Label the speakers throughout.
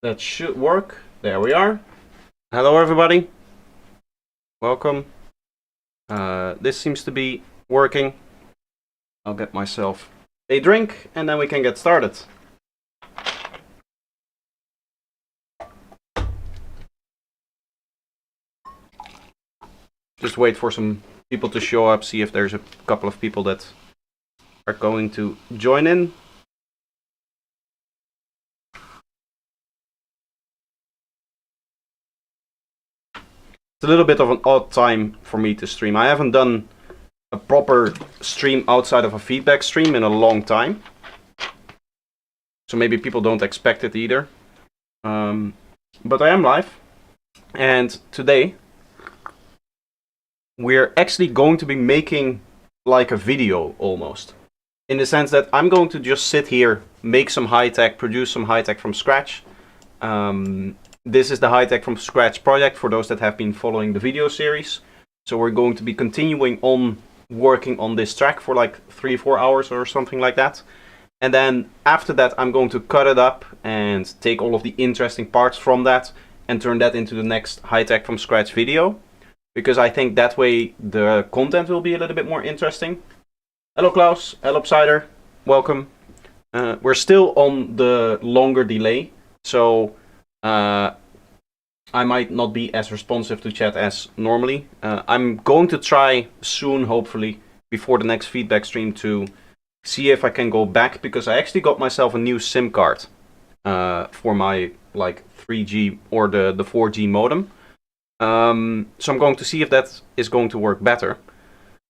Speaker 1: That should work. There we are. Hello everybody. Welcome. This seems to be working. I'll get myself a drink and then we can get started. Just wait for some people to show up, see if there's a couple of people that are going to join in. It's a little bit of an odd time for me to stream. I haven't done a proper stream outside of a feedback stream in a long time. So maybe people don't expect it either. But I am live. And today we're actually going to be making like a video almost. In the sense that I'm going to just sit here, make some high-tech, produce some high-tech from scratch. This is the high-tech from scratch project for those that have been following the video series. So we're going to be continuing on working on this track for like 3-4 hours or something like that. And then after that I'm going to cut it up and take all of the interesting parts from that and turn that into the next high-tech from scratch video. Because I think that way the content will be a little bit more interesting. Hello Klaus, hello Cider, welcome. We're still on the longer delay, so I might not be as responsive to chat as normally. I'm going to try soon, hopefully, before the next feedback stream to see if I can go back, because I actually got myself a new SIM card for my like 3G or the 4G modem. So I'm going to see if that is going to work better.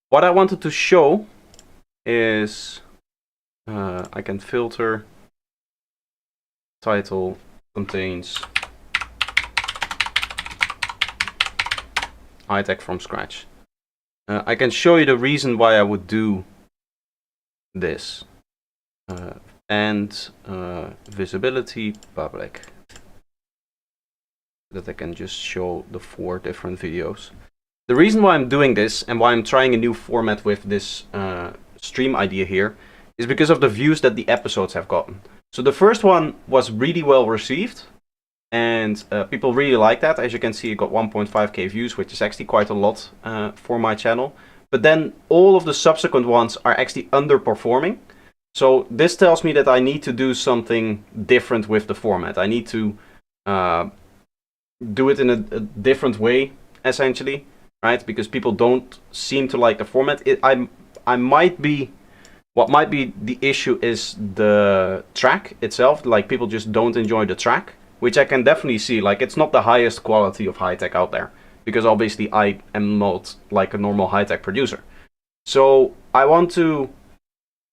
Speaker 1: What I wanted to show is I can filter, title contains high-tech from scratch. I can show you the reason why I would do this. And visibility public. That I can just show the 4 different videos. The reason why I'm doing this and why I'm trying a new format with this stream idea here is because of the views that the episodes have gotten. So the first one was really well received and people really like that. As you can see, it got 1.5k views, which is actually quite a lot for my channel. But then all of the subsequent ones are actually underperforming. So this tells me that I need to do something different with the format. I need to do it in a different way, essentially, right? Because people don't seem to like the format. What might be the issue is the track itself. Like, people just don't enjoy the track, which I can definitely see. Like, it's not the highest quality of high-tech out there, because obviously I am not like a normal high-tech producer. So I want to,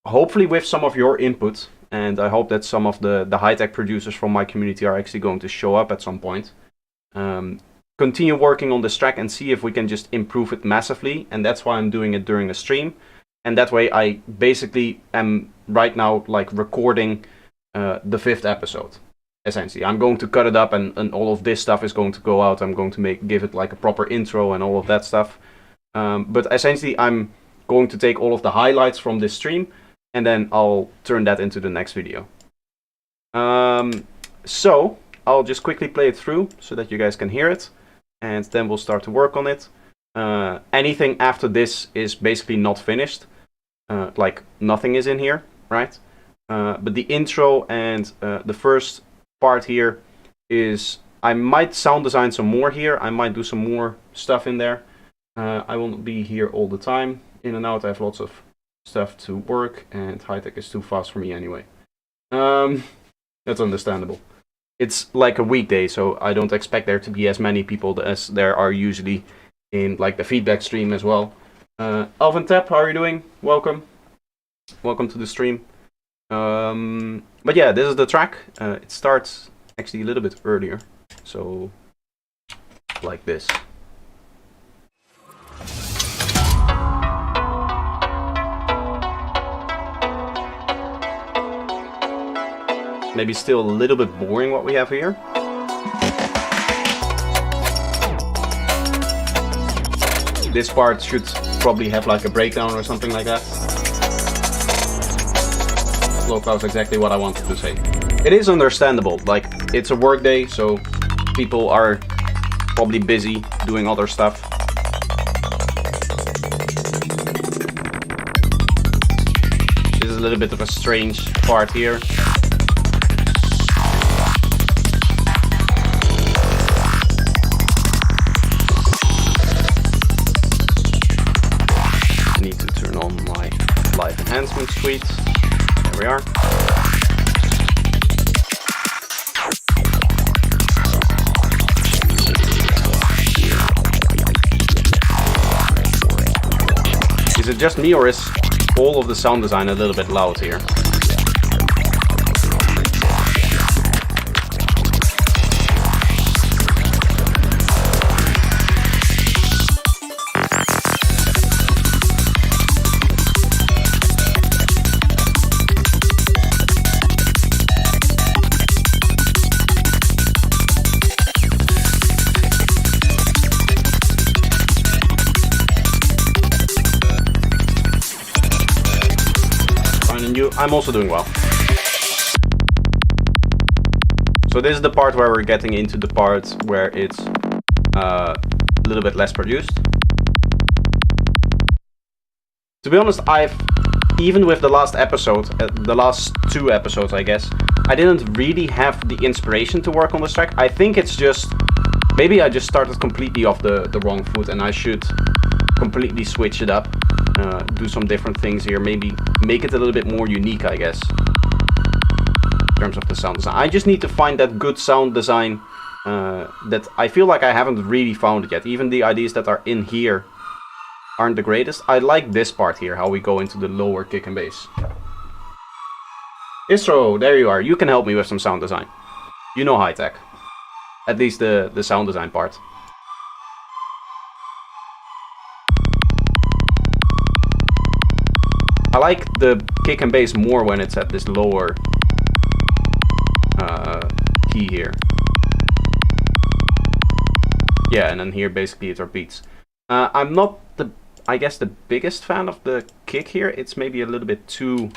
Speaker 1: hopefully with some of your input, and I hope that some of the high-tech producers from my community are actually going to show up at some point, continue working on this track and see if we can just improve it massively. And that's why I'm doing it during a stream. And that way I basically am right now like recording the 5th episode. Essentially, I'm going to cut it up and all of this stuff is going to go out. I'm going to give it like a proper intro and all of that stuff. But essentially I'm going to take all of the highlights from this stream and then I'll turn that into the next video. So I'll just quickly play it through so that you guys can hear it, and then we'll start to work on it. Anything after this is basically not finished. Like, nothing is in here, right? But the intro and the first part here is, I might sound design some more here. I might do some more stuff in there. I won't be here all the time. In and out, I have lots of stuff to work, and high-tech is too fast for me anyway. That's understandable. It's like a weekday, so I don't expect there to be as many people as there are usually in like the feedback stream as well. Alvin Tap, how are you doing? Welcome. Welcome to the stream. But yeah, this is the track. It starts actually a little bit earlier. So, like this. Maybe still a little bit boring what we have here. This part should probably have like a breakdown or something like that. That was exactly what I wanted to say. It is understandable, like it's a work day, so people are probably busy doing other stuff. This is a little bit of a strange part here. I need to turn on my live enhancement suite. There we are. Is it just me, or is all of the sound design a little bit loud here? I'm also doing well. So this is the part where we're getting into the part where it's a little bit less produced. To be honest, even with the last episode, the last 2 episodes I guess, I didn't really have the inspiration to work on this track. I think it's just, maybe I just started completely off the wrong foot and I should completely switch it up. Do some different things here, maybe make it a little bit more unique, I guess, in terms of the sound design. I just need to find that good sound design that I feel like I haven't really found it yet. Even the ideas that are in here aren't the greatest. I like this part here, how we go into the lower kick and bass. Istro, there you are. You can help me with some sound design. You know high tech. At least the sound design part. I like the kick and bass more when it's at this lower key here. Yeah, and then here basically it repeats. I'm not I guess the biggest fan of the kick here. It's maybe a little bit too...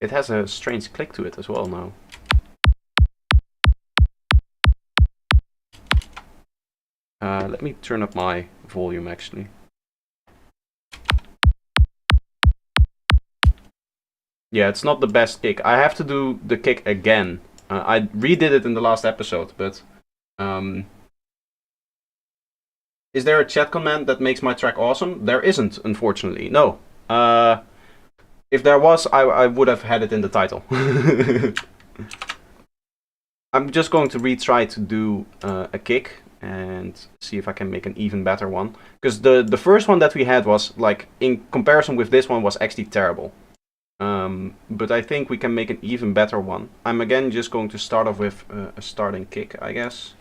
Speaker 1: It has a strange click to it as well now. Let me turn up my volume actually. Yeah, it's not the best kick. I have to do the kick again. I redid it in the last episode, but... is there a chat command that makes my track awesome? There isn't, unfortunately. No. If there was, I would have had it in the title. I'm just going to retry to do a kick and see if I can make an even better one. Because the first one that we had was, like, in comparison with this one, was actually terrible. But I think we can make an even better one. I'm again just going to start off with a starting kick, I guess.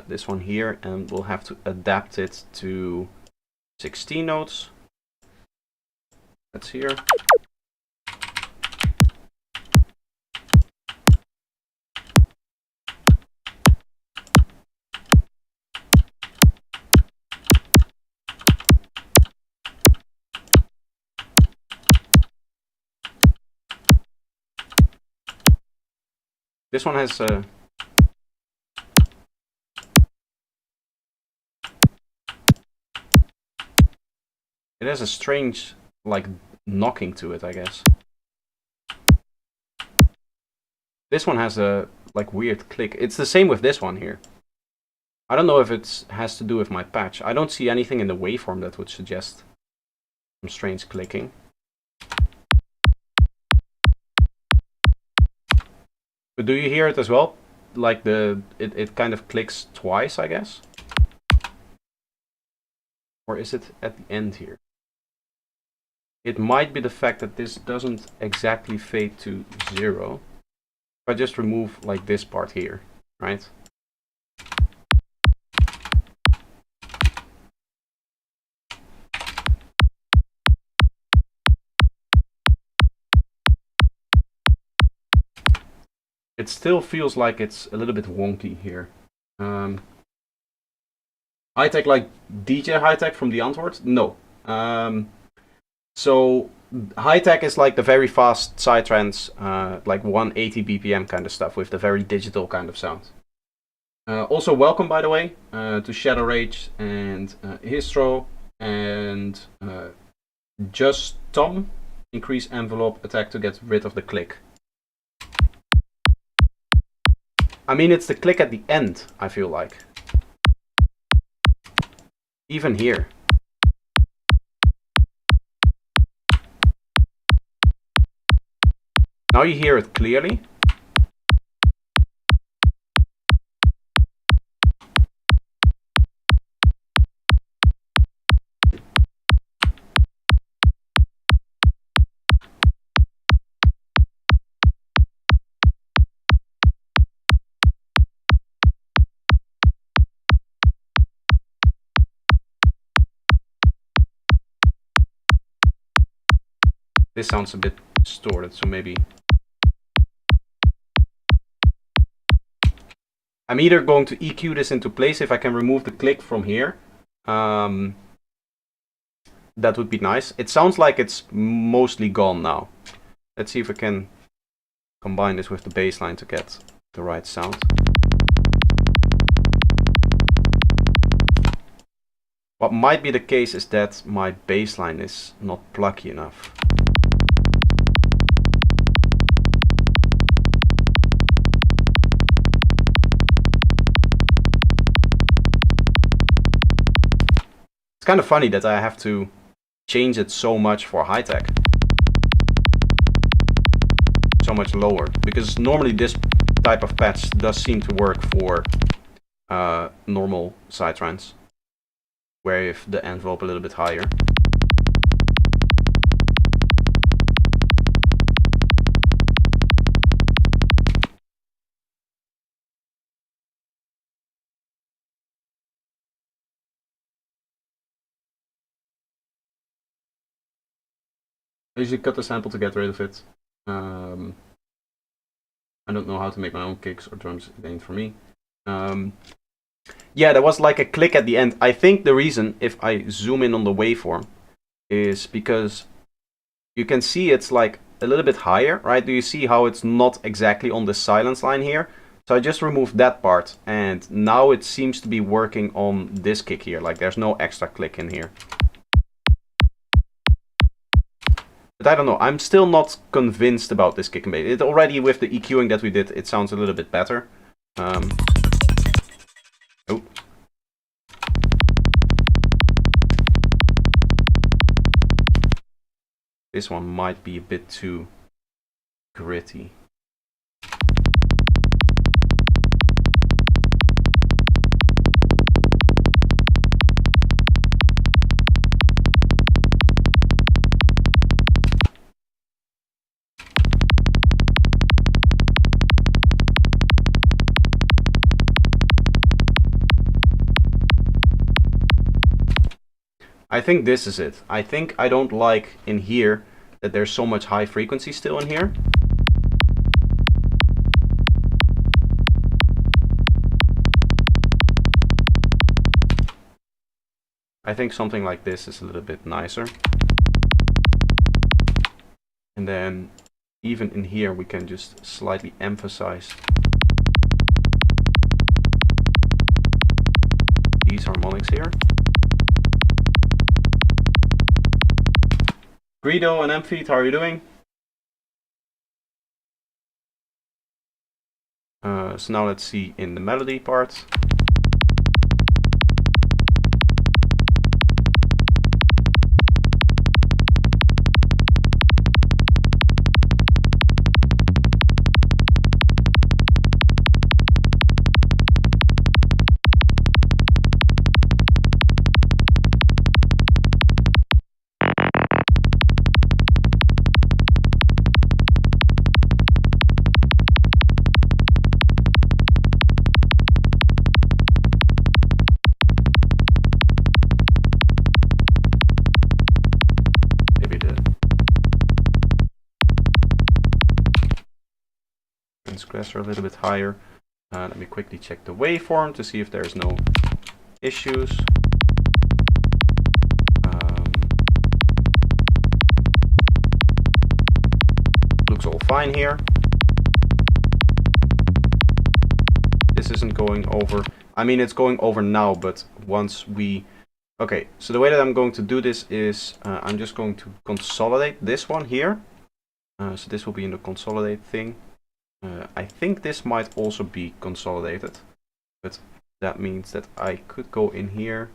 Speaker 1: This one here, and we'll have to adapt it to 16 notes. That's here. This one has it has a strange, like, knocking to it, I guess. This one has a, like, weird click. It's the same with this one here. I don't know if it has to do with my patch. I don't see anything in the waveform that would suggest some strange clicking. But do you hear it as well? Like it kind of clicks twice, I guess? Or is it at the end here? It might be the fact that this doesn't exactly fade to 0. If I just remove, like, this part here, right? It still feels like it's a little bit wonky here. High-tech like DJ High-tech from the Antwoord? No. So high tech is like the very fast psytrance, like 180 BPM kind of stuff with the very digital kind of sound. Also welcome, by the way, to Shadow Rage and Histro and Just Tom. Increase envelope attack to get rid of the click. I mean, it's the click at the end, I feel like. Even here. Now you hear it clearly. This sounds a bit distorted, so maybe... I'm either going to EQ this into place if I can remove the click from here. That would be nice. It sounds like it's mostly gone now. Let's see if I can combine this with the bass line to get the right sound. What might be the case is that my bass line is not plucky enough. It's kind of funny that I have to change it so much for high tech. So much lower. Because normally this type of patch does seem to work for normal psytrance, where if the envelope a little bit higher. I usually cut the sample to get rid of it. I don't know how to make my own kicks or drums, it ain't for me. Yeah, there was like a click at the end. I think the reason, if I zoom in on the waveform, is because you can see it's like a little bit higher, right? Do you see how it's not exactly on the silence line here? So I just removed that part, and now it seems to be working on this kick here. Like there's no extra click in here. But I don't know, I'm still not convinced about this kick and bass. It already, with the EQing that we did, it sounds a little bit better. Oh. This one might be a bit too gritty. I think this is it. I think I don't like in here that there's so much high frequency still in here. I think something like this is a little bit nicer. And then even in here we can just slightly emphasize these harmonics here. Greedo and Ampheet, how are you doing? So now let's see in the melody part. Are a little bit higher. Let me quickly check the waveform to see if there's no issues. fine here. This isn't going over. I mean, it's going over now, but once we... Okay, so the way that I'm going to do this is I'm just going to consolidate this one here. So this will be in the consolidate thing. I think this might also be consolidated, but that means that I could go in here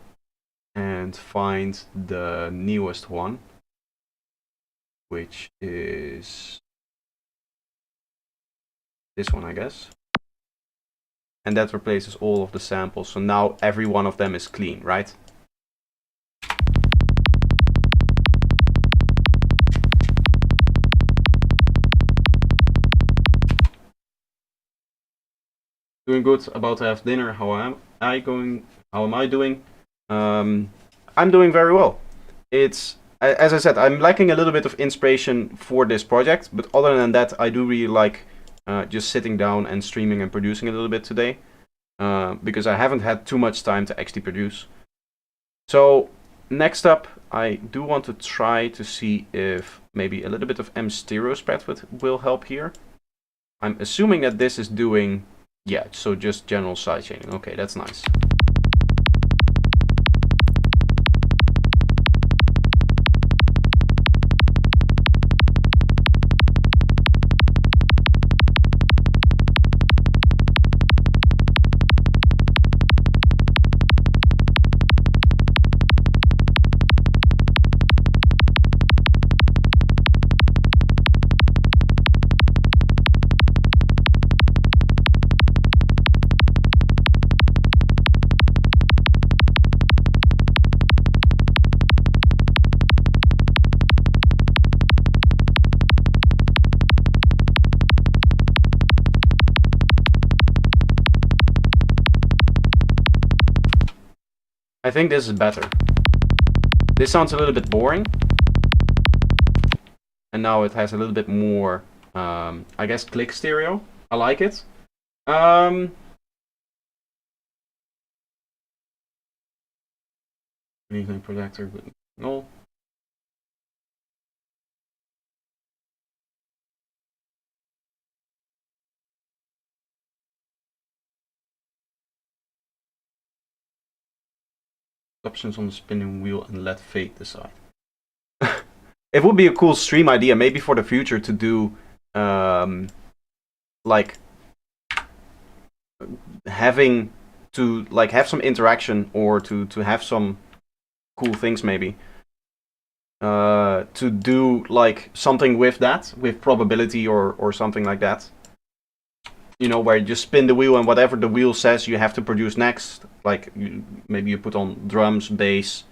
Speaker 1: and find the newest one, which is this one, I guess. And that replaces all of the samples. So now every one of them is clean, right? Doing good, about to have dinner. How am I doing? I'm doing very well. It's, as I said, I'm lacking a little bit of inspiration for this project, but other than that, I do really like just sitting down and streaming and producing a little bit today, because I haven't had too much time to actually produce. So next up, I do want to try to see if maybe a little bit of M stereo spread will help here. I'm assuming that this is doing... Yeah, so just general sidechaining. Okay, that's nice. I think this is better. This sounds a little bit boring. And now it has a little bit more, I guess, click stereo. I like it. Anything projector, but no. Options on the spinning wheel and let fate decide. It would be a cool stream idea, maybe for the future, to do like having to have some interaction, or to have some cool things maybe. To do like something with that, with probability or something like that. You know, where you just spin the wheel and whatever the wheel says you have to produce next. Like maybe you put on drums, bass,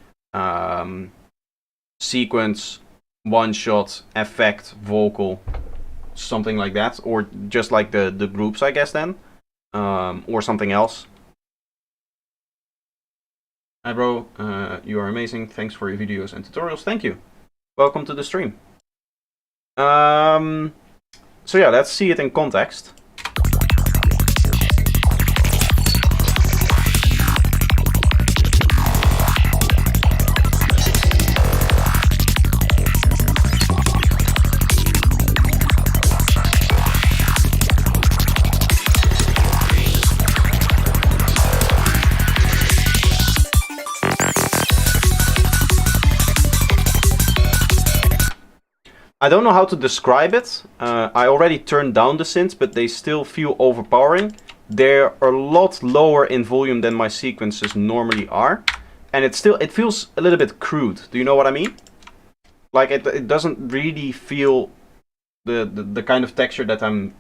Speaker 1: sequence, one shot, effect, vocal, something like that, or just like the groups, I guess then, or something else. Hi bro, you are amazing. Thanks for your videos and tutorials. Thank you. Welcome to the stream. So yeah, let's see it in context. I don't know how to describe it. I already turned down the synths, but they still feel overpowering. They're a lot lower in volume than my sequences normally are. And it feels a little bit crude. Do you know what I mean? Like it doesn't really feel the kind of texture that I'm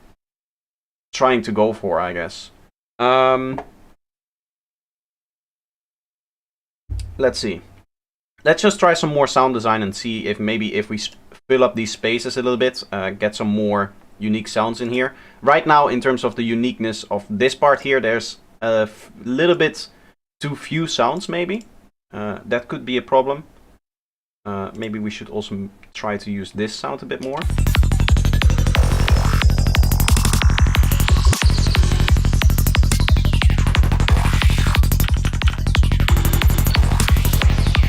Speaker 1: trying to go for, I guess. Let's see. Let's just try some more sound design and see if maybe if we fill up these spaces a little bit, get some more unique sounds in here. Right now, in terms of the uniqueness of this part here, there's a little bit too few sounds, maybe. That could be a problem. Maybe we should also try to use this sound a bit more.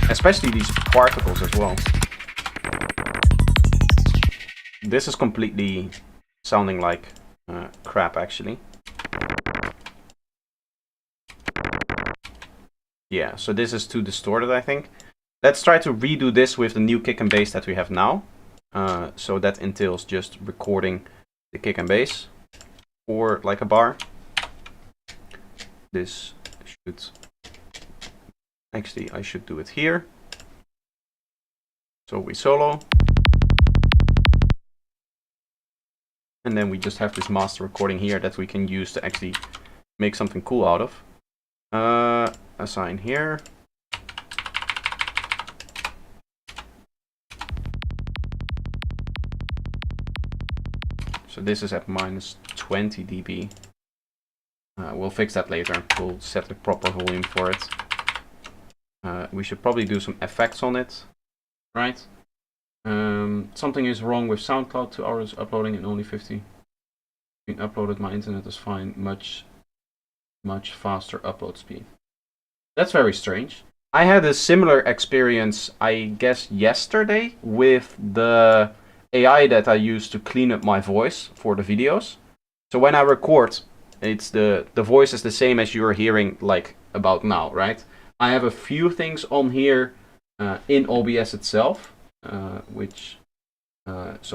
Speaker 1: Especially these particles as well. This is completely sounding like crap actually. Yeah, so this is too distorted, I think. Let's try to redo this with the new kick and bass that we have now. So that entails just recording the kick and bass or like a bar. This should... Actually, I should do it here. So we solo. And then we just have this master recording here that we can use to actually make something cool out of. Assign here. So this is at minus 20 dB. We'll fix that later. We'll set the proper volume for it. We should probably do some effects on it, right? Something is wrong with SoundCloud. 2 hours uploading and only 50 being uploaded. My internet is fine. Much faster upload speed. That's very strange. I had a similar experience, I guess, yesterday with the AI that I use to clean up my voice for the videos. So when I record, it's the voice is the same as you're hearing like about now, right? I have a few things on here in OBS itself, so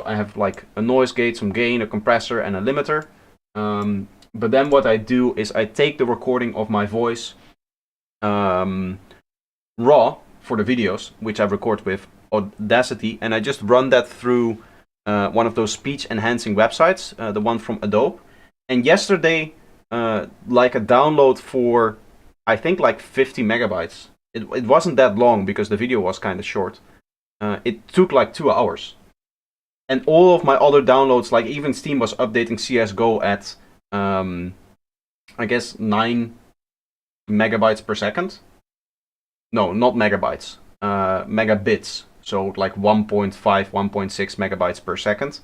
Speaker 1: I have like a noise gate, some gain, a compressor, and a limiter. But then what I do is I take the recording of my voice raw for the videos, which I record with Audacity, and I just run that through one of those speech enhancing websites, the one from Adobe. And yesterday, like a download for, I think like 50 megabytes. It wasn't that long because the video was kind of short. It took like 2 hours. And all of my other downloads, like even Steam was updating CSGO at, I guess 9 megabytes per second. No, not megabytes, megabits. So like 1.5, 1.6 megabytes per second.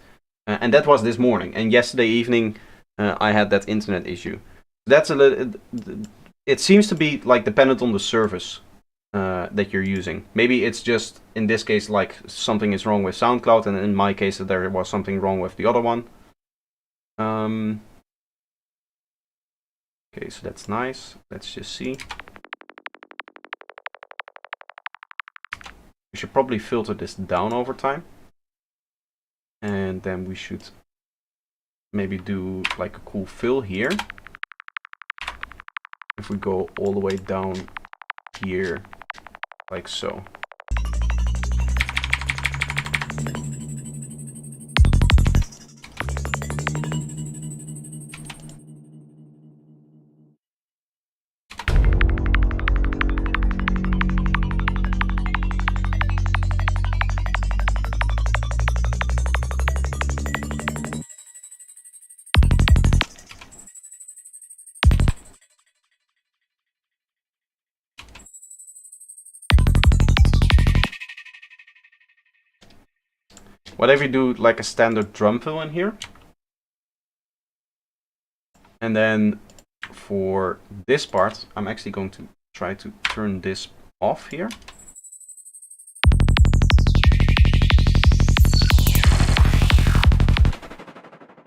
Speaker 1: And that was this morning. And yesterday evening, I had that internet issue. That's a little. It seems to be like dependent on the service that you're using. Maybe it's just in this case like something is wrong with SoundCloud, and in my case there was something wrong with the other one. Okay, so that's nice. Let's just see. We should probably filter this down over time. And then we should maybe do like a cool fill here. If we go all the way down here, like so. Whatever you do, like a standard drum fill in here. And then for this part, I'm actually going to try to turn this off here.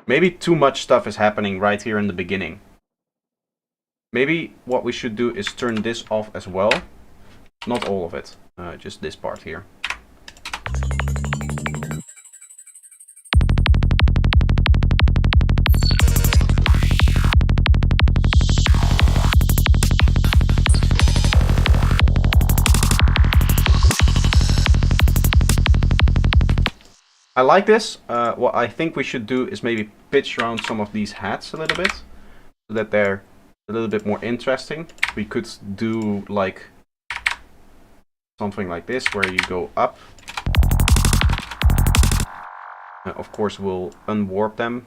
Speaker 1: Maybe too much stuff is happening right here in the beginning. Maybe what we should do is turn this off as well. Not all of it, just this part here. I like this. What I think we should do is maybe pitch around some of these hats a little bit, so that they're a little bit more interesting. We could do like something like this, where you go up. Of course, we'll unwarp them.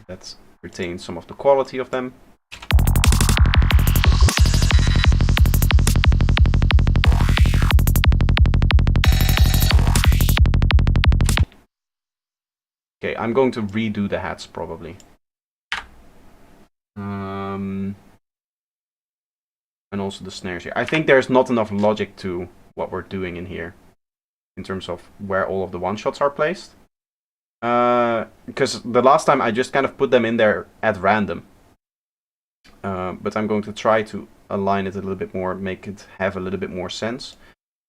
Speaker 1: That retains some of the quality of them. Okay, I'm going to redo the hats probably. And also the snares here. I think there's not enough logic to what we're doing in here, in terms of where all of the one-shots are placed. Because the last time I just kind of put them in there at random. But I'm going to try to align it a little bit more, make it have a little bit more sense.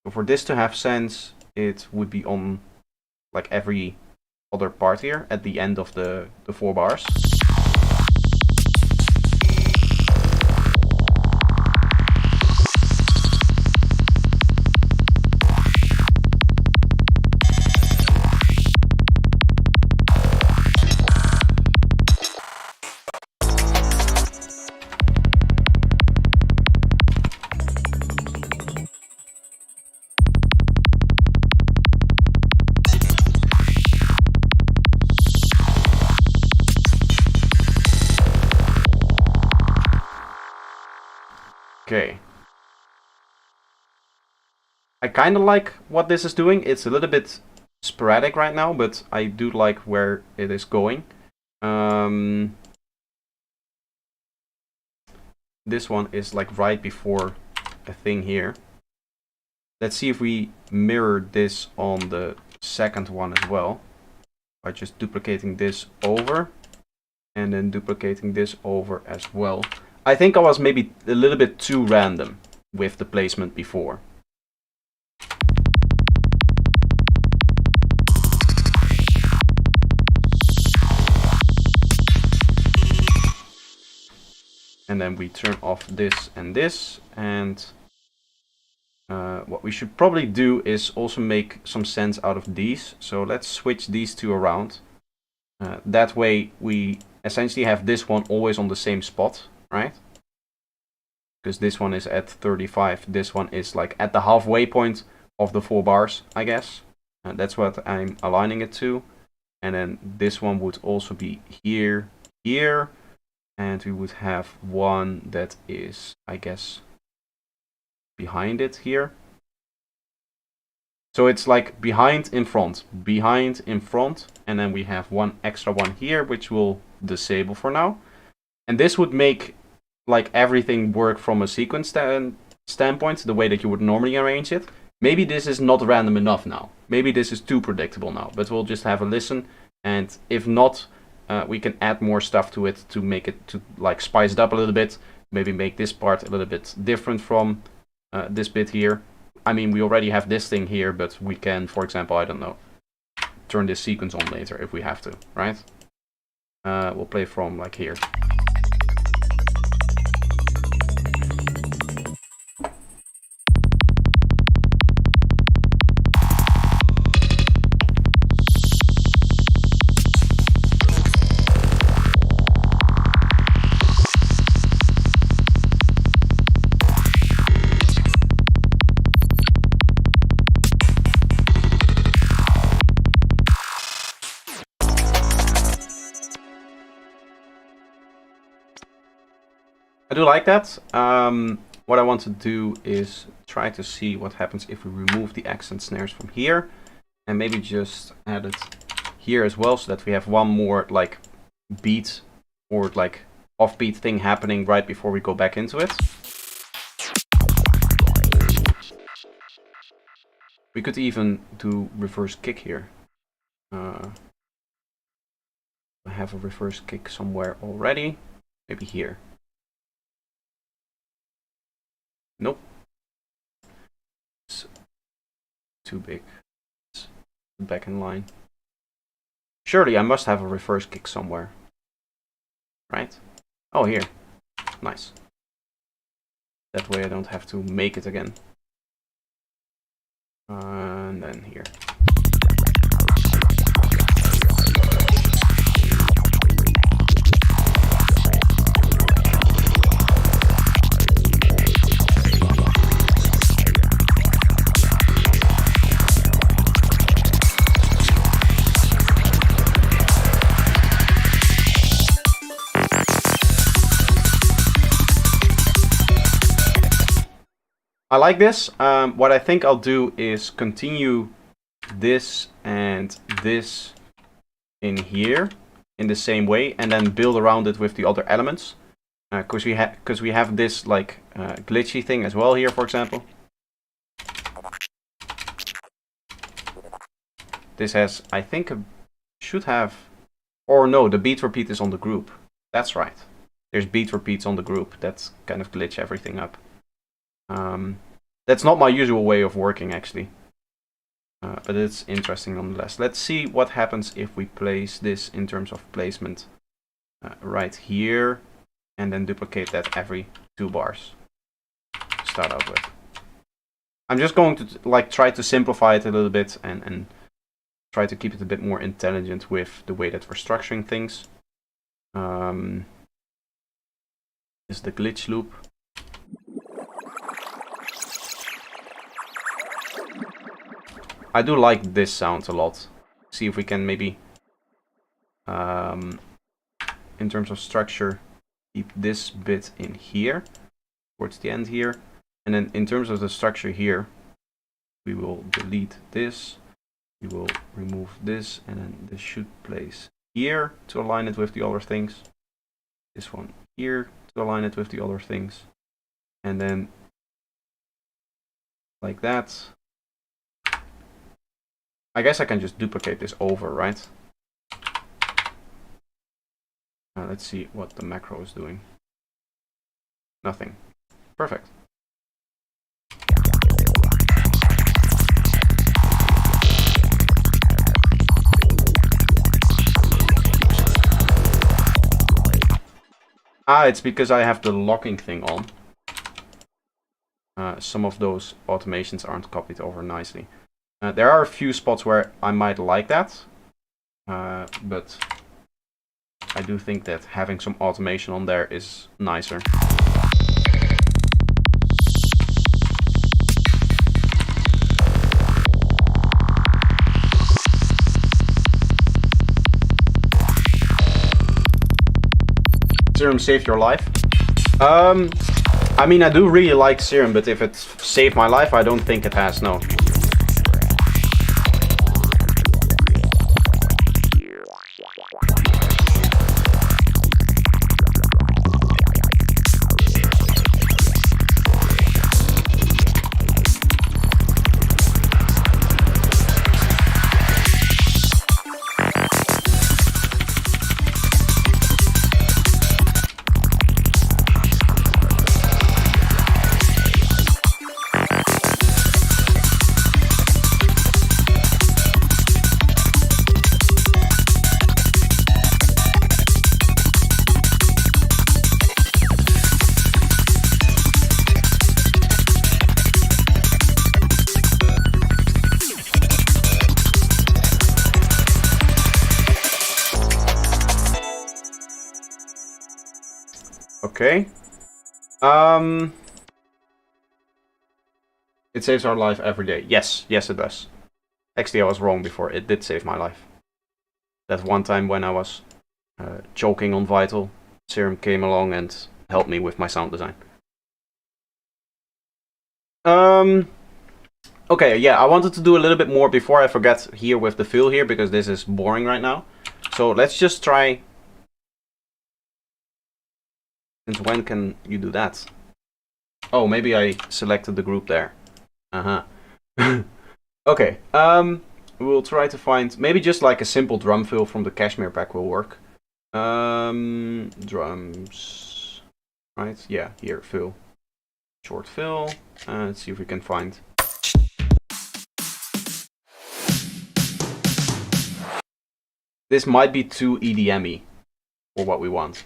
Speaker 1: So for this to have sense, it would be on like every other part here at the end of the 4 bars. Okay. I kind of like what this is doing. It's a little bit sporadic right now, but I do like where it is going. This one is like right before a thing here. Let's see if we mirror this on the second one as well. By just duplicating this over. And then duplicating this over as well. I think I was maybe a little bit too random with the placement before. And then we turn off this, and what we should probably do is also make some sense out of these. So let's switch these two around. That way we essentially have this one always on the same spot, right? Because this one is at 35, this one is like at the halfway point of the 4 bars, I guess. That's what I'm aligning it to. And then this one would also be here, here. And we would have one that is, I guess, behind it here. So it's like behind in front, and then we have one extra one here, which we'll disable for now. And this would make like everything work from a sequence standpoint, the way that you would normally arrange it. Maybe this is not random enough now. Maybe this is too predictable now, but we'll just have a listen. And if not, we can add more stuff to it to make it to like spice it up a little bit. Maybe make this part a little bit different from this bit here. I mean, we already have this thing here, but we can, for example, I don't know, turn this sequence on later if we have to, right? We'll play from like here. I do like that. What I want to do is try to see what happens if we remove the accent snares from here. And maybe just add it here as well, so that we have one more like beat or like offbeat thing happening right before we go back into it. We could even do reverse kick here. I have a reverse kick somewhere already. Maybe here. Nope. It's too big. It's back in line. Surely I must have a reverse kick somewhere. Right? Oh, here. Nice. That way I don't have to make it again. And then here. I like this. What I think I'll do is continue this and this in here in the same way, and then build around it with the other elements. Because we have this like glitchy thing as well here, for example. This has, I think, should have... Or no, the beat repeat is on the group. That's right. There's beat repeats on the group. That's kind of glitch everything up. That's not my usual way of working, actually. But it's interesting nonetheless. Let's see what happens if we place this in terms of placement right here. And then duplicate that every 2 bars to start out with. I'm just going to like try to simplify it a little bit and try to keep it a bit more intelligent with the way that we're structuring things. Is the glitch loop. I do like this sound a lot. See if we can maybe, in terms of structure, keep this bit in here, towards the end here. And then in terms of the structure here, we will delete this. We will remove this, and then this should place here to align it with the other things. This one here to align it with the other things. And then like that. I guess I can just duplicate this over, right? Let's see what the macro is doing. Nothing. Perfect. It's because I have the locking thing on. Some of those automations aren't copied over nicely. There are a few spots where I might like that, but I do think that having some automation on there is nicer. Serum saved your life? I mean, I do really like Serum, but if it's saved my life, I don't think it has, no. Okay. It saves our life every day. Yes, yes it does. Actually, I was wrong before. It did save my life. That one time when I was choking on Vital, Serum came along and helped me with my sound design. Okay, yeah, I wanted to do a little bit more before I forget here with the fill here, because this is boring right now. So let's just try... Since when can you do that? Oh, maybe I selected the group there. Okay, we'll try to find... Maybe just like a simple drum fill from the Cashmere pack will work. Drums... Right, yeah, here, fill. Short fill. Let's see if we can find... This might be too EDM-y for what we want.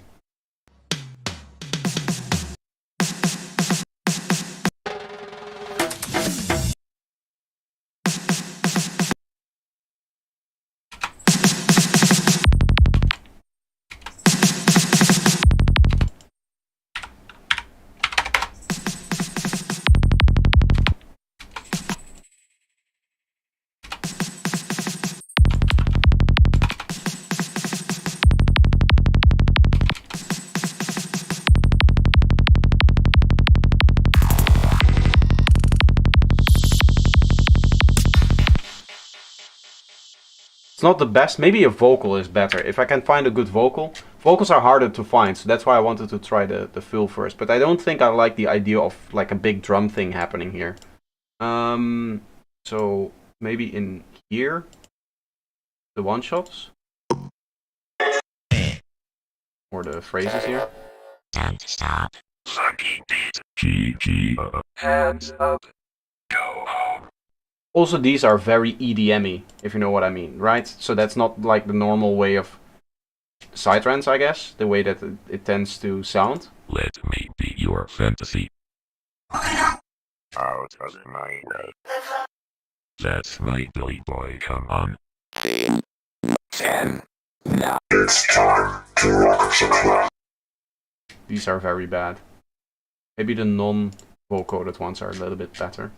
Speaker 1: It's not the best. Maybe a vocal is better. If I can find a good vocal. Vocals are harder to find, so that's why I wanted to try the fill first. But I don't think I like the idea of like a big drum thing happening here. So maybe in here, the one-shots. or the phrases here.
Speaker 2: Don't stop. Sucking beat. G. Hands up. Go home.
Speaker 1: Also, these are very EDM-y, if you know what I mean, right? So that's not like the normal way of psytrance, I guess, the way that it tends to sound.
Speaker 2: Let me be your fantasy. Out of my way. That's my Billy boy, come on. 10. Now it's time to rock the club.
Speaker 1: These are very bad. Maybe the non-vocoded ones are a little bit better.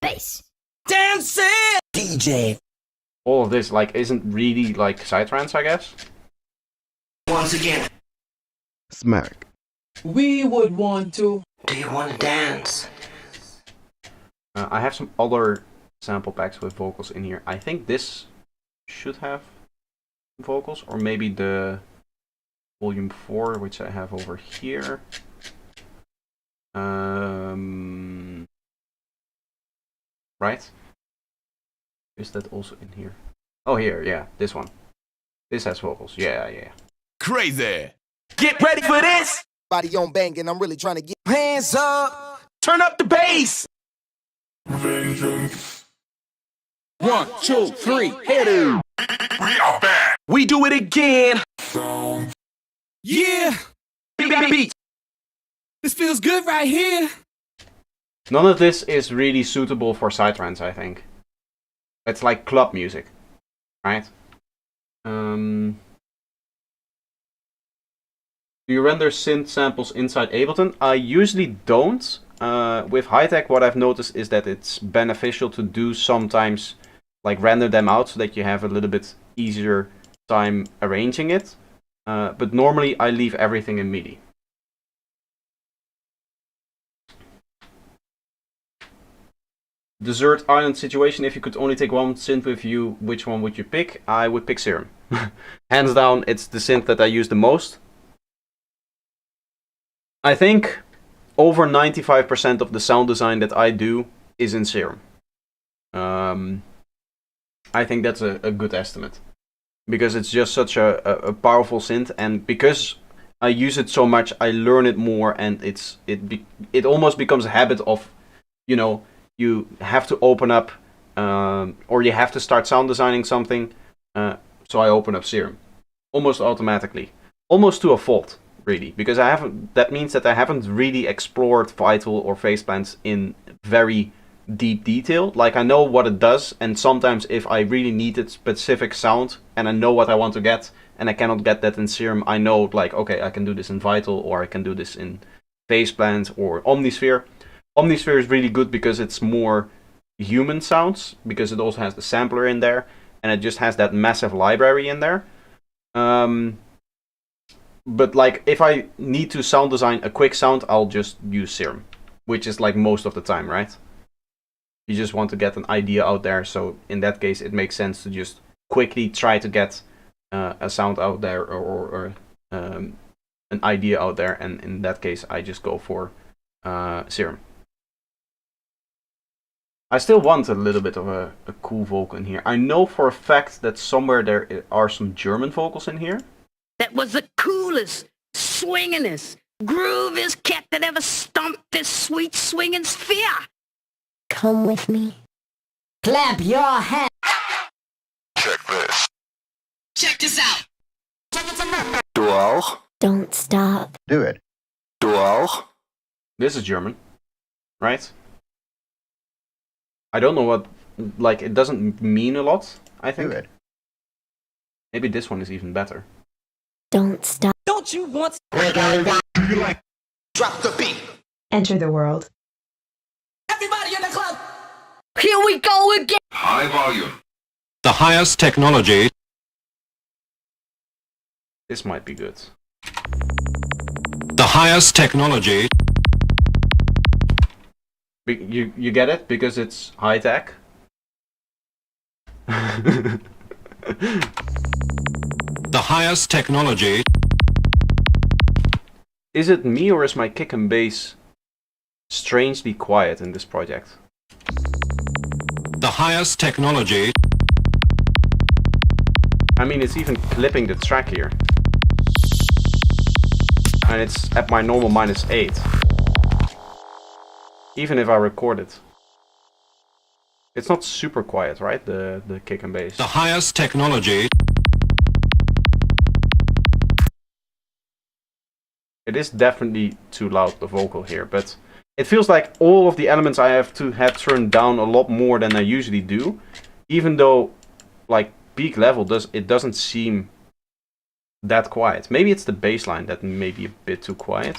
Speaker 3: Bass. Dancing! DJ.
Speaker 1: All of this, like, isn't really, like, psytrance, I guess.
Speaker 3: Once again.
Speaker 4: Smack.
Speaker 3: We would want to. Do you want to dance?
Speaker 1: I have some other sample packs with vocals in here. I think this should have vocals, or maybe the volume 4, which I have over here. Right? Is that also in here? Oh, here, yeah, this one. This has vocals, yeah.
Speaker 5: Crazy. Get ready for this.
Speaker 6: Body on banging, I'm really trying to get
Speaker 5: Hands up. Turn up the bass.
Speaker 2: Vengeance.
Speaker 5: 1, 2, 3, hit it.
Speaker 2: We are back.
Speaker 5: We do it again.
Speaker 2: Sound.
Speaker 5: Yeah. Beat. This feels good right here.
Speaker 1: None of this is really suitable for psytrance, I think. It's like club music, right? Do you render synth samples inside Ableton? I usually don't. With high-tech, what I've noticed is that it's beneficial to do sometimes, like render them out so that you have a little bit easier time arranging it. But normally I leave everything in MIDI. Desert island situation, if you could only take one synth with you, which one would you pick? I would pick Serum. Hands down, it's the synth that I use the most. I think over 95% of the sound design that I do is in Serum. I think that's a good estimate. Because it's just such a powerful synth, and because I use it so much, I learn it more, and it almost becomes a habit of, you know, you have to open up, or you have to start sound designing something, so I open up Serum. Almost automatically. Almost to a fault, really. Because that means that I haven't really explored Vital or phase plans in very deep detail. Like, I know what it does, and sometimes if I really need a specific sound, and I know what I want to get, and I cannot get that in Serum, I know, like, okay, I can do this in Vital, or I can do this in phase plans, or Omnisphere. Omnisphere is really good because it's more human sounds, because it also has the sampler in there, and it just has that massive library in there. But like, if I need to sound design a quick sound, I'll just use Serum, which is like most of the time, right? You just want to get an idea out there, so in that case it makes sense to just quickly try to get a sound out there, or an idea out there, and in that case I just go for Serum. I still want a little bit of a cool vocal in here. I know for a fact that somewhere there are some German vocals in here.
Speaker 7: That was the coolest, swingingest, grooviest cat that ever stomped this sweet swinging sphere.
Speaker 8: Come with me.
Speaker 3: Clap your hands.
Speaker 2: Check this.
Speaker 3: Check this out.
Speaker 2: Du auch?
Speaker 8: Don't stop.
Speaker 4: Do it.
Speaker 2: Du auch?
Speaker 1: This is German, right? I don't know what, like, it doesn't mean a lot, I think.
Speaker 4: Do it.
Speaker 1: Maybe this one is even better.
Speaker 8: Don't stop.
Speaker 3: Don't you want?
Speaker 2: Do you like?
Speaker 6: drop the beat.
Speaker 8: Enter the world.
Speaker 3: Everybody in the club.
Speaker 7: Here we go again.
Speaker 2: High volume.
Speaker 5: The highest technology.
Speaker 1: This might be good.
Speaker 5: The highest technology.
Speaker 1: You get it? Because it's high tech?
Speaker 5: The highest technology.
Speaker 1: Is it me, or is my kick and bass strangely quiet in this project?
Speaker 5: The highest technology.
Speaker 1: I mean, it's even clipping the track here. And it's at my normal -8. Even if I record it. It's not super quiet, right? The kick and bass.
Speaker 5: The highest technology.
Speaker 1: It is definitely too loud, the vocal here, but it feels like all of the elements I have to have turned down a lot more than I usually do. Even though, like, peak level doesn't seem that quiet. Maybe it's the bass line that may be a bit too quiet.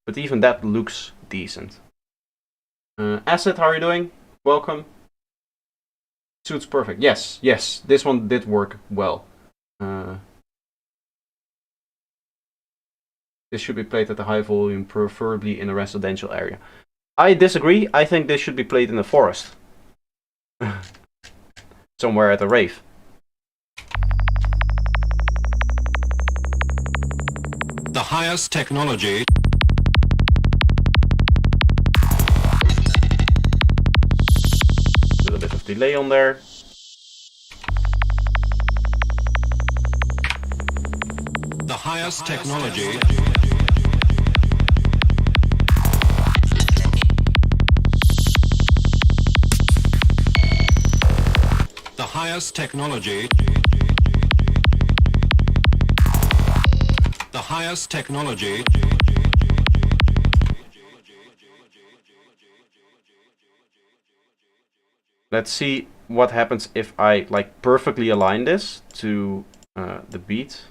Speaker 1: But even that looks decent. Acid, how are you doing? Welcome. Suits perfect. Yes, this one did work well. This should be played at a high volume, preferably in a residential area. I disagree. I think this should be played in the forest. Somewhere at a rave.
Speaker 5: The highest technology.
Speaker 1: A little bit of delay on there.
Speaker 5: The highest technology. The highest technology. The highest technology.
Speaker 1: Let's see what happens if I like perfectly align this to the beat.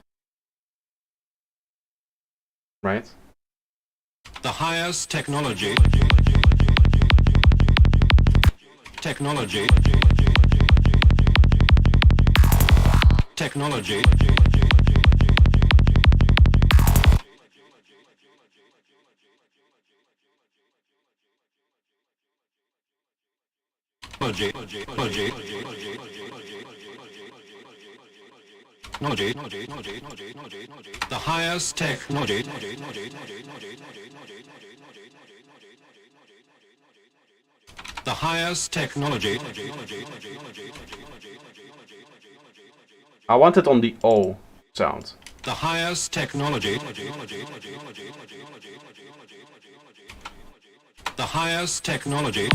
Speaker 1: Right?
Speaker 5: The highest technology. Technology. Technology. The highest technology. The highest technology.
Speaker 1: I want it on the O sound.
Speaker 5: The highest technology. The highest technology.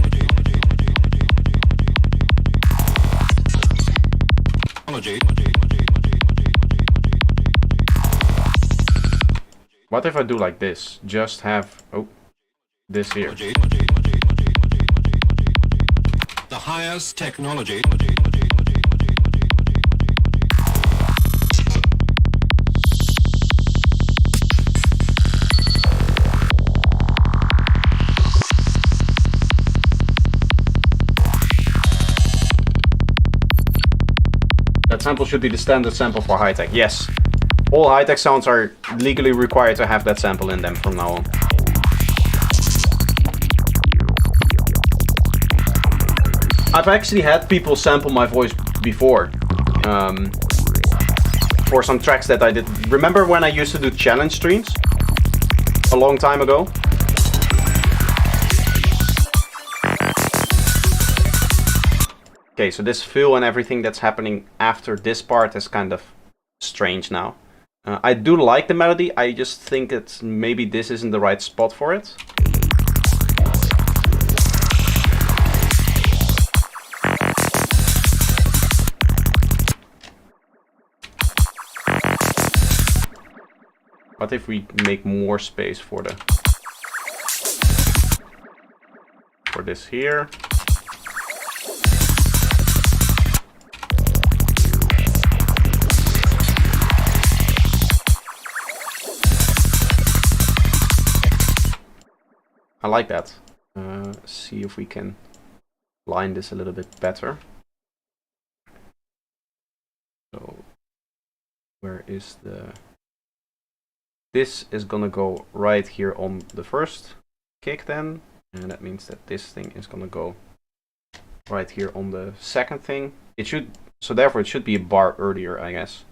Speaker 1: What if I do like this? Just have this here.
Speaker 5: The highest technology.
Speaker 1: That sample should be the standard sample for high-tech. Yes. All high-tech sounds are legally required to have that sample in them from now on. I've actually had people sample my voice before. For some tracks that I did. Remember when I used to do challenge streams? A long time ago? Okay, so this fill and everything that's happening after this part is kind of strange now. I do like the melody, I just think that maybe this isn't the right spot for it. What if we make more space for this here? I like that. See if we can line this a little bit better. So, where is the... This is gonna go right here on the first kick then. And that means that this thing is gonna go right here on the second thing. It should, so therefore it should be a bar earlier, I guess.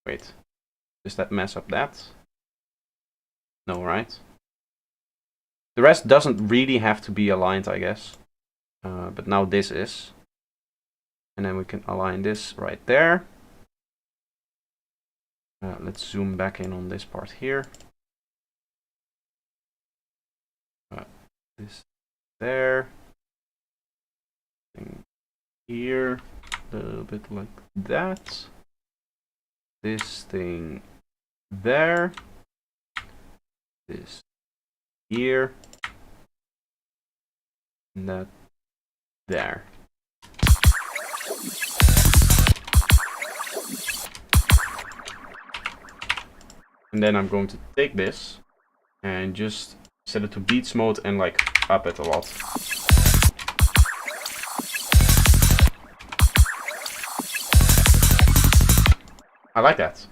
Speaker 1: Wait, does that mess up that? No, right? The rest doesn't really have to be aligned, I guess. But now this is. And then we can align this right there. Let's zoom back in on this part here. This there. Thing here. A little bit like that. This thing there. This here. And that there. And then I'm going to take this and just set it to beats mode and like up it a lot. I like that.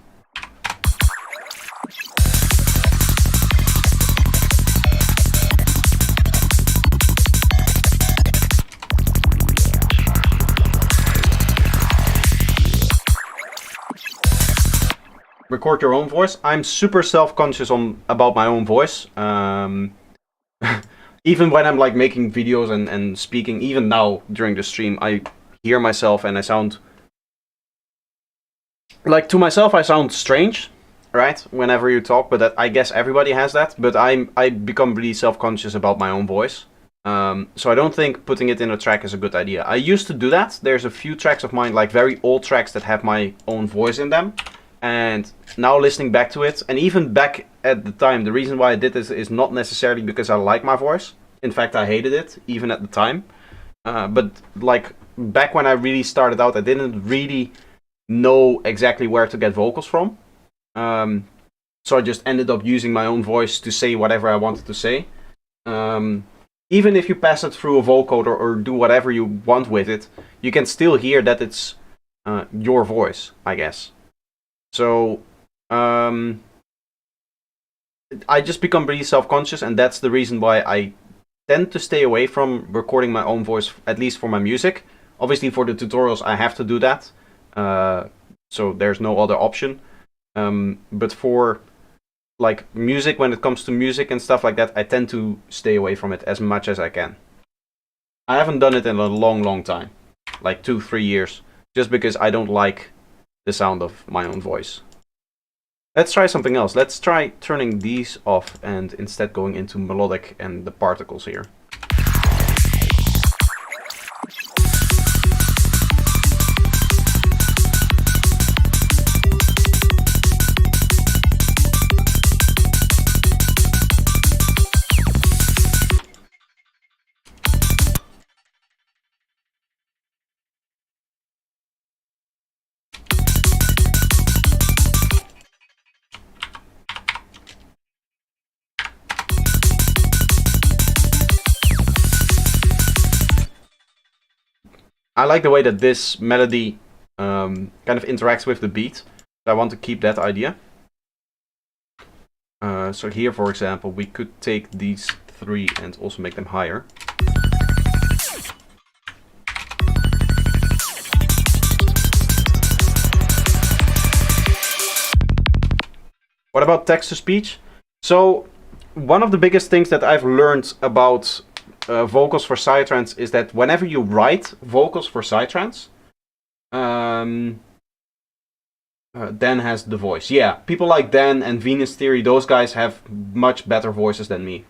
Speaker 1: Record your own voice. I'm super self-conscious about my own voice. Even when I'm like making videos and speaking, even now during the stream, I hear myself and I sound like, to myself I sound strange, right? Whenever you talk, but I guess everybody has that. But I become really self-conscious about my own voice. So I don't think putting it in a track is a good idea. I used to do that. There's a few tracks of mine, like very old tracks that have my own voice in them. And now listening back to it, and even back at the time, the reason why I did this is not necessarily because I like my voice. In fact, I hated it, even at the time. But like back when I really started out, I didn't really know exactly where to get vocals from. So I just ended up using my own voice to say whatever I wanted to say. Even if you pass it through a vocoder or do whatever you want with it, you can still hear that it's your voice, I guess. So I just become really self-conscious, and that's the reason why I tend to stay away from recording my own voice, at least for my music. Obviously for the tutorials I have to do that, so there's no other option. But for like music, when it comes to music and stuff like that, I tend to stay away from it as much as I can. I haven't done it in a long time, like 2-3 years, just because I don't like the sound of my own voice. Let's try something else. Let's try turning these off and instead going into melodic and the particles here. I like the way that this melody kind of interacts with the beat. I want to keep that idea. So here, for example, we could take these 3 and also make them higher. What about text-to-speech? So one of the biggest things that I've learned about vocals for psytrance is that whenever you write vocals for psytrance, Dan has the voice. Yeah, people like Dan and Venus Theory, those guys have much better voices than me.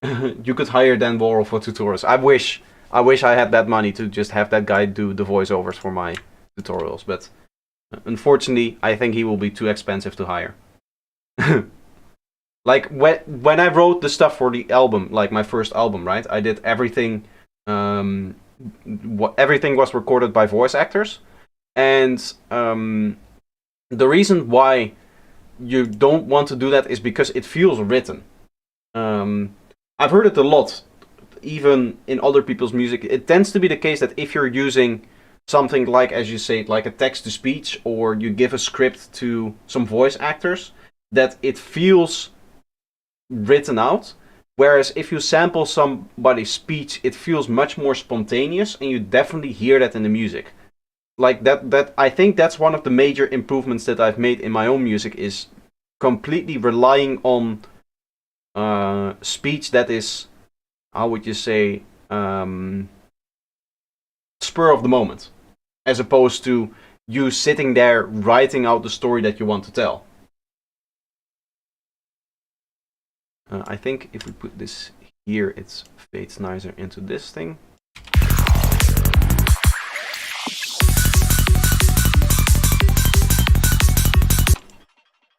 Speaker 1: You could hire Dan Worrell for tutorials. I wish I had that money to just have that guy do the voiceovers for my tutorials, but unfortunately, I think he will be too expensive to hire. Like when I wrote the stuff for the album, like my first album, right? I did everything. Everything was recorded by voice actors, and the reason why you don't want to do that is because it feels written. I've heard it a lot, even in other people's music. It tends to be the case that if you're using something like, as you say, like a text-to-speech, or you give a script to some voice actors, that it feels written out. Whereas if you sample somebody's speech, it feels much more spontaneous, and you definitely hear that in the music. Like that I think that's one of the major improvements that I've made in my own music, is completely relying on speech that is, how would you say, spur of the moment. as opposed to you sitting there writing out the story that you want to tell. I think if we put this here, it fades nicer into this thing.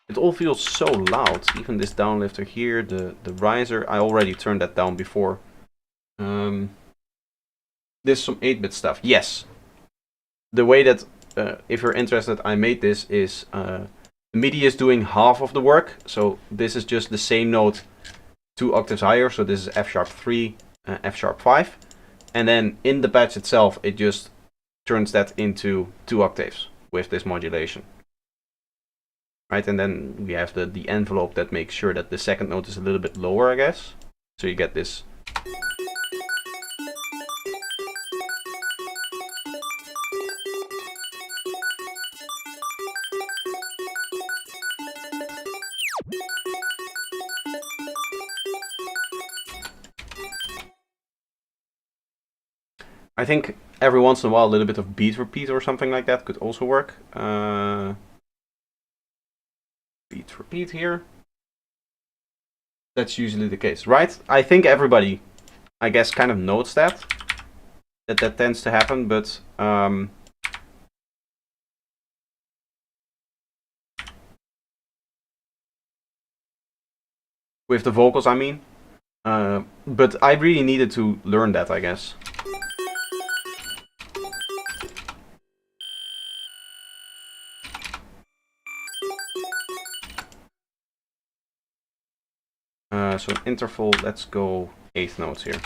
Speaker 1: It all feels so loud, even this downlifter here, the riser, I already turned that down before. There's some 8-bit stuff, yes. The way that, if you're interested, I made this is, the MIDI is doing half of the work, so this is just the same note 2 octaves higher, so this is F sharp 3, F sharp 5, and then in the patch itself it just turns that into 2 octaves with this modulation. Right, and then we have the envelope that makes sure that the second note is a little bit lower, I guess. So you get this. I think every once in a while a little bit of beat repeat or something like that could also work. Beat repeat here. That's usually the case, right? I think everybody, I guess, kind of notes that tends to happen, but with the vocals, I mean. But I really needed to learn that, I guess. So interval, let's go 8th notes here.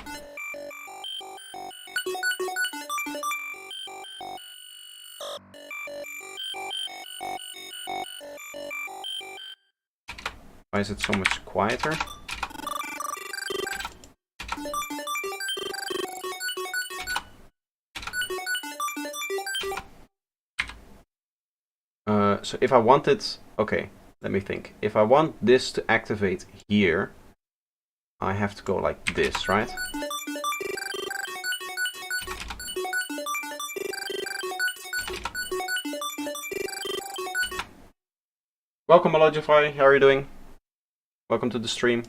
Speaker 1: Why is it so much quieter? So if I wanted, okay, let me think. If I want this to activate here, I have to go like this, right? Welcome, Melodify. How are you doing? Welcome to the stream.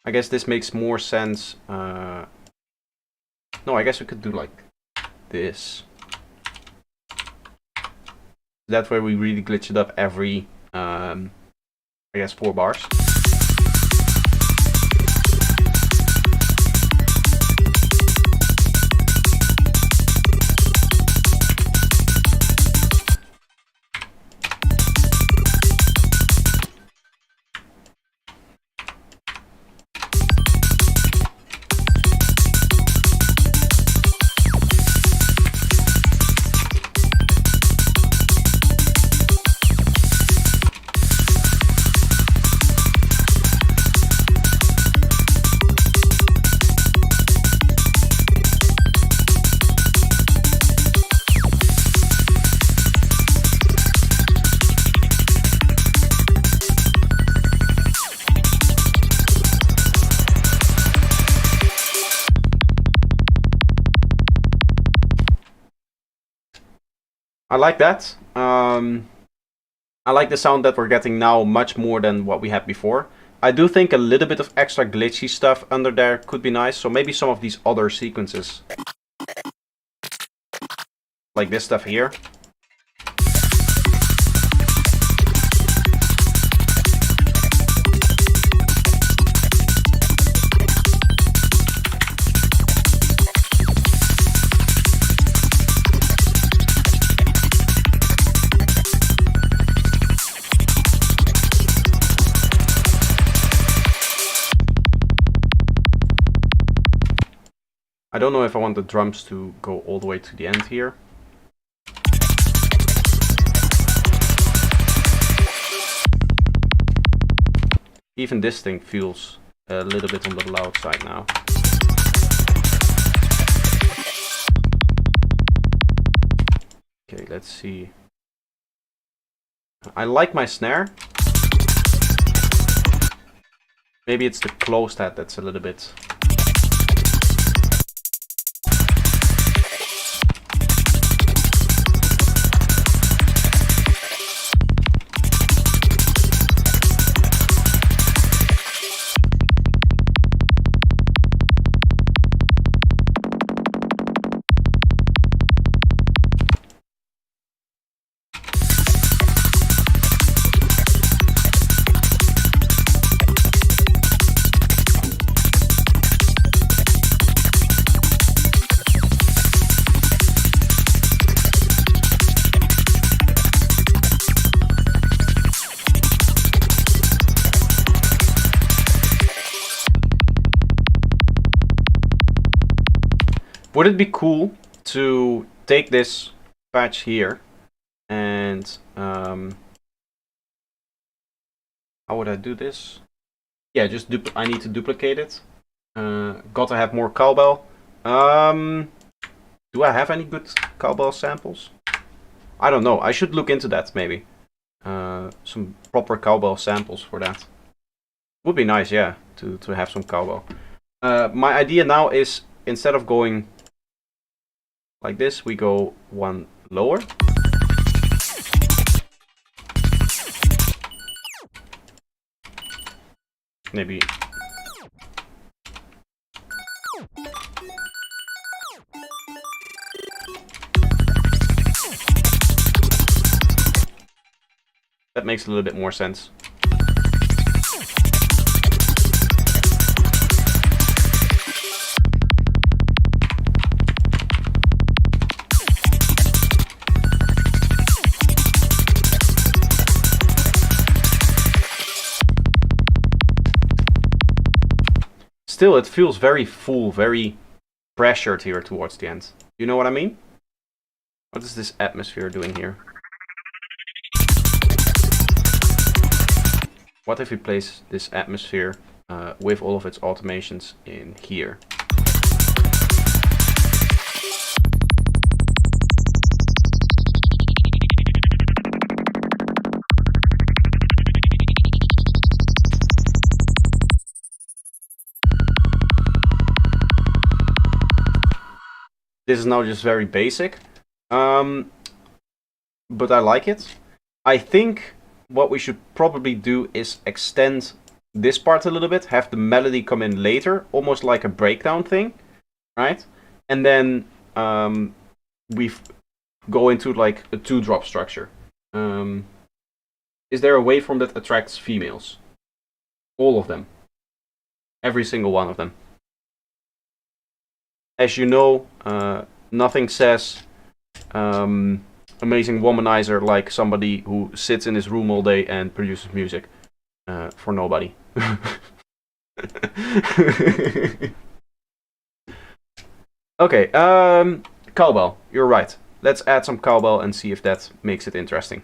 Speaker 1: I guess this makes more sense. No, I guess we could do like this. That way we really glitch it up every, I guess, 4 bars. I like that. I like the sound that we're getting now much more than what we had before. I do think a little bit of extra glitchy stuff under there could be nice. So maybe some of these other sequences, like this stuff here. I don't know if I want the drums to go all the way to the end here. Even this thing feels a little bit on the loud side now. Okay, let's see. I like my snare. Maybe it's the closed head that's a little bit would it be cool to take this patch here and how would I do this? Yeah, just I need to duplicate it. Gotta have more cowbell. Do I have any good cowbell samples? I don't know. I should look into that maybe. Some proper cowbell samples for that. Would be nice, yeah, to have some cowbell. My idea now is instead of going like this, we go one lower. Maybe. That makes a little bit more sense. Still, it feels very full, very pressured here towards the end. You know what I mean? What is this atmosphere doing here? What if we place this atmosphere with all of its automations in here? This is now just very basic, but I like it. I think what we should probably do is extend this part a little bit, have the melody come in later, almost like a breakdown thing, right? And then we go into like a 2-drop structure. Is there a waveform that attracts females? All of them. Every single one of them. As you know, nothing says amazing womanizer like somebody who sits in his room all day and produces music for nobody. Okay, cowbell. You're right. Let's add some cowbell and see if that makes it interesting.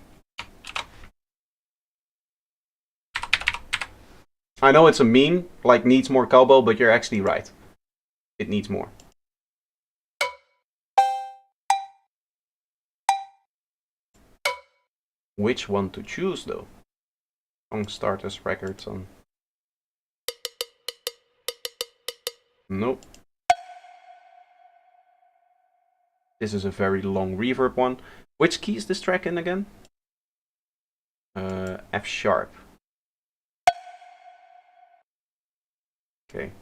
Speaker 1: I know it's a meme, like needs more cowbell, but you're actually right. It needs more. Which one to choose though? Song starters, records on. Nope. This is a very long reverb one. Which key is this track in again? F sharp. Okay.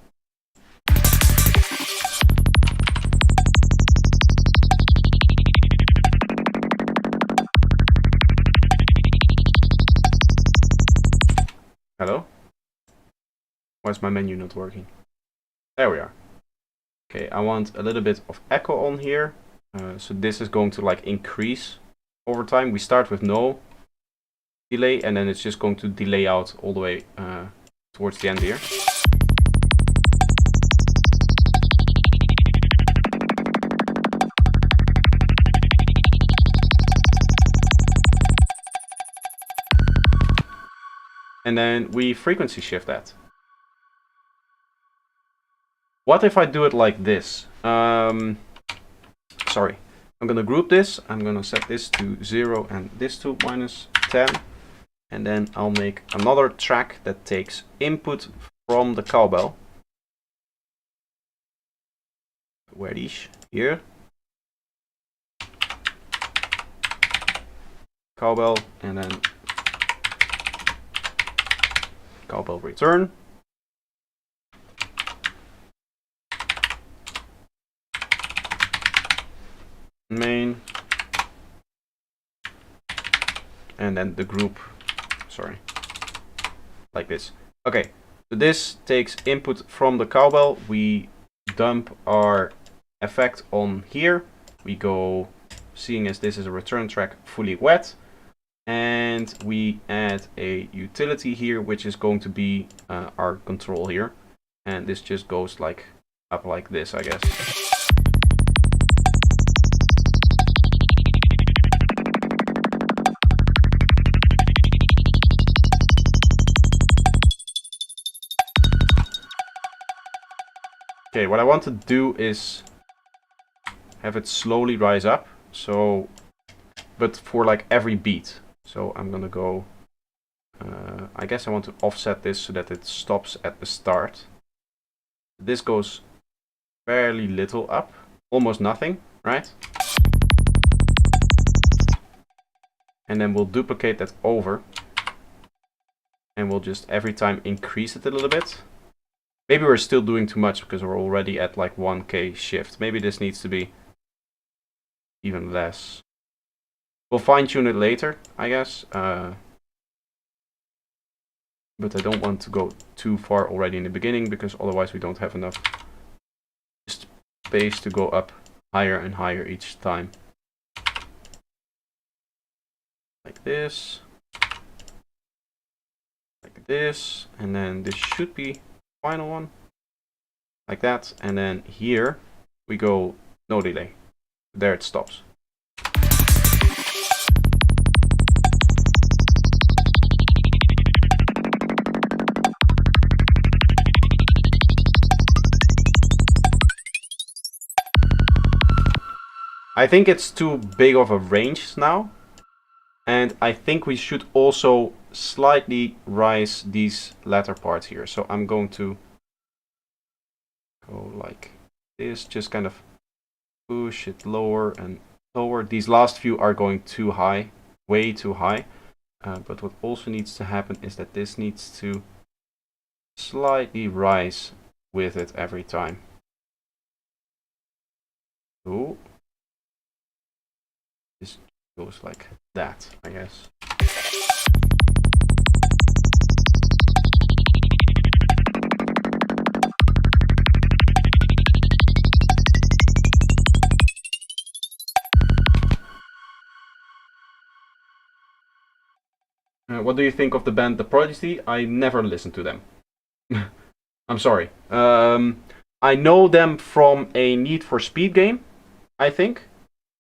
Speaker 1: Hello? Why is my menu not working? There we are. Okay, I want a little bit of echo on here. So this is going to like increase over time. We start with no delay and then it's just going to delay out all the way towards the end here. And then we frequency shift that. What if I do it like this? Sorry. I'm going to group this. I'm going to set this to 0 and this to -10. And then I'll make another track that takes input from the cowbell. Where is? Here. Cowbell and then cowbell return. Main. And then the group, sorry, like this. Okay, so this takes input from the cowbell. We dump our effect on here. We go, seeing as this is a return track, fully wet. And we add a utility here, which is going to be our control here. And this just goes like up like this, I guess. Okay, what I want to do is have it slowly rise up. So, but for like every beat. So I'm gonna go, I guess I want to offset this so that it stops at the start. This goes fairly little up, almost nothing, right? And then we'll duplicate that over. And we'll just every time increase it a little bit. Maybe we're still doing too much because we're already at like 1k shift. Maybe this needs to be even less. We'll fine tune it later, I guess. But I don't want to go too far already in the beginning because otherwise we don't have enough space to go up higher and higher each time. Like this. Like this. And then this should be the final one. Like that. And then here we go no delay. There it stops. I think it's too big of a range now. And I think we should also slightly rise these latter parts here. So I'm going to go like this, just kind of push it lower and lower. These last few are going too high, way too high. But what also needs to happen is that this needs to slightly rise with it every time. Ooh. This goes like that, I guess. What do you think of the band The Prodigy? I never listened to them. I'm sorry. I know them from a Need for Speed game, I think.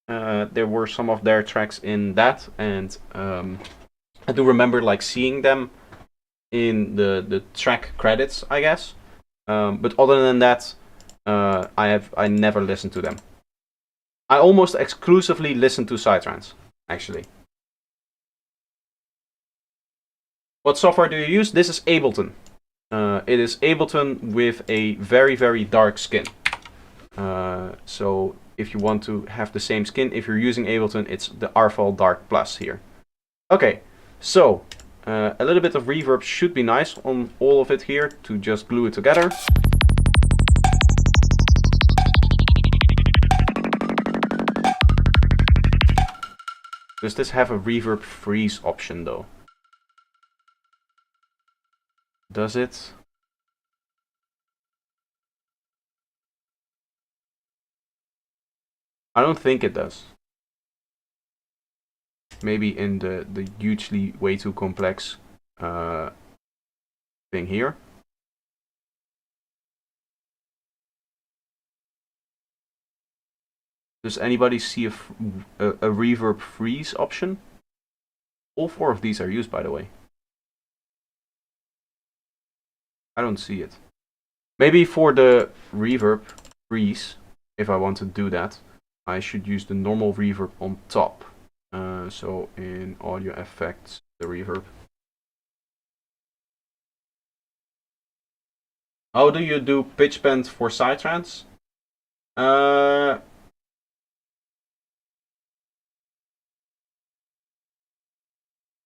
Speaker 1: There were some of their tracks in that, and I do remember like seeing them in the track credits, I guess. But other than that, I never listened to them. I almost exclusively listen to psytrance, actually. What software do you use? This is Ableton. It is Ableton with a very, very dark skin. So if you want to have the same skin, if you're using Ableton, it's the RFL Dark Plus here. Okay, so a little bit of reverb should be nice on all of it here to just glue it together. Does this have a reverb freeze option though? Does it? I don't think it does. Maybe in the hugely way too complex thing here. Does anybody see a reverb freeze option? All four of these are used, by the way. I don't see it. Maybe for the reverb freeze, if I want to do that, I should use the normal reverb on top. So in audio effects, the reverb. How do you do pitch bend for psytrance?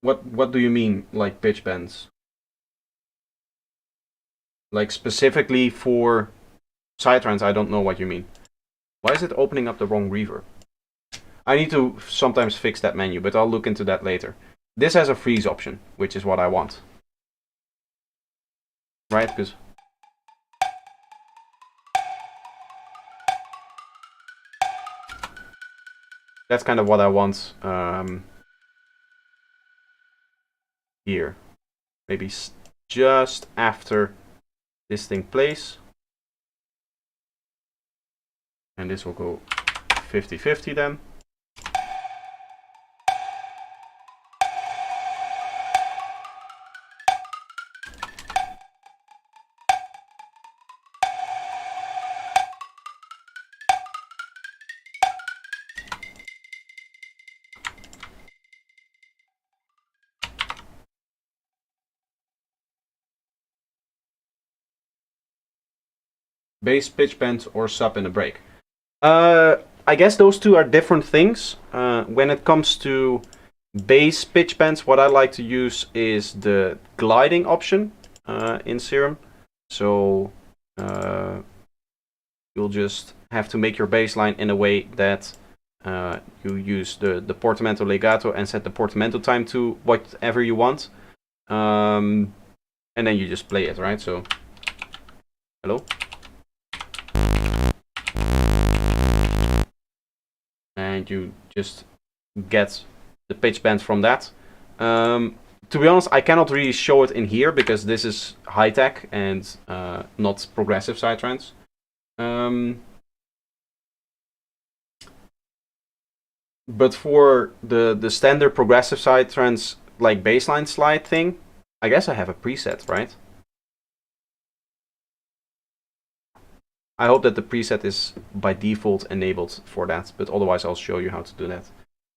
Speaker 1: What do you mean, like pitch bends? Like specifically for psytrance, I don't know what you mean. Why is it opening up the wrong reverb? I need to sometimes fix that menu, but I'll look into that later. This has a freeze option, which is what I want. Right? Because that's kind of what I want here. Maybe just after this thing plays. And this will go 50-50 then. bass pitch bend or sub in a break. I guess those two are different things. When it comes to bass pitch bends, what I like to use is the gliding option in Serum. So you'll just have to make your bass line in a way that you use the portamento legato and set the portamento time to whatever you want. And then you just play it, right? So, hello? And you just get the pitch bend from that. To be honest, I cannot really show it in here because this is high-tech and not progressive psytrance. But for the standard progressive psytrance, like bassline slide thing, I guess I have a preset, right? I hope that the preset is by default enabled for that, but otherwise I'll show you how to do that.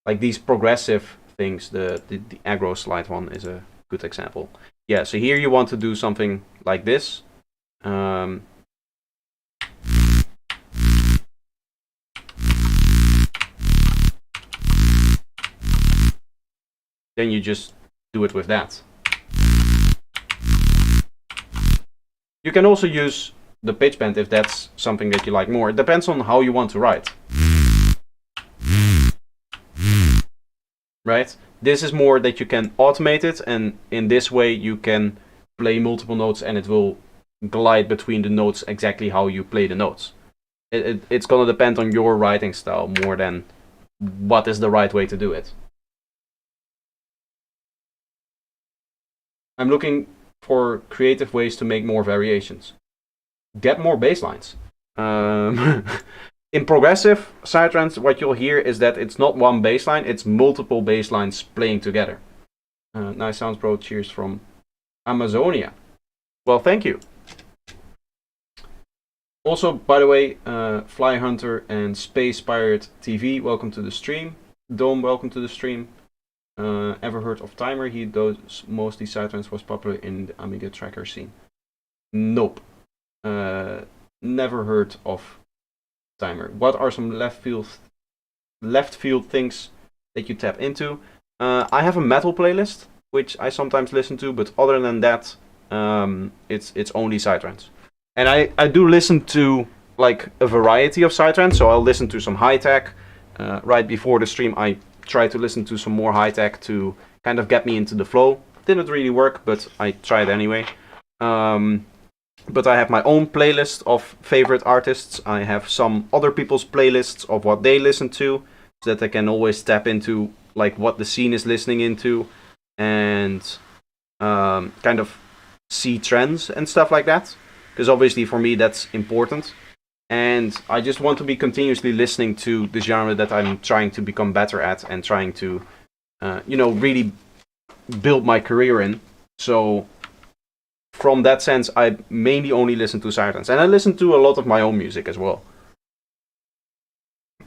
Speaker 1: Like these progressive things, the aggro slide one is a good example. Yeah, so here you want to do something like this. Then you just do it with that. You can also use the pitch bend if that's something that you like more. It depends on how you want to write. Right? This is more that you can automate it, and in this way you can play multiple notes and it will glide between the notes exactly how you play the notes. It's gonna depend on your writing style more than what is the right way to do it. I'm looking for creative ways to make more variations. Get more bass lines. In progressive psytrance, what you'll hear is that it's not one bass line, it's multiple bass lines playing together. Nice sounds, bro. Cheers from Amazonia. Well, thank you. Also, by the way, Fly Hunter and Space Pirate TV, welcome to the stream. Dome, welcome to the stream. Ever heard of Timer? He does mostly psytrance, was popular in the Amiga tracker scene. Nope. Never heard of Timer. What are some left field things that you tap into? I have a metal playlist which I sometimes listen to, but other than that, it's only psytrance. And I do listen to like a variety of psytrance, so I'll listen to some high tech. Right before the stream, I try to listen to some more high tech to kind of get me into the flow. Didn't really work, but I tried anyway. But I have my own playlist of favorite artists. I have some other people's playlists of what they listen to, so that I can always tap into like what the scene is listening into, and kind of see trends and stuff like that. Because obviously for me that's important. And I just want to be continuously listening to the genre that I'm trying to become better at and trying to, really build my career in. So from that sense, I mainly only listen to psytrance. And I listen to a lot of my own music as well.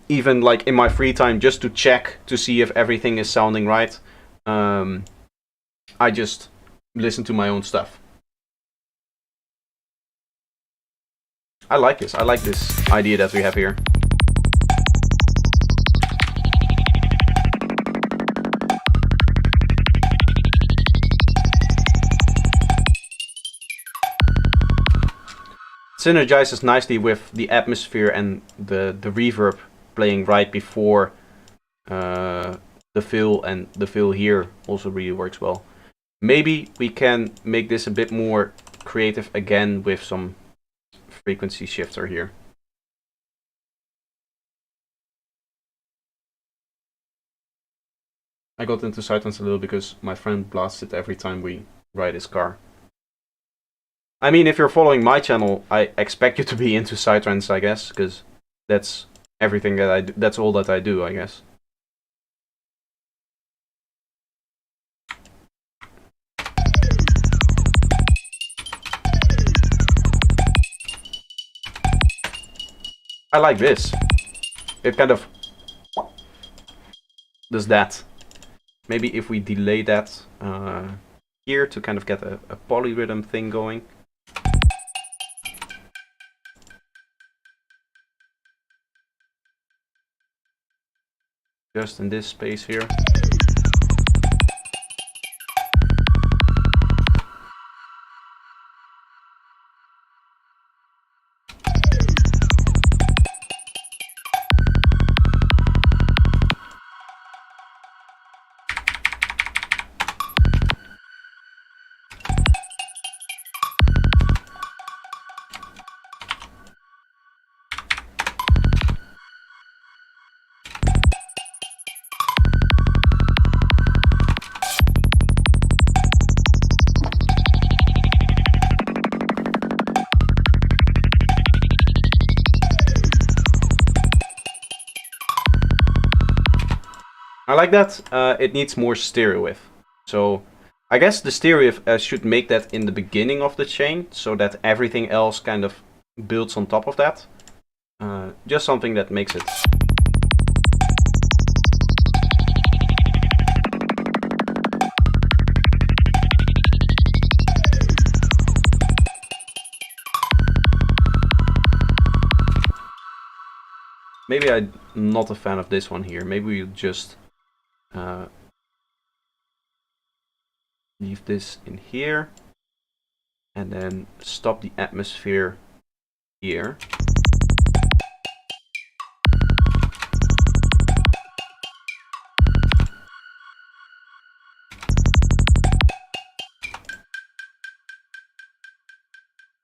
Speaker 1: Even like in my free time, just to check to see if everything is sounding right, I just listen to my own stuff. I like this. I like this idea that we have here. Synergizes nicely with the atmosphere and the reverb playing right before the fill, and the fill here also really works well. Maybe we can make this a bit more creative again with some frequency shifter here. I got into psytrance a little because my friend blasts it every time we ride his car. I mean, if you're following my channel, I expect you to be into psytrance, I guess, because that's everything that I do. That's all that I do, I guess. I like this. It kind of does that. Maybe if we delay that here to kind of get a polyrhythm thing going. just in this space here. I like that. It needs more stereo width. So I guess the stereo width should make that in the beginning of the chain, so that everything else kind of builds on top of that. Just something that makes it. Maybe I'm not a fan of this one here. Maybe we'll just leave this in here and then stop the atmosphere here.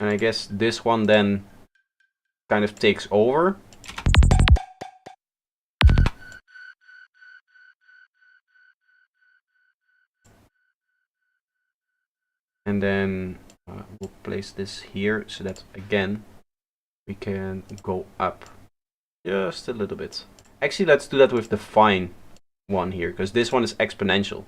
Speaker 1: And I guess this one then kind of takes over. And then we'll place this here so that again we can go up just a little bit. Actually, let's do that with the fine one here, because this one is exponential.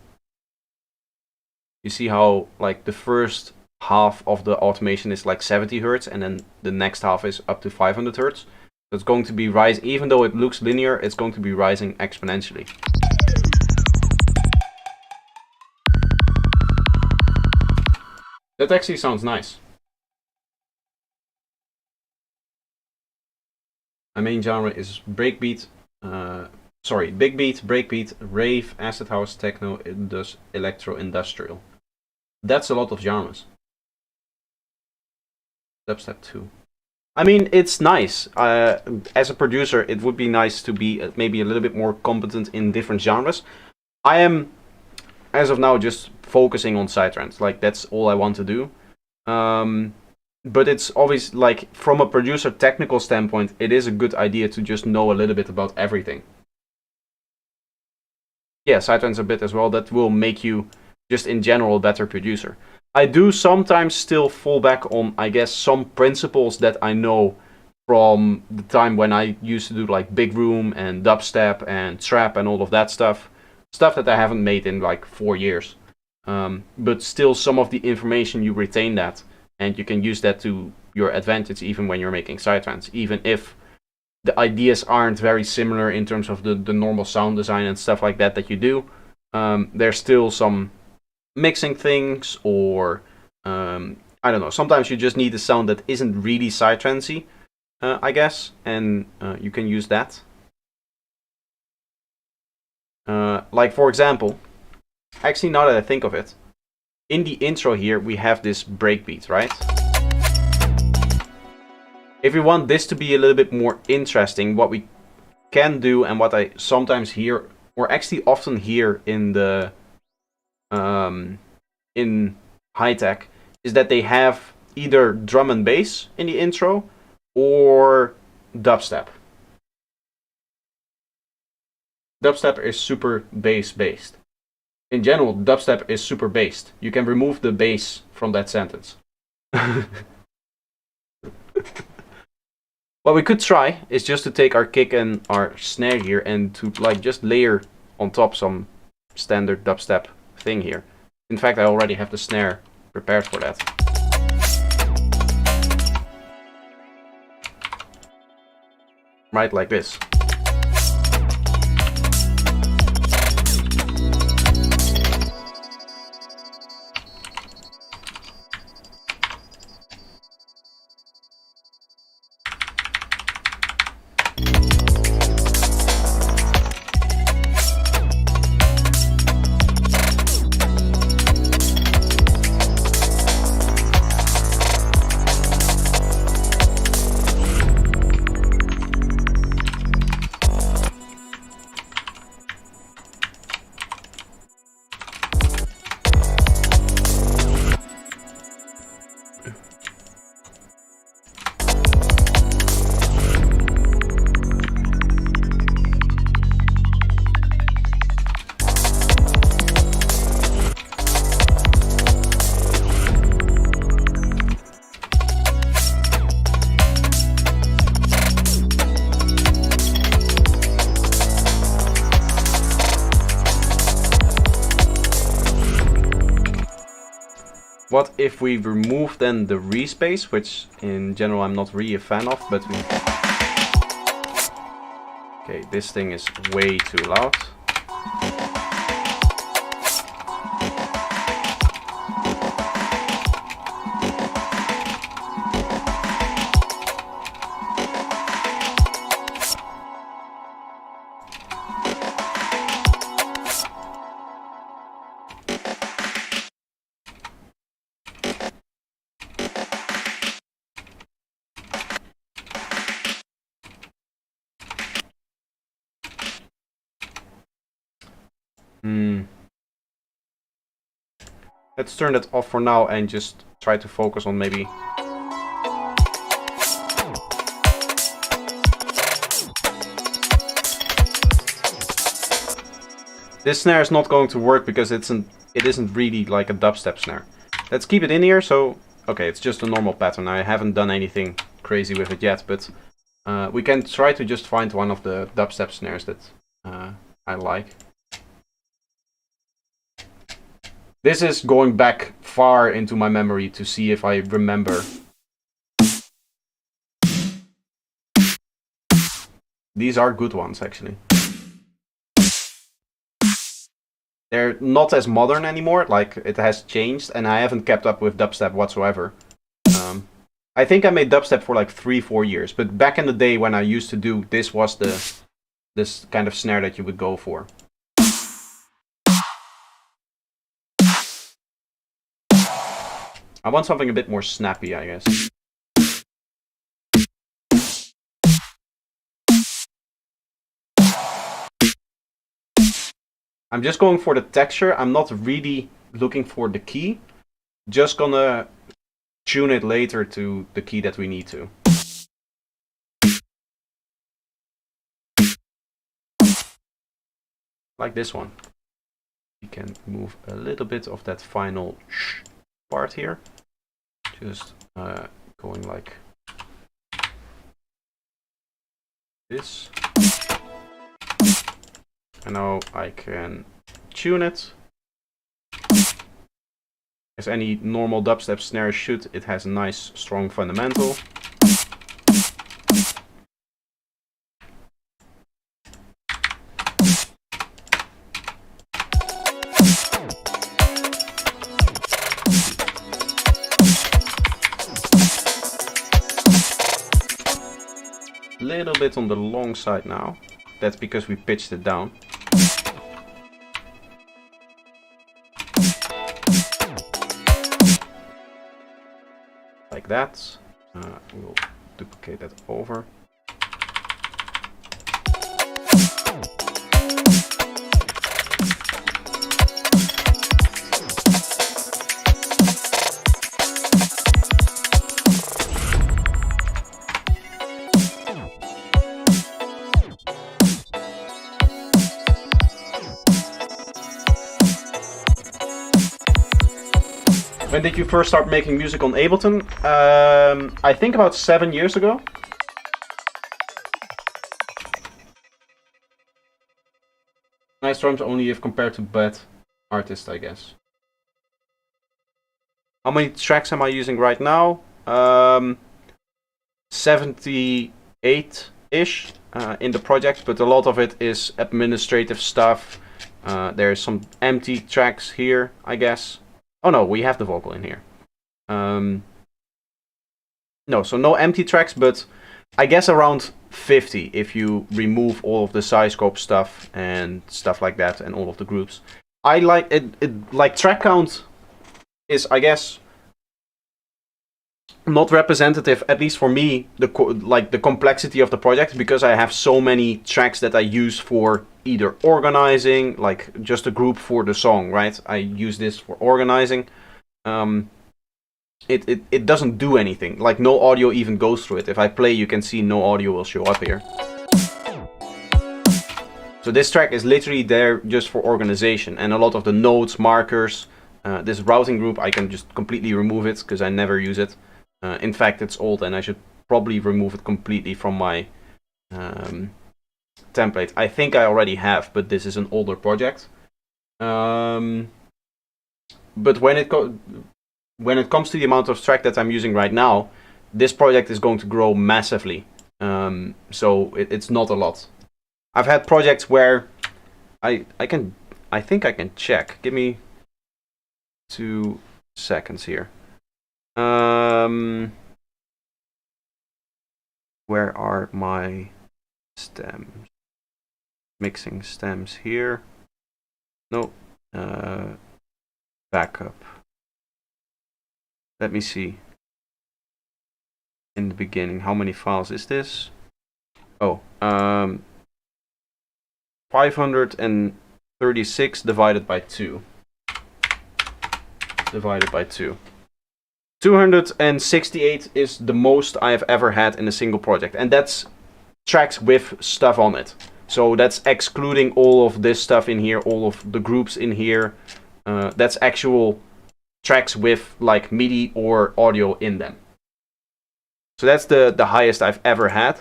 Speaker 1: You see how like the first half of the automation is like 70 Hertz and then the next half is up to 500 Hertz. So it's going to be rising, even though it looks linear, it's going to be rising exponentially. That actually sounds nice. My main genre is breakbeat, big beat, breakbeat, rave, acid house, techno, electro, industrial. That's a lot of genres. Dubstep 2. I mean, it's nice. As a producer, it would be nice to be maybe a little bit more competent in different genres. I am, as of now, just focusing on psytrance. Like, that's all I want to do. But it's always, like, from a producer technical standpoint, it is a good idea to just know a little bit about everything. Yeah, psytrance a bit as well. That will make you, just in general, a better producer. I do sometimes still fall back on, I guess, some principles that I know from the time when I used to do like big room and dubstep and trap and all of that stuff. Stuff that I haven't made in like 4 years. But still some of the information you retain that and you can use that to your advantage even when you're making psytrance. Even if the ideas aren't very similar in terms of the normal sound design and stuff like that you do. There's still some mixing things, or I don't know, sometimes you just need a sound that isn't really psytrancey, I guess, and you can use that. Like for example, actually now that I think of it, in the intro here we have this breakbeat, right? If we want this to be a little bit more interesting, what we can do, and what I sometimes hear, or actually often hear in the in high tech, is that they have either drum and bass in the intro or dubstep. Dubstep is super bass based. In general, dubstep is super based. You can remove the bass from that sentence. What we could try is just to take our kick and our snare here and to like just layer on top some standard dubstep thing here. In fact, I already have the snare prepared for that. Right, like this. What if we remove then the respace, which in general I'm not really a fan of, but we... Okay, this thing is way too loud. Let's turn that off for now and just try to focus on maybe... This snare is not going to work because it isn't really like a dubstep snare. Let's keep it in here, so... Okay, it's just a normal pattern. I haven't done anything crazy with it yet, but we can try to just find one of the dubstep snares that I like. This is going back far into my memory to see if I remember. These are good ones, actually. They're not as modern anymore, like it has changed, and I haven't kept up with dubstep whatsoever. I think I made dubstep for like 3-4 years, but back in the day when I used to do, this was this kind of snare that you would go for. I want something a bit more snappy, I guess. I'm just going for the texture. I'm not really looking for the key. Just gonna tune it later to the key that we need to. Like this one. We can move a little bit of that final sh part here. Just going like this. And now I can tune it. As any normal dubstep snare should, it has a nice strong fundamental. Little bit on the long side now. That's because we pitched it down. Like that. We'll duplicate that over. When did you first start making music on Ableton? I think about 7 years ago. Nice drums only if compared to bad artists, I guess. How many tracks am I using right now? 78-ish in the project, but a lot of it is administrative stuff. There's some empty tracks here, I guess. Oh no, we have the vocal in here. No, so no empty tracks, but I guess around 50 if you remove all of the Syscope stuff and stuff like that and all of the groups. I like it like track count is, I guess, not representative, at least for me, the complexity of the project, because I have so many tracks that I use for either organizing, like just a group for the song, right? I use this for organizing. It doesn't do anything, like no audio even goes through it. If I play, you can see no audio will show up here. So this track is literally there just for organization, and a lot of the notes, markers, this routing group, I can just completely remove it because I never use it. In fact, it's old and I should probably remove it completely from my template. I think I already have, but this is an older project. But when it when it comes to the amount of track that I'm using right now, this project is going to grow massively. So it's not a lot. I've had projects where I think I can check. Give me 2 seconds here. Where are my stems? Mixing stems here. No. Backup. Let me see. In the beginning, how many files is this? Oh, 536 divided by 2. Divided by 2. 268 is the most I have ever had in a single project, and that's tracks with stuff on it. So that's excluding all of this stuff in here, all of the groups in here. That's actual tracks with like MIDI or audio in them. So that's the highest I've ever had.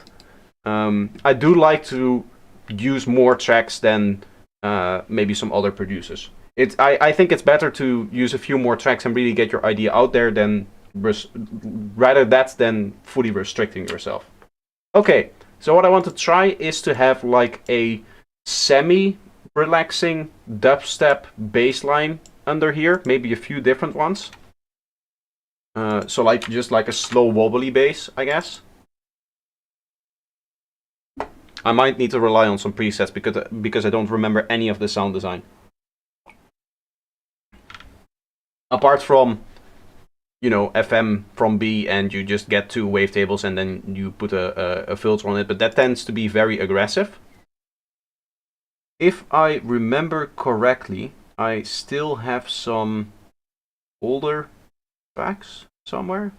Speaker 1: I do like to use more tracks than maybe some other producers. I think it's better to use a few more tracks and really get your idea out there than rather that than fully restricting yourself. Okay, so what I want to try is to have like a semi-relaxing dubstep bass line under here, maybe a few different ones. So like just like a slow wobbly bass, I guess. I might need to rely on some presets because I don't remember any of the sound design. Apart from, you know, FM from B and you just get 2 wavetables and then you put a filter on it, but that tends to be very aggressive. If I remember correctly, I still have some older tracks somewhere.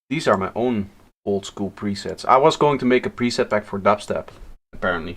Speaker 1: These are my own old school presets. I was going to make a preset pack for dubstep, apparently.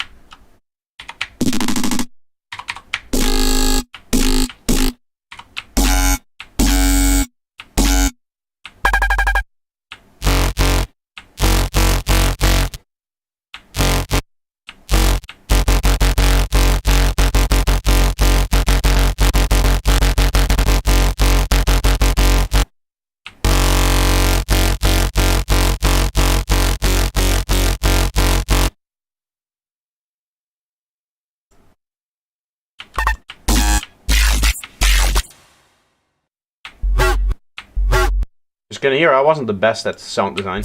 Speaker 1: Just gonna hear I wasn't the best at sound design.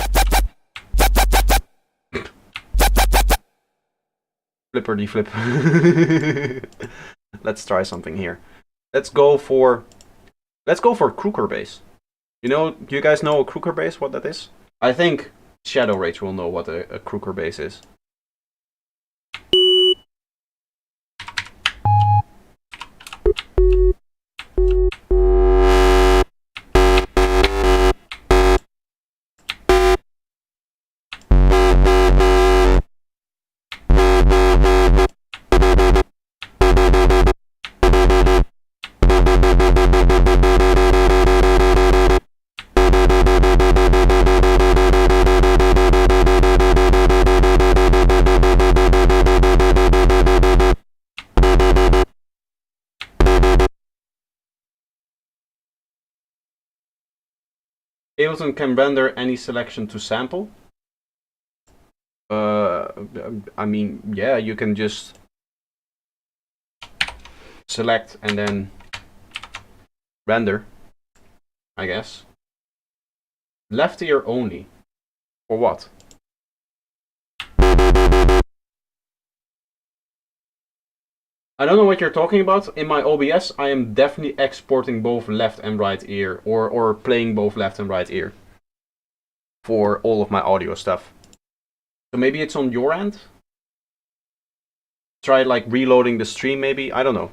Speaker 1: Flipperty flip. Let's try something here. Let's go for Crooker bass. You guys know a Crooker bass, what that is? I think Shadow Rage will know what a Crooker bass is. Ableton can render any selection to sample. I mean, yeah, you can just select and then render, I guess. Left ear only. For what? I don't know what you're talking about. In my OBS, I am definitely exporting both left and right ear, or playing both left and right ear for all of my audio stuff. So maybe it's on your end? Try like reloading the stream maybe? I don't know.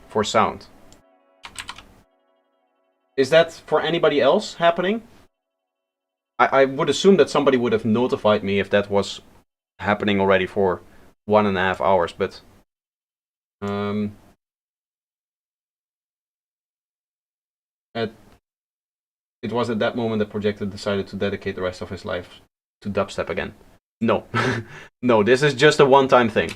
Speaker 1: For sound. Is that for anybody else happening? I would assume that somebody would have notified me if that was happening already for 1.5 hours, but it was at that moment that Projector decided to dedicate the rest of his life to dubstep again. No. No, this is just a one-time thing.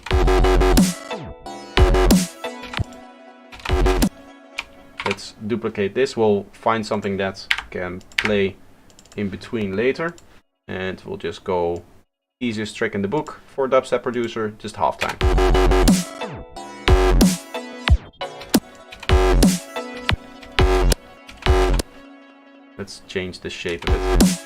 Speaker 1: Let's duplicate this. We'll find something that can play in between later. And we'll just go easiest trick in the book for dubstep producer, just halftime. Let's change the shape of it.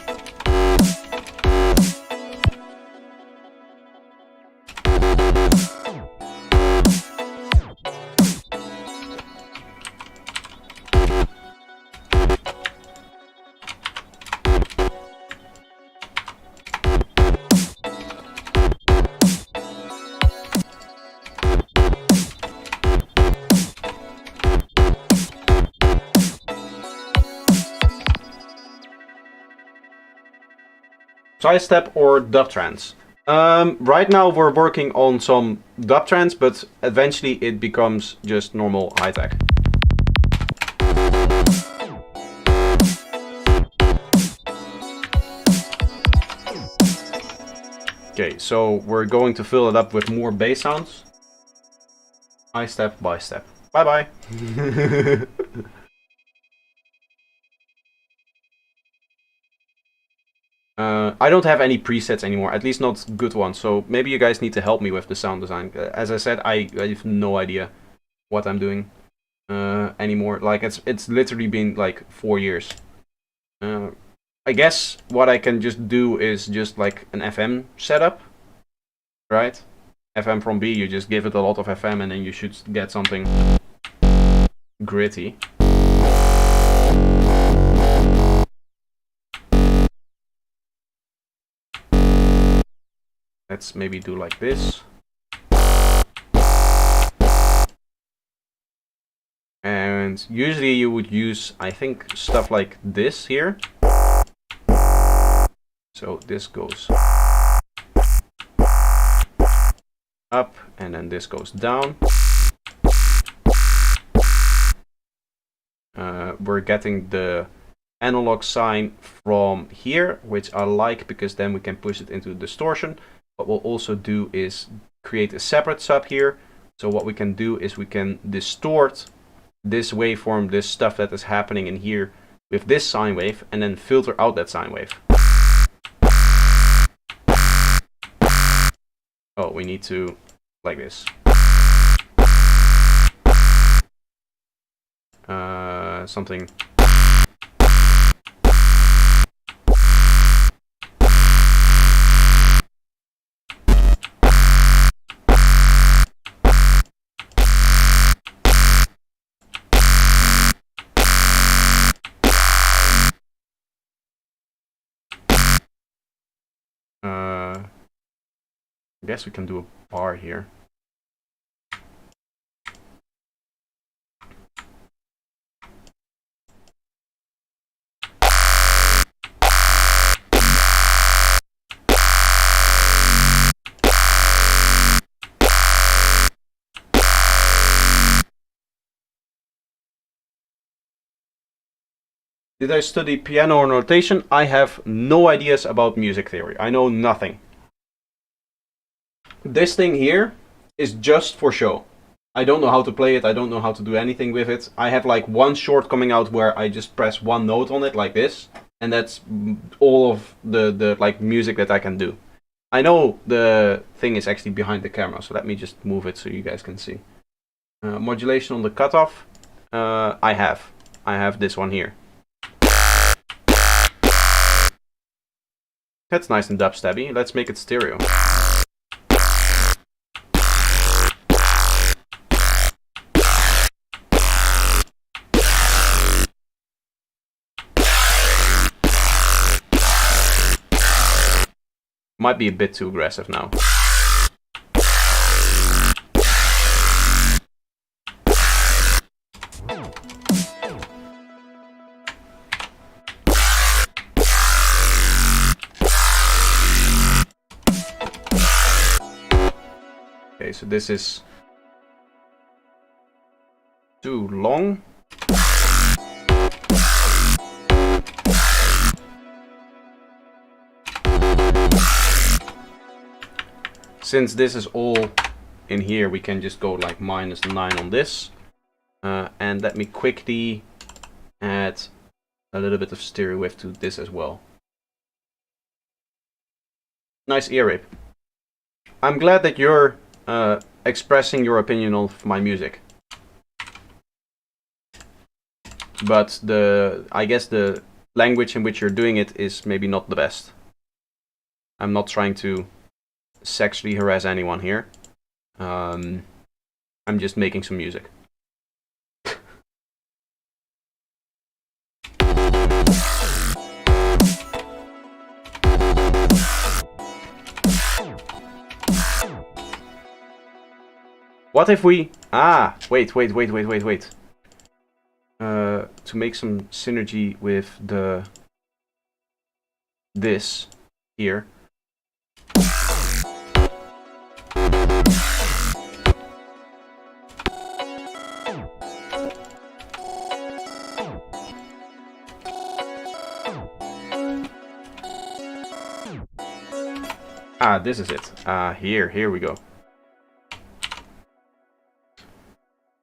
Speaker 1: Sidestep or dub trance. Right now we're working on some dub trance, but eventually it becomes just normal high tech. Okay, so we're going to fill it up with more bass sounds. High step by step. Bye bye. I don't have any presets anymore, at least not good ones, so maybe you guys need to help me with the sound design. As I said, I have no idea what I'm doing anymore. Like, it's literally been like 4 years. I guess what I can just do is just like an FM setup, right? FM from B, you just give it a lot of FM and then you should get something gritty. Let's maybe do like this. And usually you would use, I think, stuff like this here. So this goes up and then this goes down. We're getting the analog sign from here, which I like because then we can push it into distortion. What we'll also do is create a separate sub here. So what we can do is we can distort this waveform, this stuff that is happening in here with this sine wave, and then filter out that sine wave. Oh, we need to, like this. Something. I guess we can do a bar here. Did I study piano or notation? I have no ideas about music theory. I know nothing. This thing here is just for show. I don't know how to play it. I don't know how to do anything with it. I have like one short coming out where I just press one note on it like this. And that's all of the like music that I can do. I know the thing is actually behind the camera. So let me just move it so you guys can see. Modulation on the cutoff. I have this one here. That's nice and dubstepy. Let's make it stereo. Might be a bit too aggressive now. so this is too long. Since this is all in here, we can just go like -9 on this. And let me quickly add a little bit of stereo wave to this as well. Nice ear rape. I'm glad that you're expressing your opinion of my music. But I guess the language in which you're doing it is maybe not the best. I'm not trying to sexually harass anyone here. I'm just making some music. What if we... wait. To make some synergy with this here. This is it. Here we go.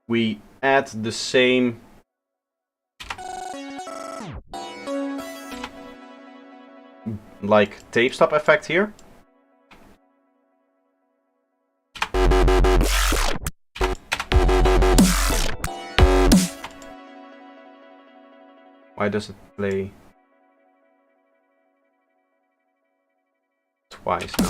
Speaker 1: We add the same like tape stop effect here. Why does it play twice now?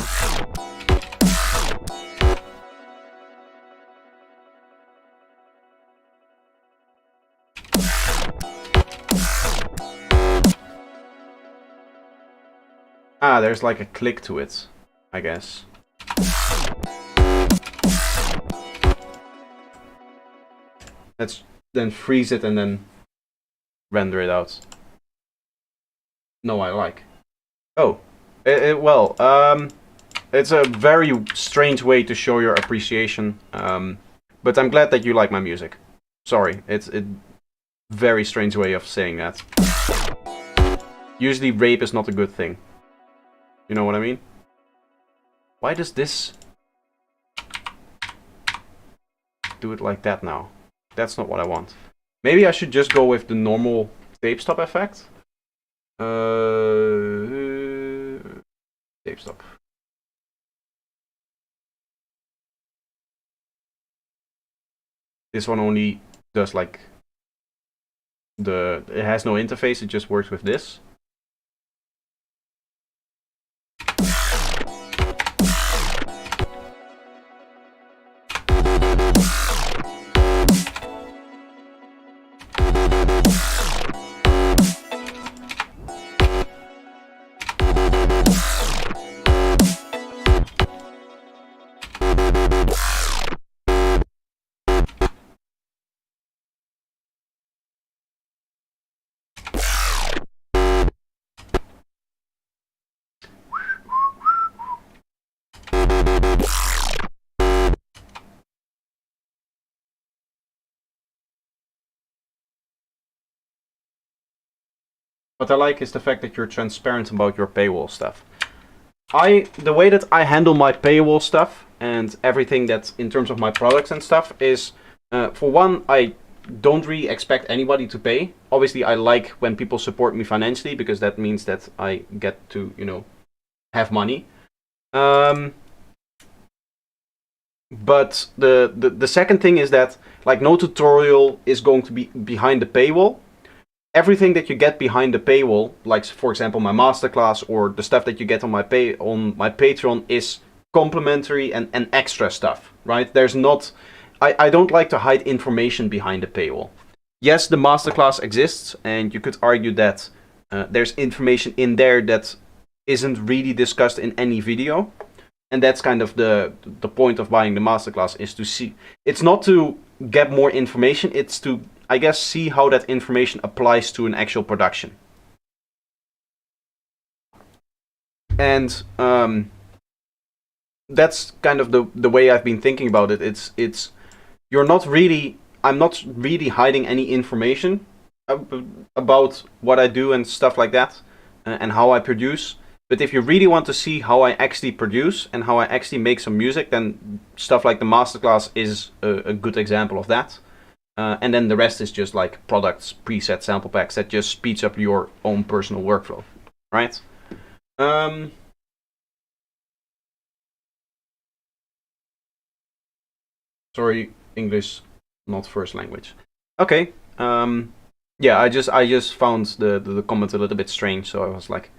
Speaker 1: There's like a click to it, I guess. Let's then freeze it and then render it out. No, I like. Oh, well, it's a very strange way to show your appreciation. But I'm glad that you like my music. Sorry, it's a very strange way of saying that. Usually rape is not a good thing. You know what I mean? Why does this do it like that now? That's not what I want. Maybe I should just go with the normal tape stop effect. Tape stop. This one only does like it has no interface, it just works with this. What I like is the fact that you're transparent about your paywall stuff. The way that I handle my paywall stuff and everything that's in terms of my products and stuff is, for one, I don't really expect anybody to pay. Obviously, I like when people support me financially because that means that I get to, you know, have money. But the second thing is that, like, no tutorial is going to be behind the paywall. Everything that you get behind the paywall, like for example my masterclass or the stuff that you get on my Patreon, is complimentary and extra stuff, right? There's not, I don't like to hide information behind the paywall. Yes, the masterclass exists, and you could argue that there's information in there that isn't really discussed in any video, and that's kind of the point of buying the masterclass, is to see. It's not to get more information, it's to, I guess, see how that information applies to an actual production. And that's kind of the way I've been thinking about it. It's you're not really I'm not really hiding any information about what I do and stuff like that, and how I produce. But if you really want to see how I actually produce and how I actually make some music, then stuff like the masterclass is a good example of that. And then the rest is just like products, preset sample packs that just speeds up your own personal workflow, right? Sorry, English, not first language. Okay. Yeah, I just found the comment a little bit strange, so I was like,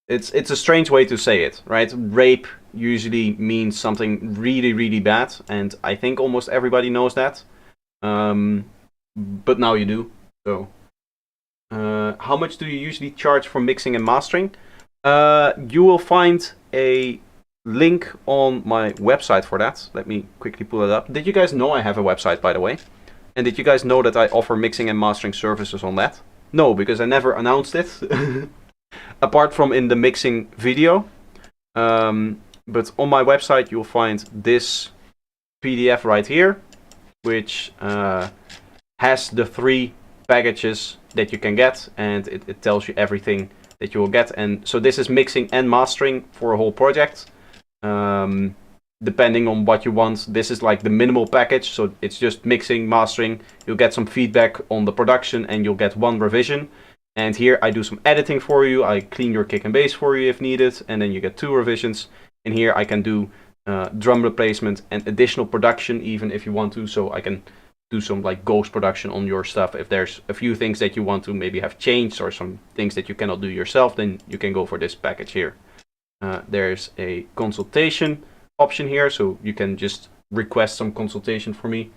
Speaker 1: it's a strange way to say it, right? Rape usually means something really, really bad, and I think almost everybody knows that. But now you do. So, how much do you usually charge for mixing and mastering? You will find a link on my website for that. Let me quickly pull it up. Did you guys know I have a website, by the way? And did you guys know that I offer mixing and mastering services on that? No, because I never announced it. Apart from in the mixing video. But on my website you'll find this PDF right here, which has the 3 packages that you can get, and it tells you everything that you will get. And so this is mixing and mastering for a whole project. Depending on what you want, this is like the minimal package, so it's just mixing, mastering. You'll get some feedback on the production, and you'll get 1 revision. And here I do some editing for you. I clean your kick and bass for you if needed, and then you get 2 revisions. And here I can do drum replacement and additional production even if you want to. So I can do some like ghost production on your stuff. If there's a few things that you want to maybe have changed, or some things that you cannot do yourself, then you can go for this package here. There's a consultation option here, so you can just request some consultation for me.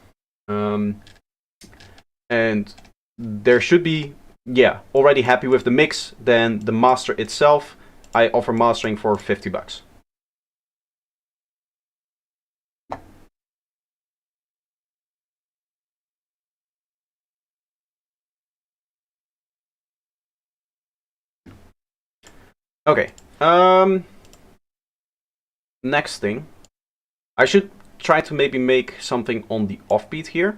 Speaker 1: And there should be, yeah, already happy with the mix. Then the master itself, I offer mastering for $50. Okay. Next thing, I should try to maybe make something on the offbeat here.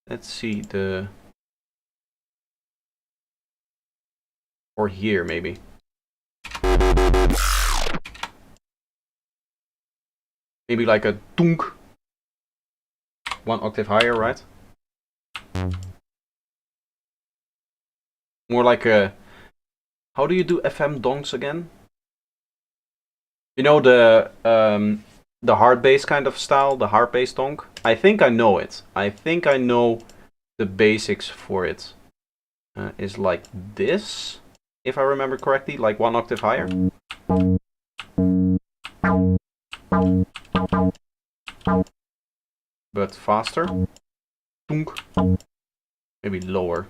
Speaker 1: Let's see or here maybe. Maybe like a tunk. 1 octave higher, right? More like a... How do you do FM donks again? You know the hard bass kind of style, the hard bass donk? I think I know it. I think I know the basics for it. Is like this, if I remember correctly, like 1 octave higher. But faster. Tunk. Maybe lower.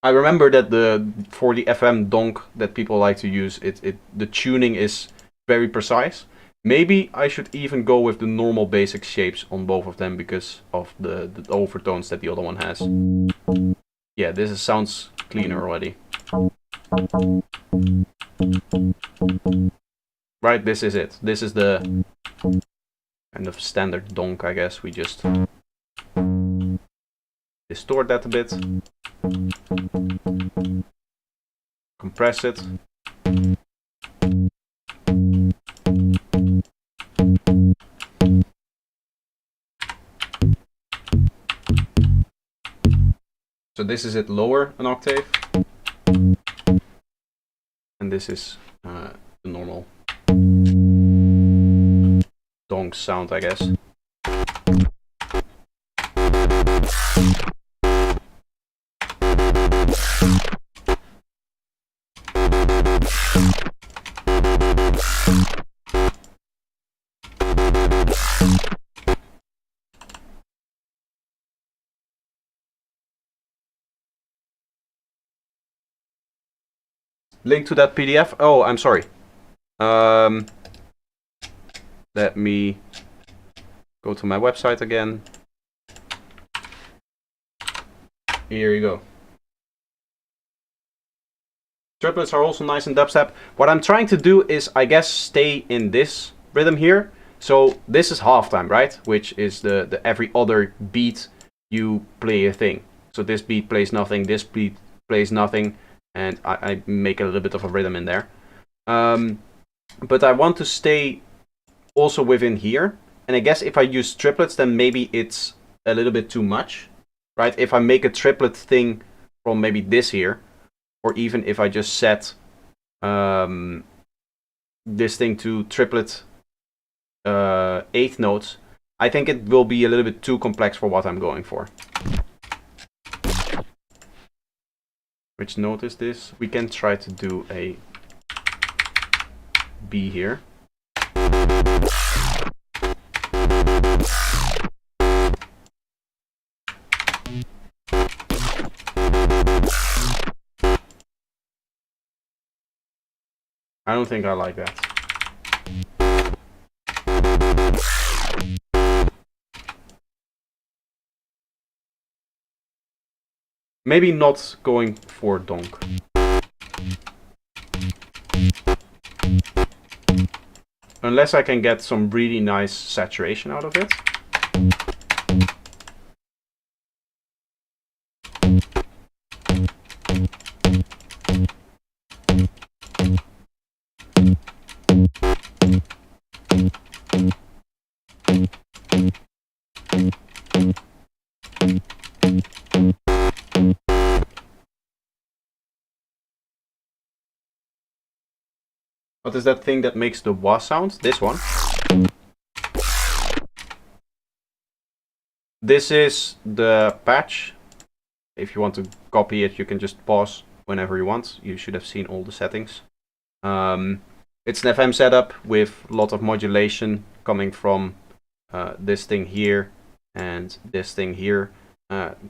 Speaker 1: I remember that for the FM donk that people like to use, the tuning is very precise. Maybe I should even go with the normal basic shapes on both of them because of the overtones that the other one has. Yeah, this sounds cleaner already. Right, this is it. This is the kind of standard donk, I guess. We just distort that a bit. Compress it. So this is it lower an octave. And this is the normal donk sound, I guess. Link to that PDF. Oh, I'm sorry. Let me go to my website again. Here you go. Triplets are also nice in dubstep. What I'm trying to do is, I guess, stay in this rhythm here. So this is halftime, right? Which is the every other beat you play a thing. So this beat plays nothing, this beat plays nothing, and I make a little bit of a rhythm in there. But I want to stay also within here. And I guess if I use triplets, then maybe it's a little bit too much, right? If I make a triplet thing from maybe this here, or even if I just set this thing to triplet 8th notes, I think it will be a little bit too complex for what I'm going for. Which note is this? We can try to do a B here. I don't think I like that. Maybe not going for donk. Unless I can get some really nice saturation out of it. What is that thing that makes the wah sound? This one. This is the patch. If you want to copy it, you can just pause whenever you want. You should have seen all the settings. It's an FM setup with a lot of modulation coming from this thing here and this thing here.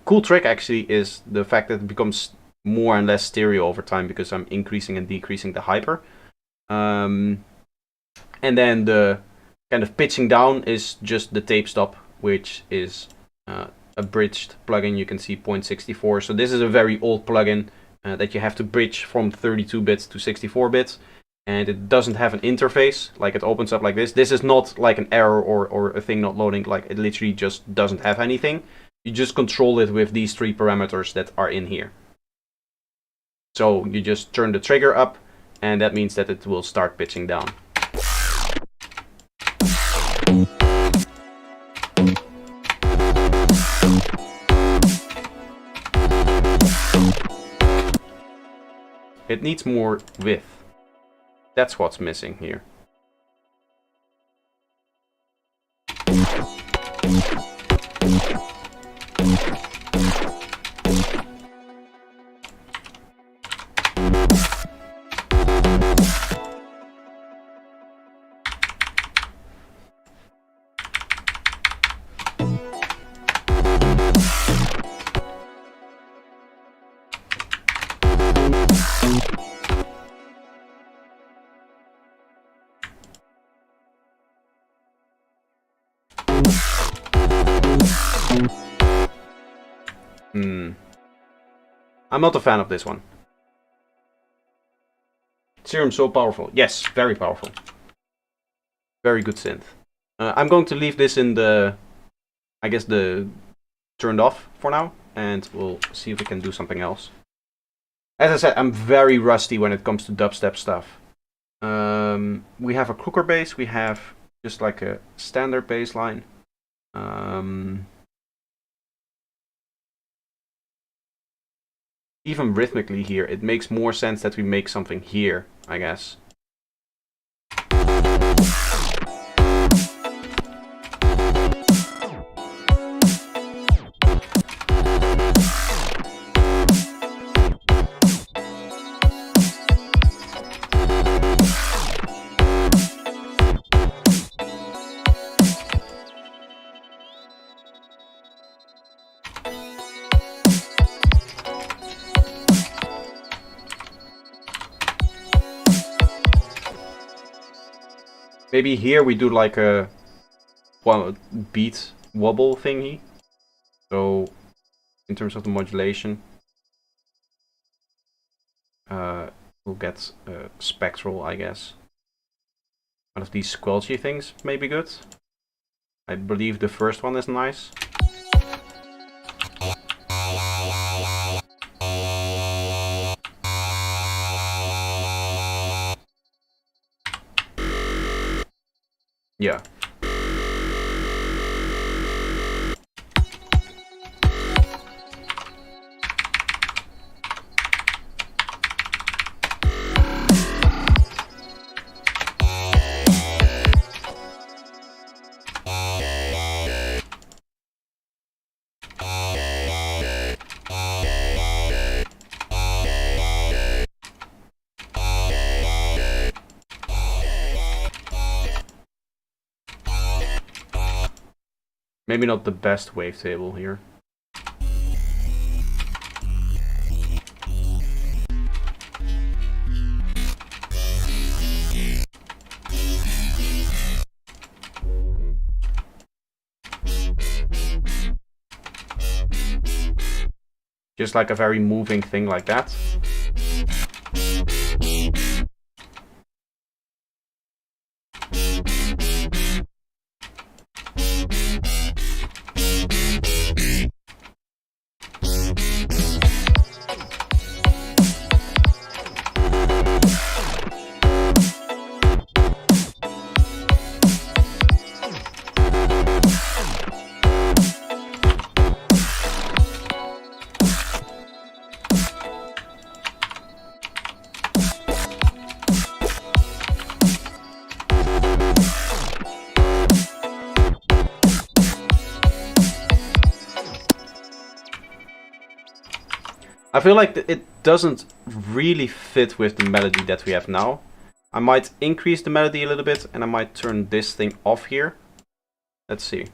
Speaker 1: Cool trick actually is the fact that it becomes more and less stereo over time because I'm increasing and decreasing the hyper. And then the kind of pitching down is just the tape stop, which is a bridged plugin. You can see 0.64. So this is a very old plugin that you have to bridge from 32 bits to 64 bits. And it doesn't have an interface, like it opens up like this. This is not like an error or a thing not loading, like it literally just doesn't have anything. You just control it with these 3 parameters that are in here. So you just turn the trigger up, and that means that it will start pitching down. It needs more width. That's what's missing here. I'm not a fan of this one. Serum so powerful. Yes, very powerful. Very good synth. I'm going to leave this in the, I guess, the turned off for now, and we'll see if we can do something else. As I said, I'm very rusty when it comes to dubstep stuff. We have a crooker bass, we have just like a standard bass line. Even rhythmically here, it makes more sense that we make something here, I guess. Maybe here we do like a beat wobble thingy. So in terms of the modulation. We'll get spectral, I guess. One of these squelchy things may be good. I believe the first one is nice. Yeah. Maybe not the best wavetable here. Just like a very moving thing like that. I feel like it doesn't really fit with the melody that we have now. I might increase the melody a little bit and I might turn this thing off here. Let's see.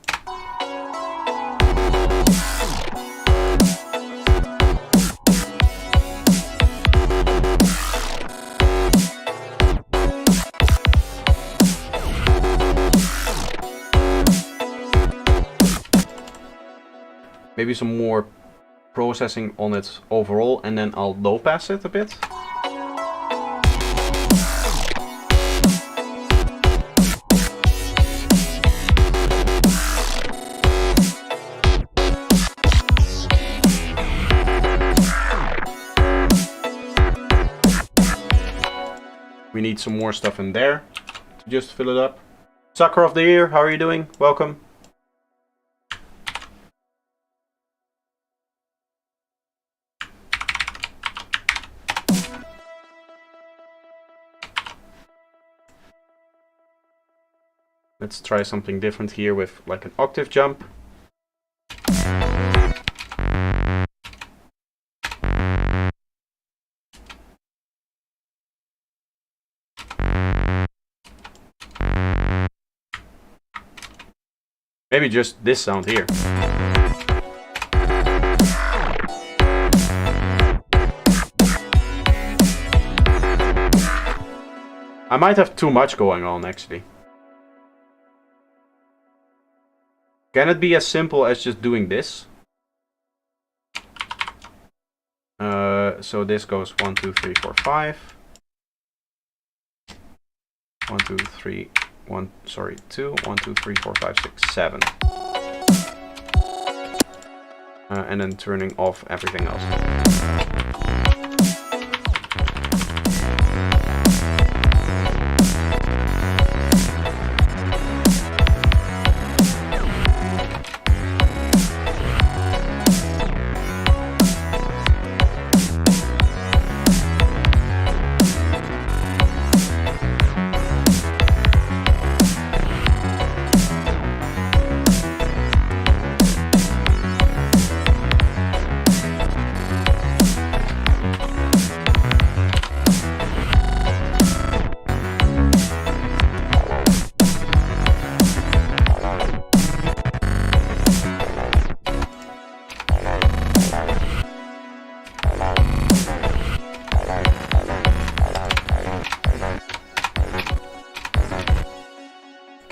Speaker 1: Maybe some more processing on it overall, and then I'll low pass it a bit. We need some more stuff in there to just fill it up. Sucker of the Year, how are you doing? Welcome. Let's try something different here with like an octave jump. Maybe just this sound here. I might have too much going on actually. Can it be as simple as just doing this? So this goes 1, 2, 3, 4, 5. 1, 2, 3, 1, sorry, 2, 1, 2, 3, 4, 5, 6, 7. And then turning off everything else.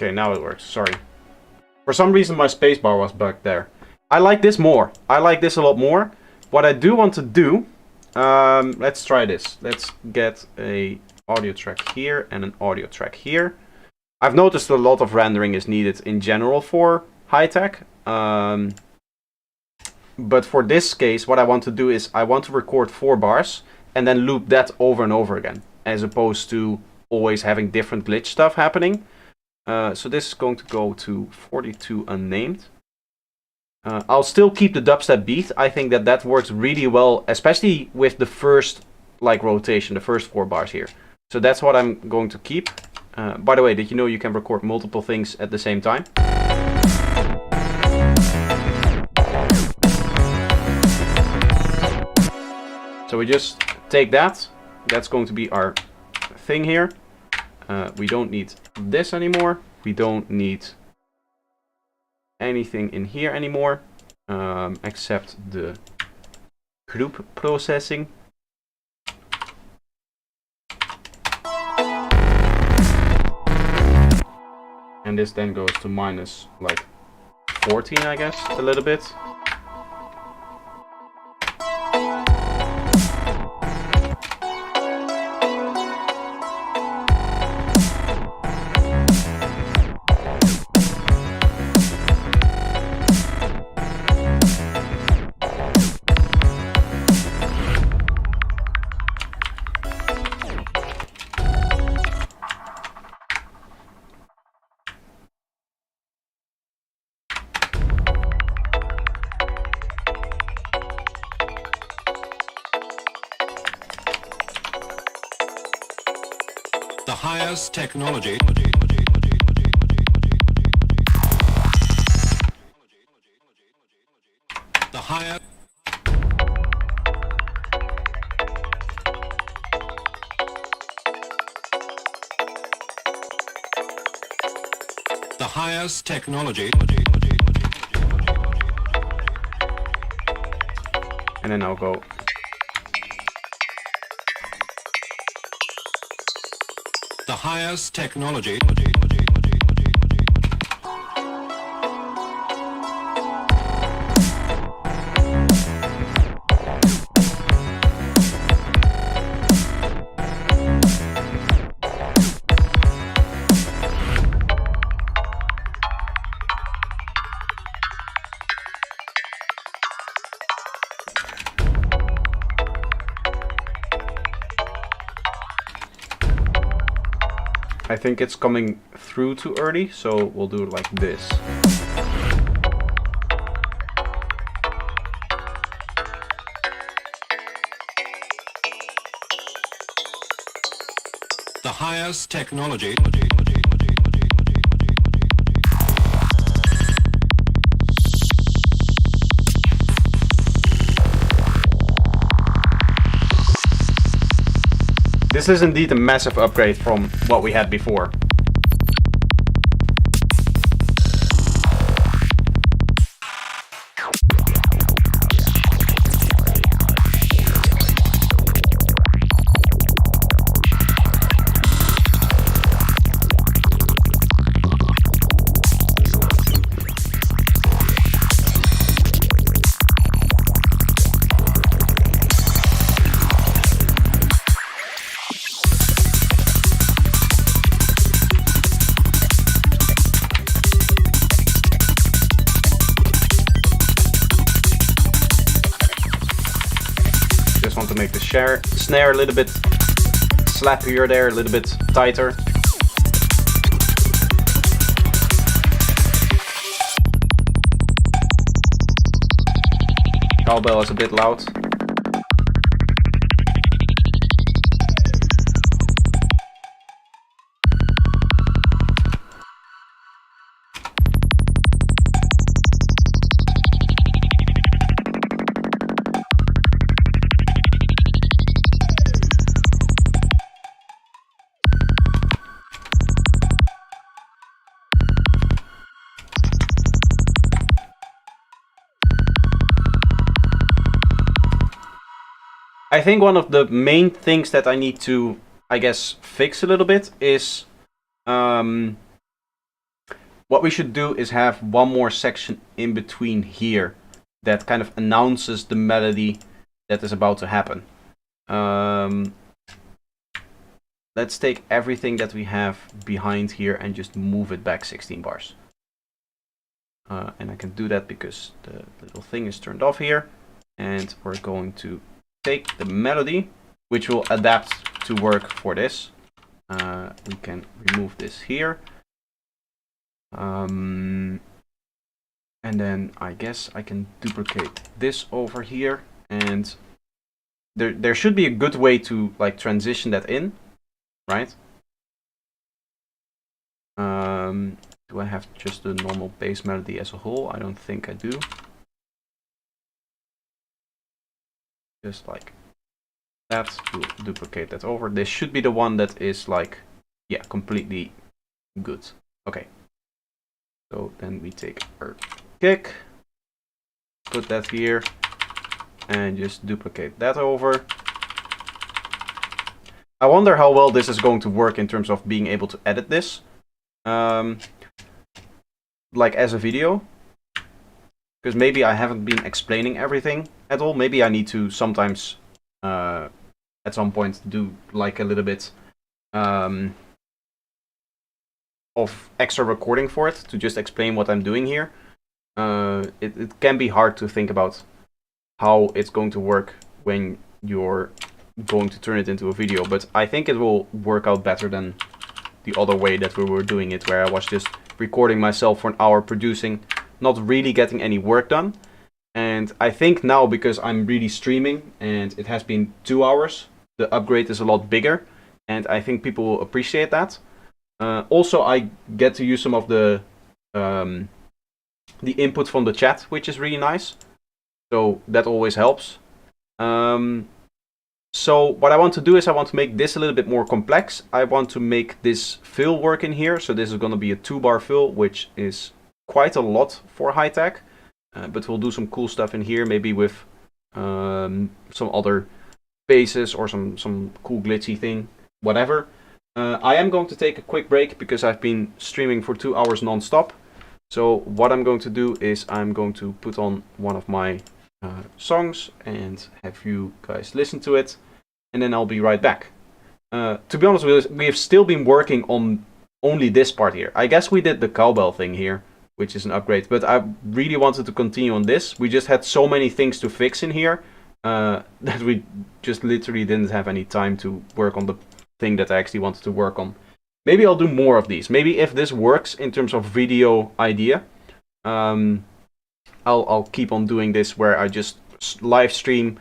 Speaker 1: Okay, now it works. Sorry. For some reason my spacebar was bugged there. I like this more. I like this a lot more. What I do want to do, let's try this. Let's get a audio track here and an audio track here. I've noticed a lot of rendering is needed in general for high-tech. But for this case, what I want to do is I want to record 4 bars and then loop that over and over again, as opposed to always having different glitch stuff happening. So this is going to go to 42 unnamed. I'll still keep the dubstep beat. I think that works really well, especially with the first rotation, the first 4 bars here. So that's what I'm going to keep. By the way, did you know you can record multiple things at the same time? So we just take that. That's going to be our thing here. We don't need this anymore. We don't need anything in here anymore, except the group processing. And this then goes to minus 14, I guess, a little bit.
Speaker 9: The highest technology. The highest. The highest technology.
Speaker 1: And then I'll go.
Speaker 9: The highest technology.
Speaker 1: I think it's coming through too early, so we'll do it like this.
Speaker 9: The highest technology.
Speaker 1: This is indeed a massive upgrade from what we had before. Want to make the snare a little bit slappier there, a little bit tighter. Cowbell is a bit loud. I think one of the main things that I need to, I guess, fix a little bit is what we should do is have one more section in between here that kind of announces the melody that is about to happen. Let's take everything that we have behind here and just move it back 16 bars. And I can do that because the little thing is turned off here. And we're going to take the melody, which will adapt to work for this. We can remove this here. And then I guess I can duplicate this over here. And there should be a good way to like transition that in, right? Do I have just the normal bass melody as a whole? I don't think I do. Just like that, we'll duplicate that over. This should be the one that is like, yeah, completely good. Okay. So then we take our kick, put that here, and just duplicate that over. I wonder how well this is going to work in terms of being able to edit this. Like as a video. Because maybe I haven't been explaining everything at all. Maybe I need to sometimes, at some point, do like a little bit of extra recording for it to just explain what I'm doing here. It can be hard to think about how it's going to work when you're going to turn it into a video. But I think it will work out better than the other way that we were doing it, where I was just recording myself for an hour, producing, not really getting any work done. And I think now, because I'm really streaming and it has been 2 hours, the upgrade is a lot bigger, and I think people will appreciate that. Also, I get to use some of the input from the chat, which is really nice, so that always helps. So what I want to do is I want to make this a little bit more complex. I want to make this fill work in here. So this is going to be a 2-bar fill, which is quite a lot for high tech. But we'll do some cool stuff in here, maybe with some other basses or some cool glitchy thing, whatever. I am going to take a quick break because I've been streaming for 2 hours non-stop. So what I'm going to do is I'm going to put on one of my songs and have you guys listen to it, and then I'll be right back. To be honest with you, we have still been working on only this part here. I guess we did the cowbell thing here, which is an upgrade, but I really wanted to continue on this. We just had so many things to fix in here that we just literally didn't have any time to work on the thing that I actually wanted to work on. Maybe I'll do more of these. Maybe if this works in terms of video idea, I'll keep on doing this where I just live stream,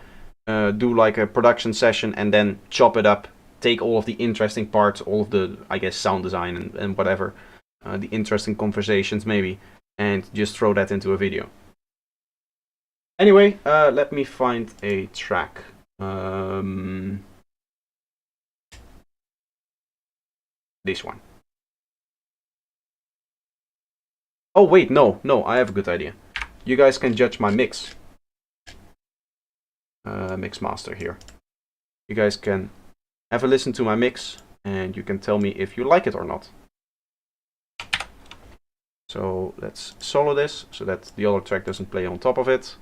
Speaker 1: do like a production session, and then chop it up, take all of the interesting parts, all of the, I guess, sound design and whatever, the interesting conversations maybe, and just throw that into a video. Anyway, let me find a track. This one. Oh wait, no, I have a good idea. You guys can judge my mix. Mix master here. You guys can have a listen to my mix and you can tell me if you like it or not. So let's solo this so that the other track doesn't play on top of it.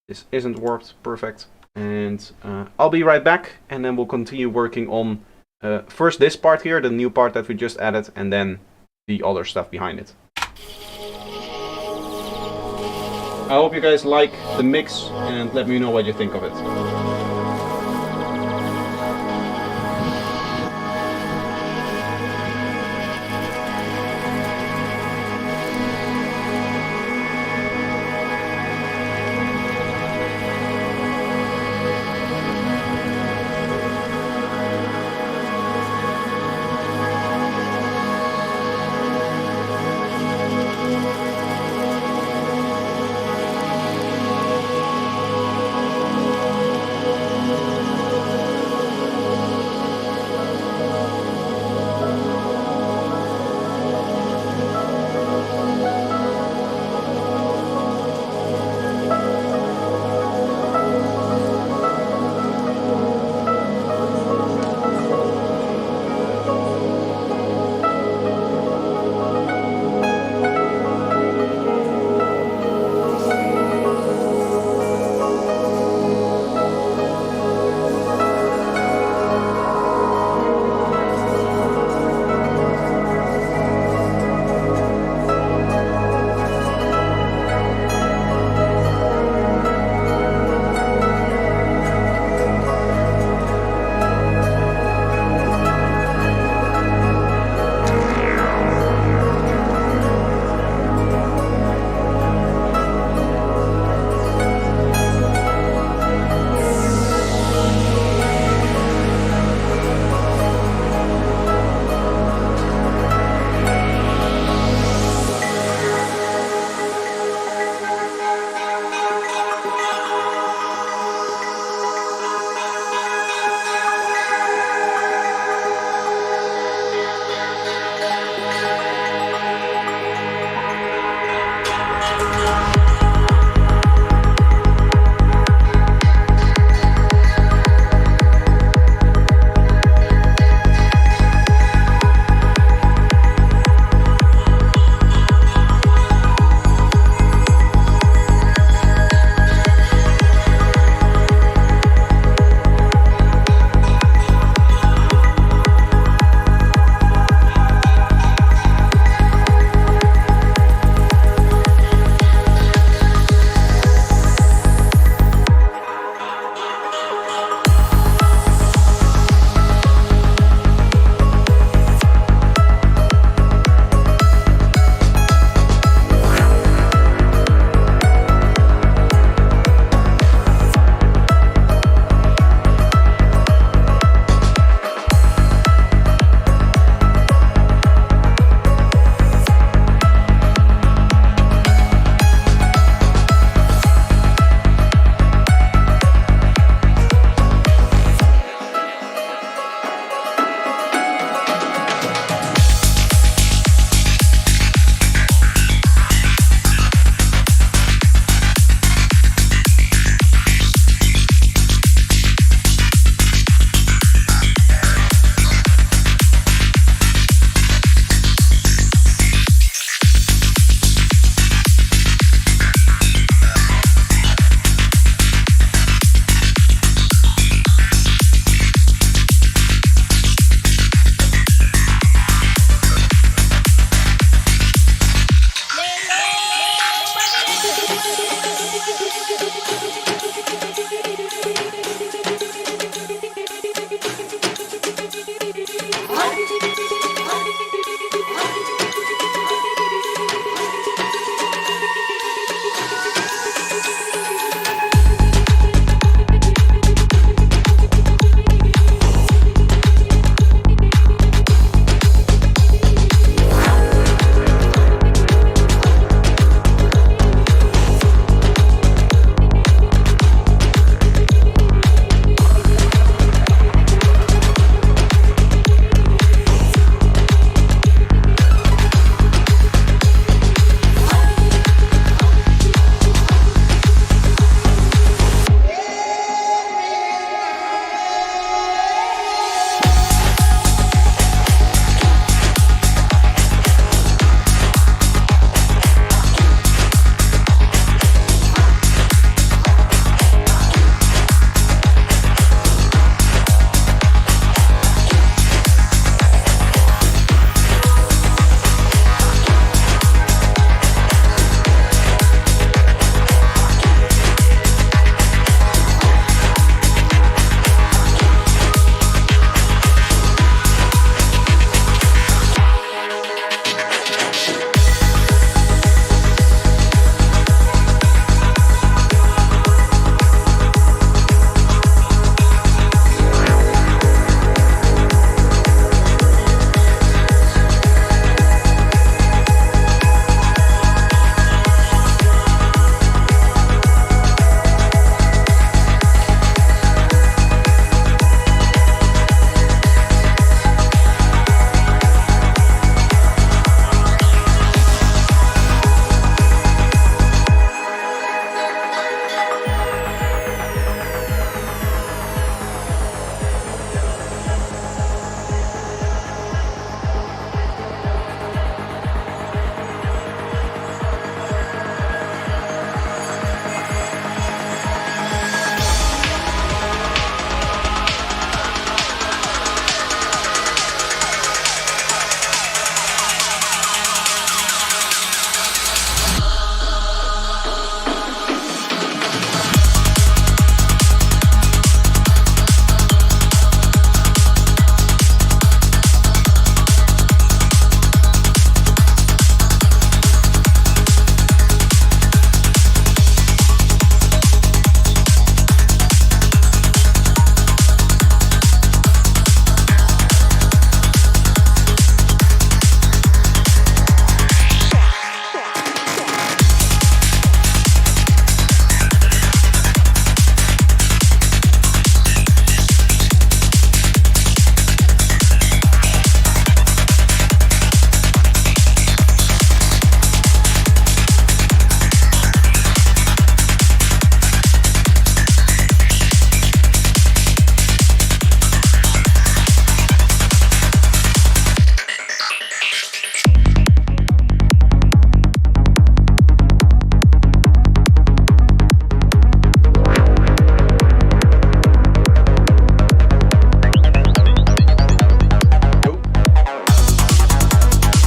Speaker 1: This isn't warped, perfect. And I'll be right back, and then we'll continue working on first this part here, the new part that we just added, and then the other stuff behind it. I hope you guys like the mix and let me know what you think of it.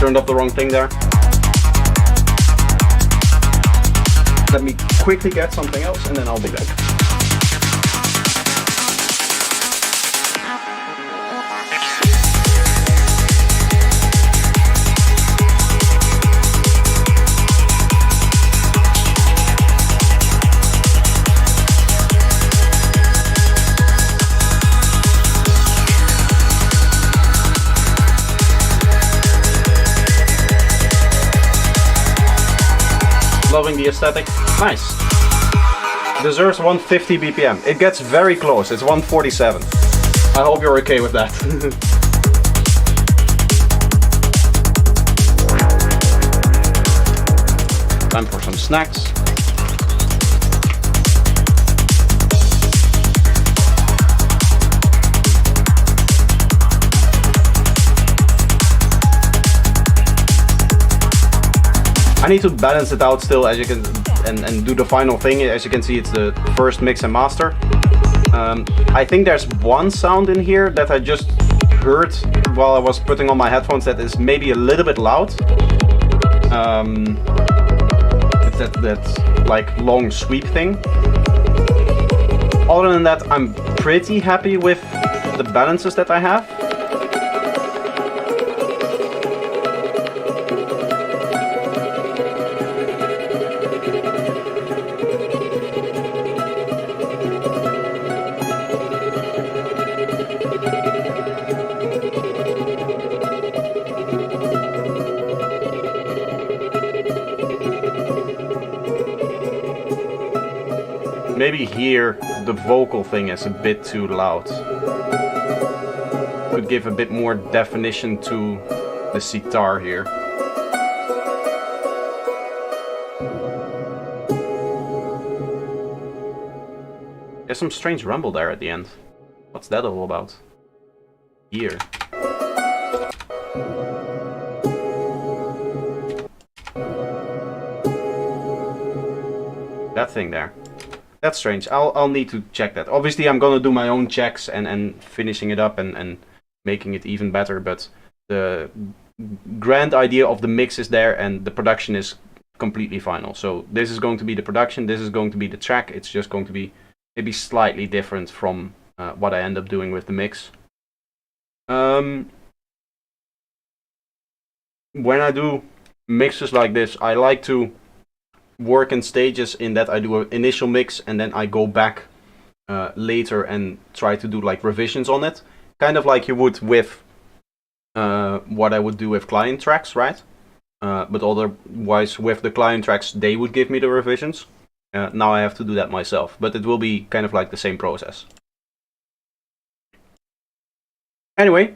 Speaker 1: turned up the wrong thing there. Let me quickly get something else and then I'll be back. Loving the aesthetic. Nice. Deserves 150 BPM. It gets very close. It's 147. I hope you're okay with that. Time for some snacks. I need to balance it out still, as you can, and do the final thing. As you can see, it's the first mix and master. I think there's one sound in here that I just heard while I was putting on my headphones that is maybe a little bit loud. It's that like long sweep thing. Other than that, I'm pretty happy with the balances that I have. Maybe here the vocal thing is a bit too loud. Could give a bit more definition to the sitar here. There's some strange rumble there at the end. What's that all about? Here. That thing there. That's strange. I'll need to check that. Obviously, I'm gonna do my own checks and finishing it up and making it even better. But the grand idea of the mix is there, and the production is completely final. So this is going to be the production. This is going to be the track. It's just going to be maybe slightly different from what I end up doing with the mix. When I do mixes like this, I like to work in stages, in that I do an initial mix and then I go back later and try to do like revisions on it, kind of like you would with what I would do with client tracks, right? But otherwise with the client tracks they would give me the revisions. Now I have to do that myself, but it will be kind of like the same process. Anyway,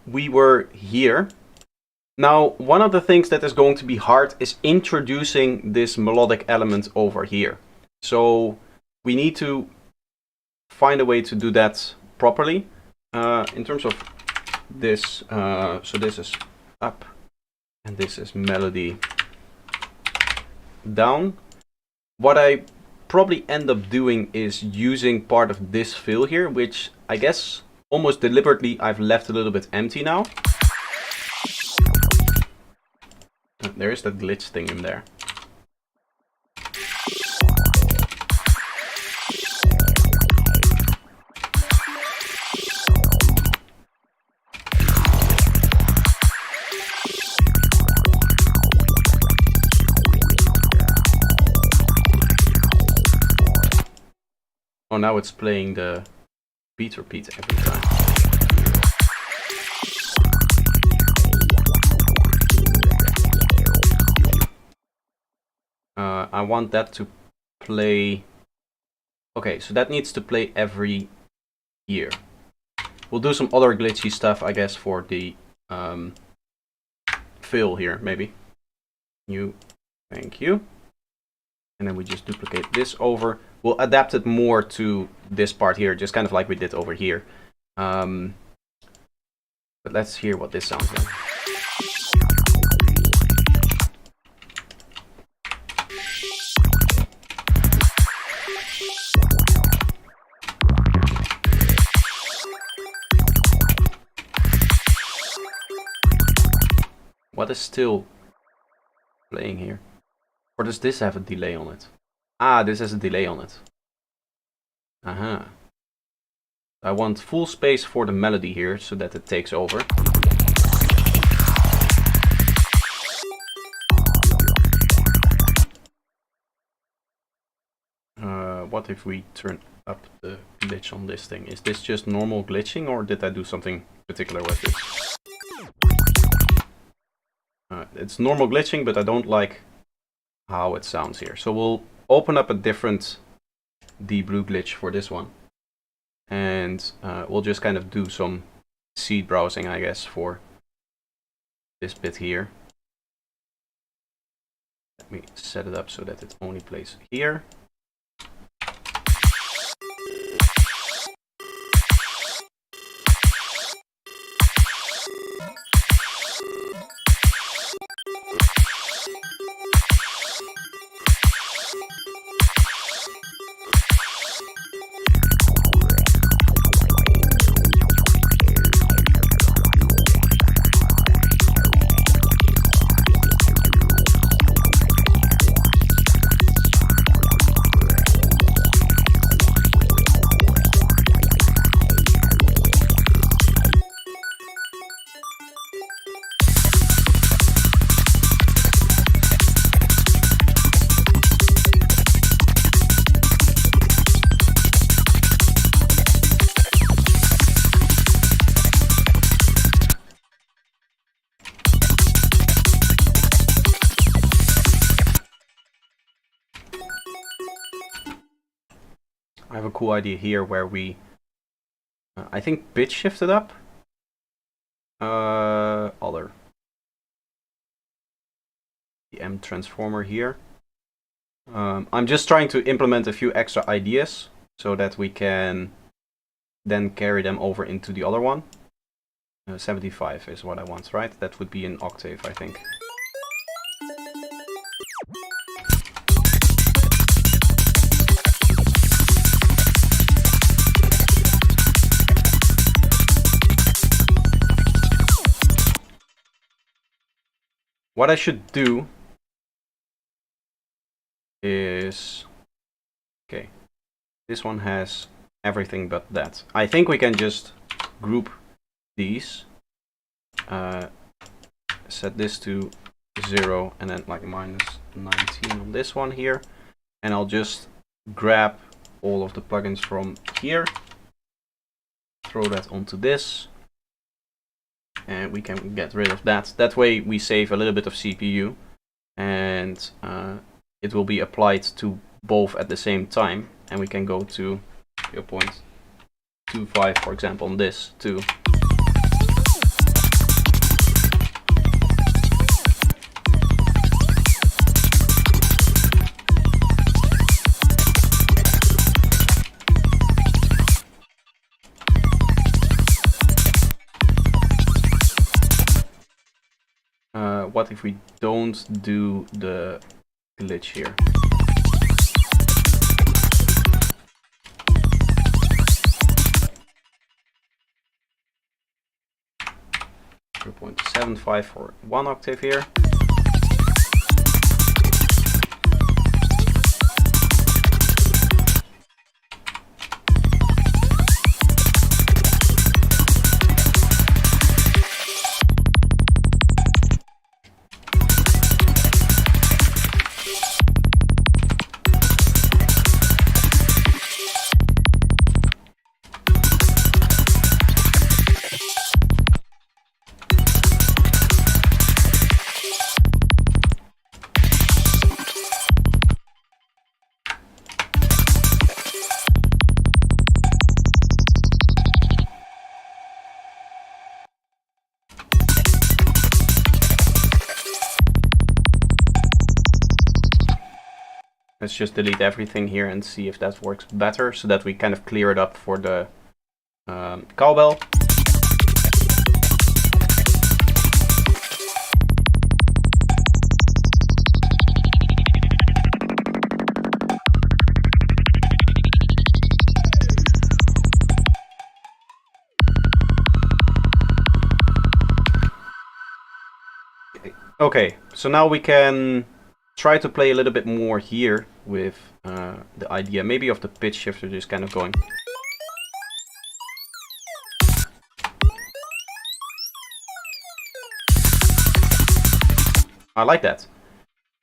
Speaker 1: we were here. Now, one of the things that is going to be hard is introducing this melodic element over here. So we need to find a way to do that properly. In terms of this, so this is up and this is melody down. What I probably end up doing is using part of this fill here, which I guess almost deliberately I've left a little bit empty now. There is that glitch thing in there. Oh, now it's playing the beat repeat every time. I want that to play. Okay, so that needs to play every year. We'll do some other glitchy stuff, I guess, for the fill here, maybe. Thank you. And then we just duplicate this over. We'll adapt it more to this part here, just kind of like we did over here. But let's hear what this sounds like. What is still playing here? Or does this have a delay on it? Ah, this has a delay on it. Aha. I want full space for the melody here so that it takes over. What if we turn up the glitch on this thing? Is this just normal glitching, or did I do something particular with this? It's normal glitching, but I don't like how it sounds here. So we'll open up a different deep blue glitch for this one. And we'll just kind of do some seed browsing, I guess, for this bit here. Let me set it up so that it only plays here. I have a cool idea here where we, I think, pitch shifted up. Other. The M transformer here. I'm just trying to implement a few extra ideas so that we can then carry them over into the other one. 75 is what I want, right? That would be an octave, I think. What I should do is, okay, this one has everything but that. I think we can just group these, set this to 0 and then like minus 19 on this one here, and I'll just grab all of the plugins from here, throw that onto this, and we can get rid of that. That way we save a little bit of CPU, and it will be applied to both at the same time, and we can go to 0.25 for example on this too. What if we don't do the glitch here? .75 for 1 octave here. Let's just delete everything here and see if that works better, so that we kind of clear it up for the cowbell. Okay. Okay, so now we can try to play a little bit more here with the idea maybe of the pitch shifter just kind of going. I like that.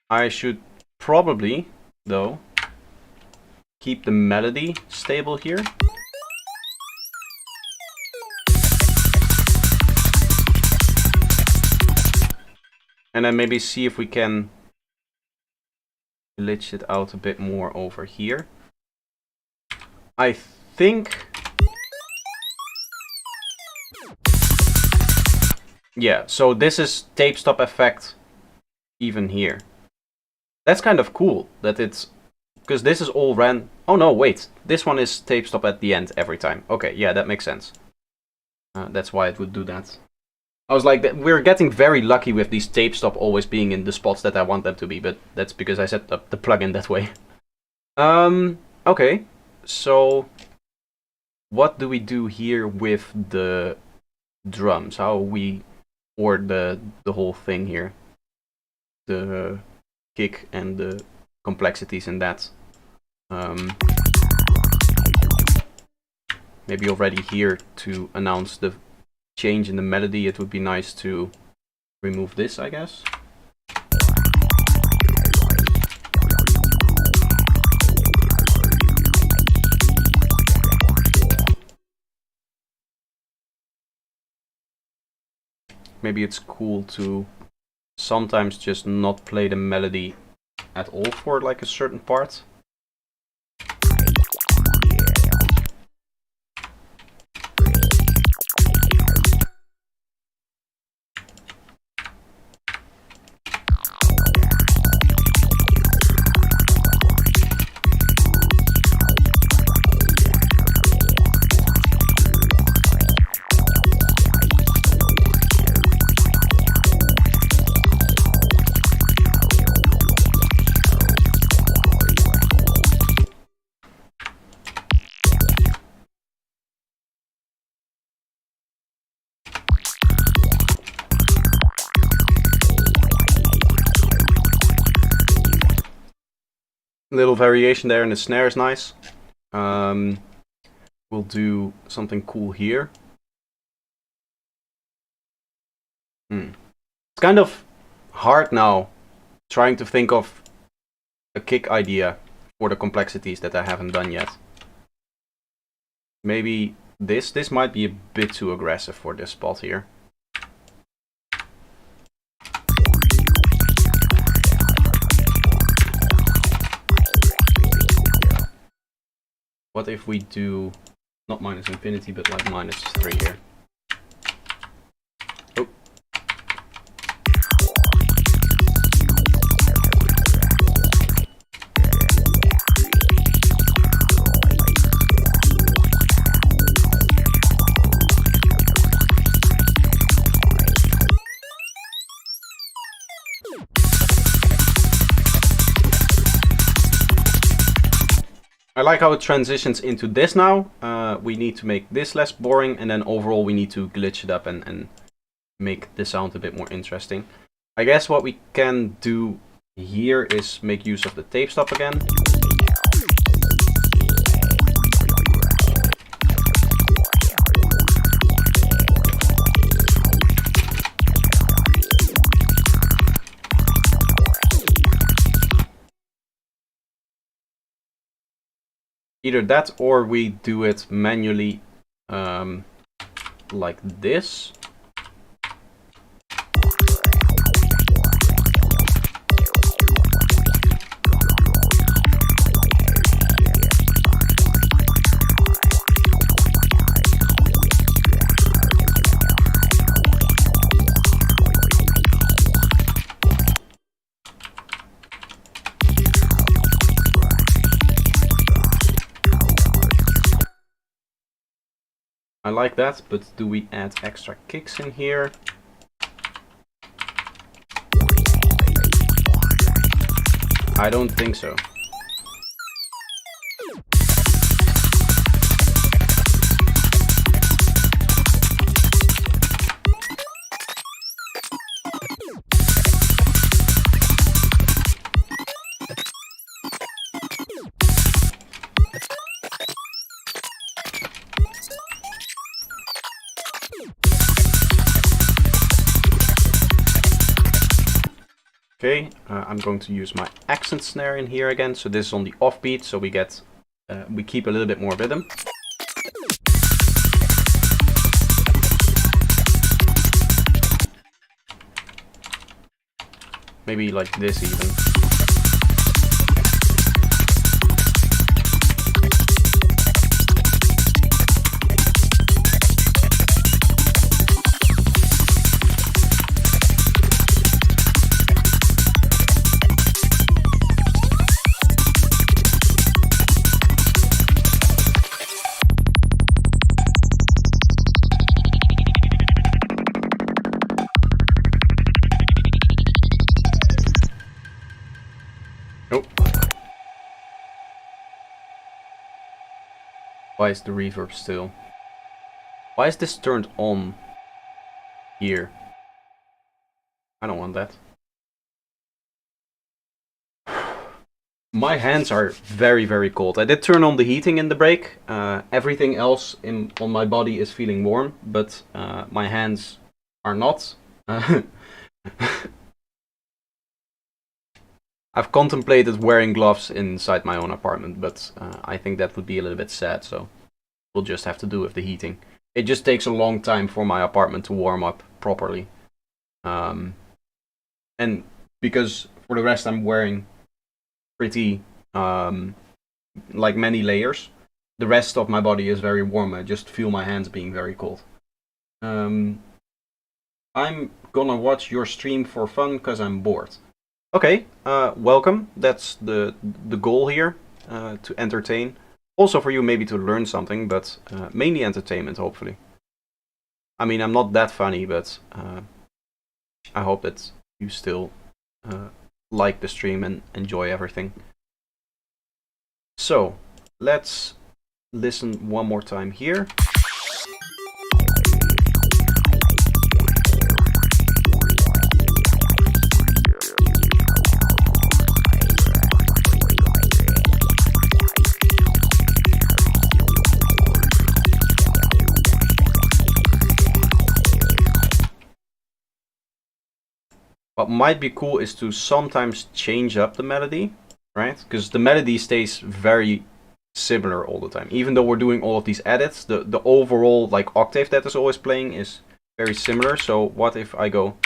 Speaker 1: I should probably, though, keep the melody stable here. And then maybe see if we can glitch it out a bit more over here. I think... yeah, so this is tape stop effect even here. That's kind of cool that it's... because this is all ran... oh no, wait. This one is tape stop at the end every time. Okay, yeah, that makes sense. That's why it would do that. I was like, we're getting very lucky with these tape stop always being in the spots that I want them to be, but that's because I set up the plugin that way. Okay, so what do we do here with the drums? How we, or the whole thing here? The kick and the complexities in that. Maybe already here to announce the change in the melody, it would be nice to remove this, I guess. Maybe it's cool to sometimes just not play the melody at all for like a certain part. Little variation there in the snare is nice. We'll do something cool here. It's kind of hard now trying to think of a kick idea for the complexities that I haven't done yet. Maybe this might be a bit too aggressive for this spot here. What if we do not minus infinity, but like -3 here? Oh. I like how it transitions into this now. We need to make this less boring, and then overall we need to glitch it up and make the sound a bit more interesting. I guess what we can do here is make use of the tape stop again. Either that or we do it manually like this. I like that, but do we add extra kicks in here? I don't think so. Okay, I'm going to use my accent snare in here again. So this is on the offbeat, so we get we keep a little bit more rhythm. Maybe like this even. Nope. Why is the reverb still? Why is this turned on here? I don't want that. My hands are very, very cold. I did turn on the heating in the break. Everything else on my body is feeling warm, but my hands are not. I've contemplated wearing gloves inside my own apartment, but I think that would be a little bit sad, so we'll just have to do with the heating. It just takes a long time for my apartment to warm up properly. And because for the rest I'm wearing pretty, like many layers, the rest of my body is very warm. I just feel my hands being very cold. I'm gonna watch your stream for fun because I'm bored. Okay, welcome. That's the goal here, to entertain. Also for you maybe to learn something, but mainly entertainment, hopefully. I mean, I'm not that funny, but I hope that you still like the stream and enjoy everything. So, let's listen one more time here. What might be cool is to sometimes change up the melody, right? Because the melody stays very similar all the time. Even though we're doing all of these edits, the overall like octave that is always playing is very similar. So what if I go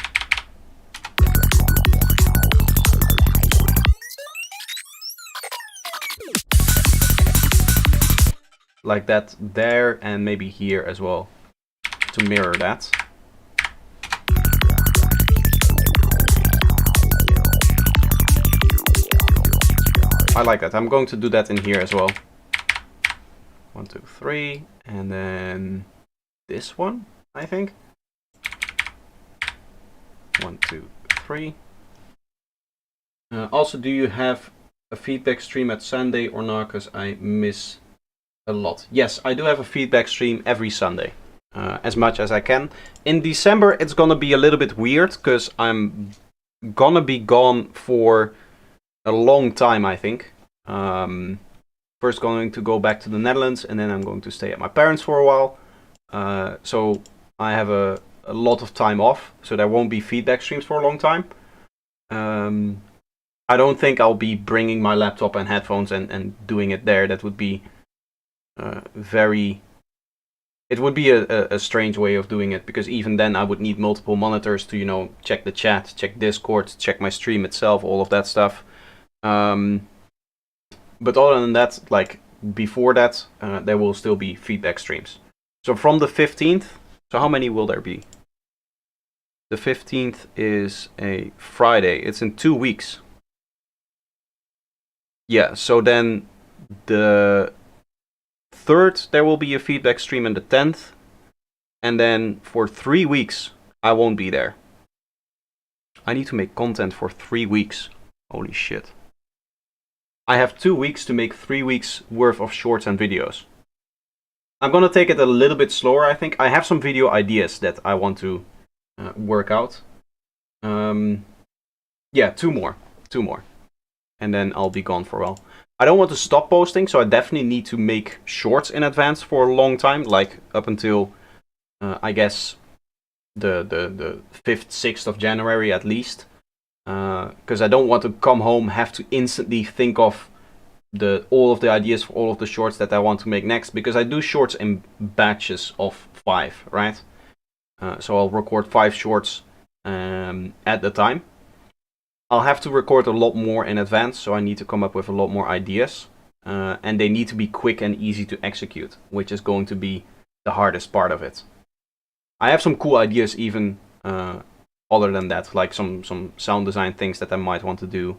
Speaker 1: like that there and maybe here as well to mirror that. I like that. I'm going to do that in here as well. 1, 2, 3, and then this one, I think. 1, 2, 3. Also, do you have a feedback stream at Sunday or not? Because I miss a lot. Yes, I do have a feedback stream every Sunday, as much as I can. In December, it's gonna be a little bit weird because I'm gonna be gone for a long time, I think. First going to go back to the Netherlands, and then I'm going to stay at my parents for a while. So I have a lot of time off, so there won't be feedback streams for a long time. I don't think I'll be bringing my laptop and headphones and doing it there. That would be it would be a strange way of doing it, because even then I would need multiple monitors to, you know, check the chat, check Discord, check my stream itself, all of that stuff. But other than that, like before that, there will still be feedback streams. So from the 15th, so how many will there be? The 15th is a Friday. It's in 2 weeks. Yeah, so then the 3rd there will be a feedback stream, and the 10th. And then for 3 weeks, I won't be there. I need to make content for 3 weeks. Holy shit. I have 2 weeks to make 3 weeks worth of shorts and videos. I'm gonna take it a little bit slower, I think. I have some video ideas that I want to work out. Yeah, 2 more. And then I'll be gone for a while. I don't want to stop posting, so I definitely need to make shorts in advance for a long time, like up until, I guess, the 5th, 6th of January at least. because I don't want to come home, have to instantly think of all of the ideas for all of the shorts that I want to make next, because I do shorts in batches of 5, right? So I'll record 5 shorts at the time. I'll have to record a lot more in advance, so I need to come up with a lot more ideas. And they need to be quick and easy to execute, which is going to be the hardest part of it. I have some cool ideas even other than that, like some sound design things that I might want to do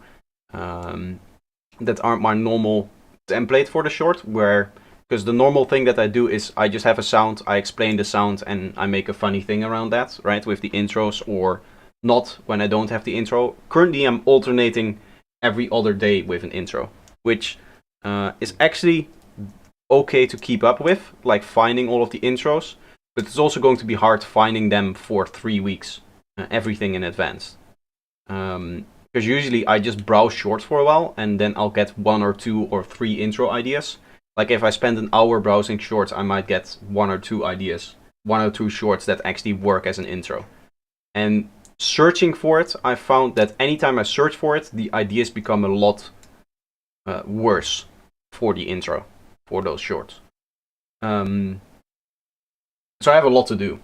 Speaker 1: that aren't my normal template for the short, because the normal thing that I do is I just have a sound, I explain the sound, and I make a funny thing around that, right, with the intros, or not when I don't have the intro. Currently I'm alternating every other day with an intro, which is actually okay to keep up with, like finding all of the intros, but it's also going to be hard finding them for 3 weeks, everything in advance. Because usually I just browse shorts for a while, and then I'll get 1 or 2 or 3 intro ideas. Like if I spend an hour browsing shorts, I might get 1 or 2 ideas, 1 or 2 shorts that actually work as an intro. And searching for it, I found that anytime I search for it, the ideas become a lot worse for the intro, for those shorts. So I have a lot to do.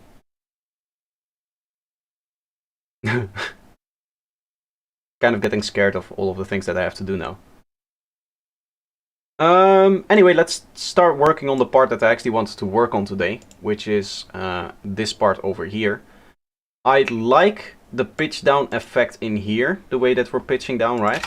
Speaker 1: Kind of getting scared of all of the things that I have to do now. Anyway, let's start working on the part that I actually wanted to work on today, which is this part over here. I like the pitch down effect in here, the way that we're pitching down, right?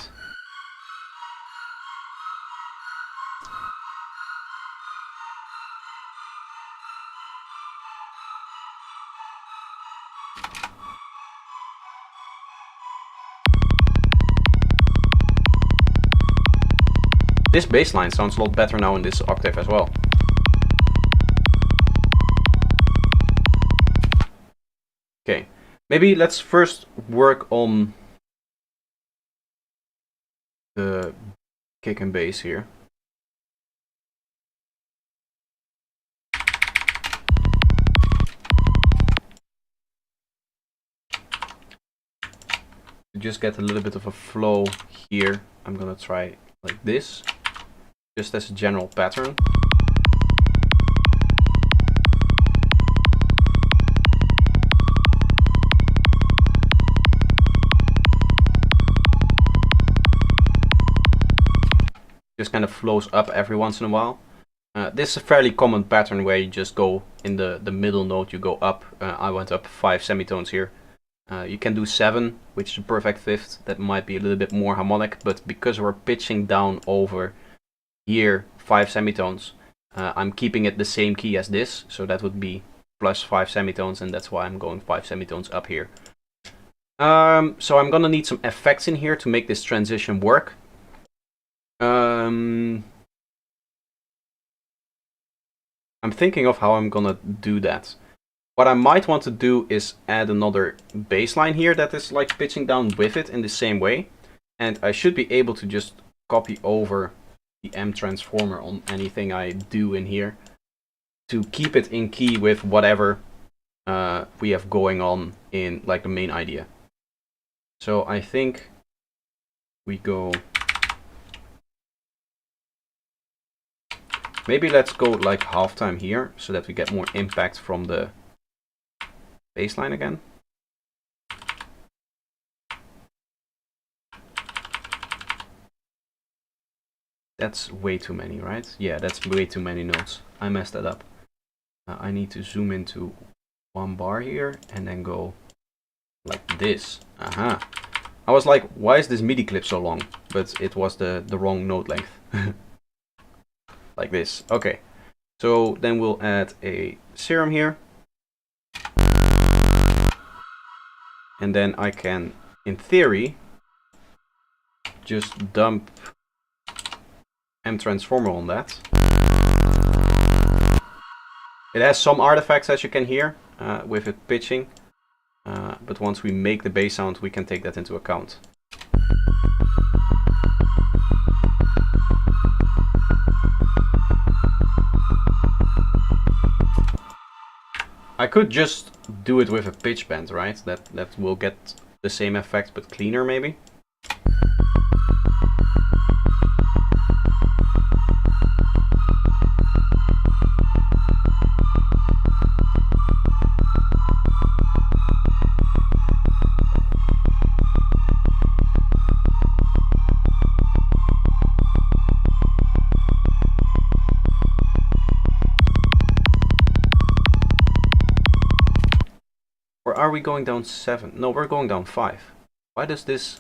Speaker 1: This bass line sounds a lot better now in this octave as well. Okay, maybe let's first work on the kick and bass here. To just get a little bit of a flow here, I'm gonna try like this, just as a general pattern. Just kind of flows up every once in a while. This is a fairly common pattern where you just go in the middle note, you go up. I went up 5 semitones here. You can do 7, which is a perfect fifth. That might be a little bit more harmonic, but because we're pitching down over here 5 semitones, I'm keeping it the same key as this, so that would be plus 5 semitones, and that's why I'm going 5 semitones up here. So I'm gonna need some effects in here to make this transition work. I'm thinking of how I'm gonna do that. What I might want to do is add another bass line here that is like pitching down with it in the same way. And I should be able to just copy over the M transformer on anything I do in here to keep it in key with whatever we have going on in like the main idea. So I think we go... Maybe let's go like halftime here so that we get more impact from the bass line again. That's way too many, right? Yeah, that's way too many notes. I messed that up. I need to zoom into 1 bar here and then go like this. Aha. I was like, why is this MIDI clip so long? But it was the wrong note length. Like this. Okay. So then we'll add a serum here. And then I can, in theory, just dump M transformer on that. It has some artifacts, as you can hear, with it pitching. But once we make the bass sound, we can take that into account. I could just do it with a pitch bend, right? That will get the same effect but cleaner maybe. Or are we going down 7? No, we're going down 5. Why does this...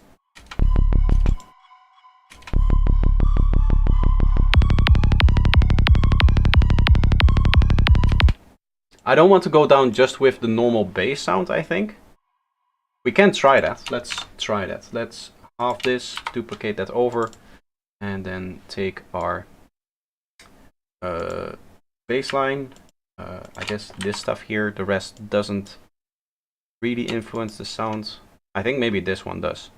Speaker 1: I don't want to go down just with the normal bass sound, I think. We can try that. Let's try that. Let's half this, duplicate that over, and then take our bass line. I guess this stuff here, the rest doesn't really influence the sound. I think maybe this one does.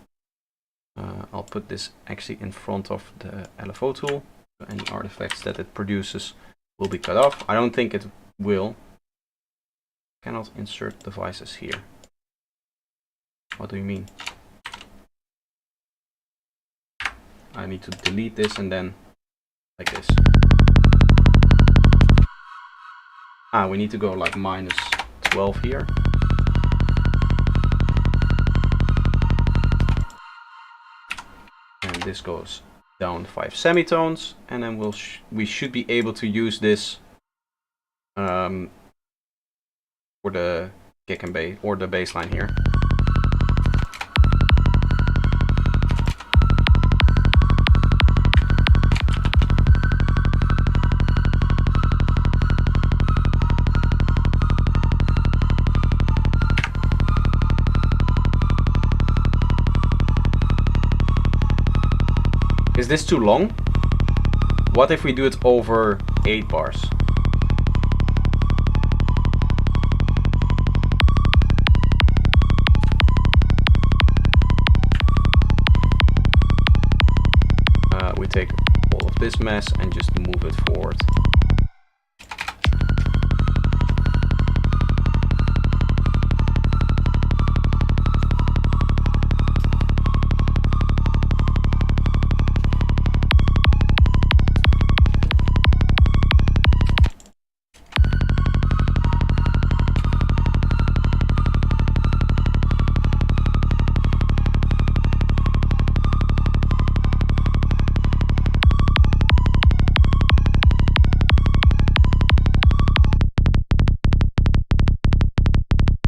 Speaker 1: I'll put this actually in front of the LFO tool. So any artifacts that it produces will be cut off. I don't think it will. Cannot insert devices here. What do you mean? I need to delete this and then like this. Ah, we need to go like -12 here. And this goes down 5 semitones, and then we should be able to use this for the kick and bass or the bass line here. Is this too long? What if we do it over 8 bars? We take all of this mess and just move it forward.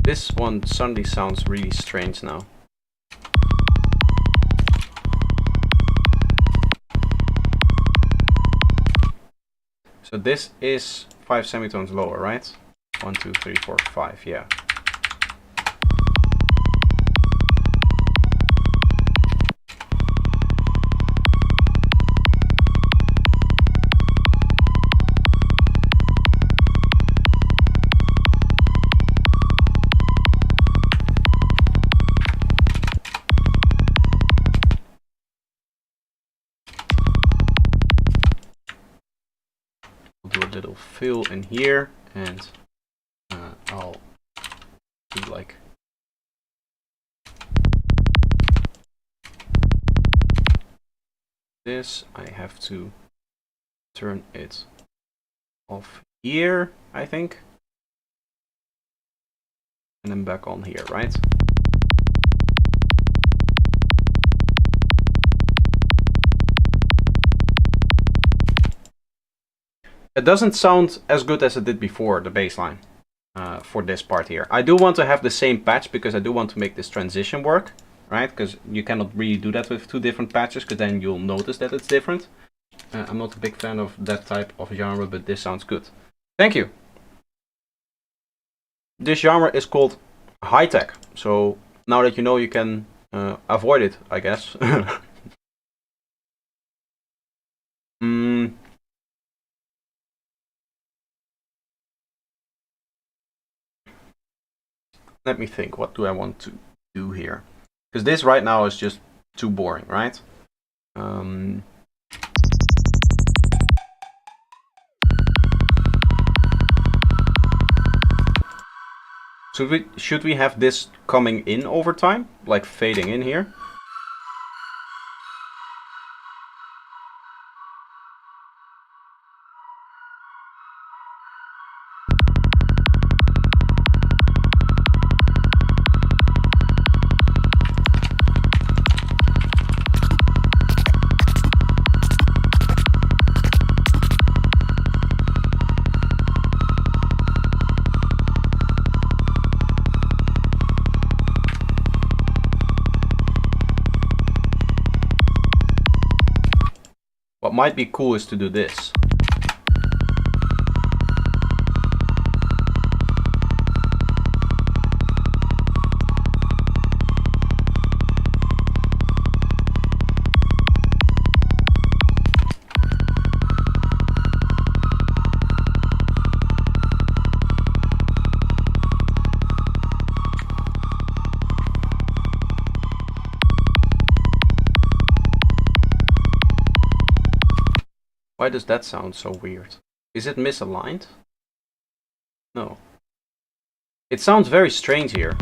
Speaker 1: This one suddenly sounds really strange now. So this is 5 semitones lower, right? 1, 2, 3, 4, 5, yeah. Do a little fill in here, and I'll do like this. I have to turn it off here, I think, and then back on here, right? It doesn't sound as good as it did before, the bass line, for this part here. I do want to have the same patch because I do want to make this transition work, right? Because you cannot really do that with 2 different patches, because then you'll notice that it's different. I'm not a big fan of that type of genre, but this sounds good. Thank you. This genre is called high-tech, so now that you know, you can avoid it, I guess. Let me think, what do I want to do here? Because this right now is just too boring, right? Should we have this coming in over time, like fading in here? What might be cool is to do this. Why does that sound so weird? Is it misaligned? No. It sounds very strange here.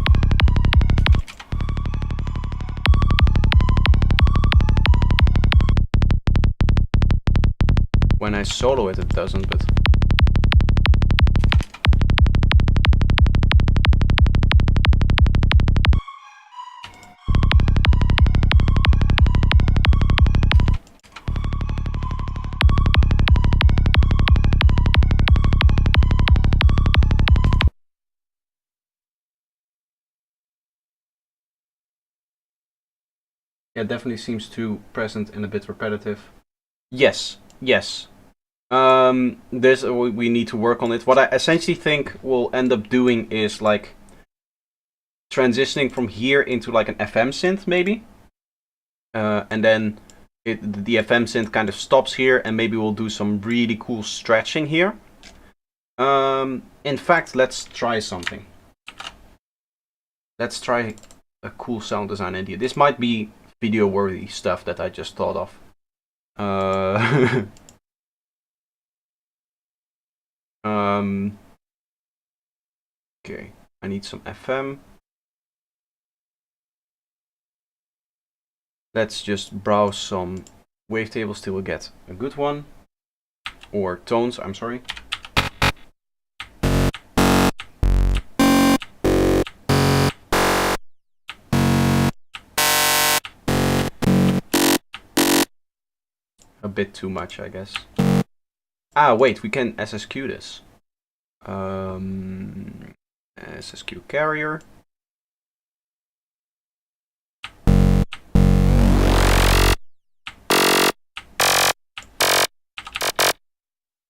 Speaker 1: When I solo it, it doesn't, but... Yeah, definitely seems too present and a bit repetitive. Yes, yes. We need to work on it. What I essentially think we'll end up doing is like transitioning from here into like an FM synth maybe. And then the FM synth kind of stops here, and maybe we'll do some really cool stretching here. In fact, let's try something. Let's try a cool sound design idea. This might be video-worthy stuff that I just thought of. Okay, I need some FM. Let's just browse some wavetables till we get a good one. Or tones, I'm sorry. A bit too much, I guess. Ah, wait, we can SSQ this. SSQ carrier.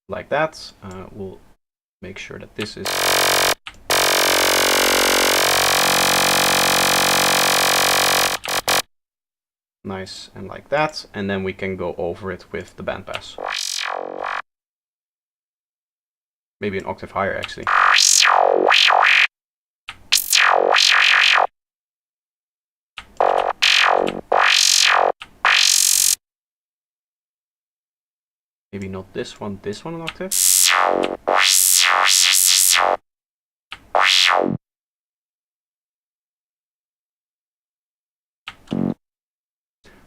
Speaker 1: Like that. We'll make sure that this is... nice, and like that, and then we can go over it with the bandpass. Maybe an octave higher, actually. Maybe not this one an octave.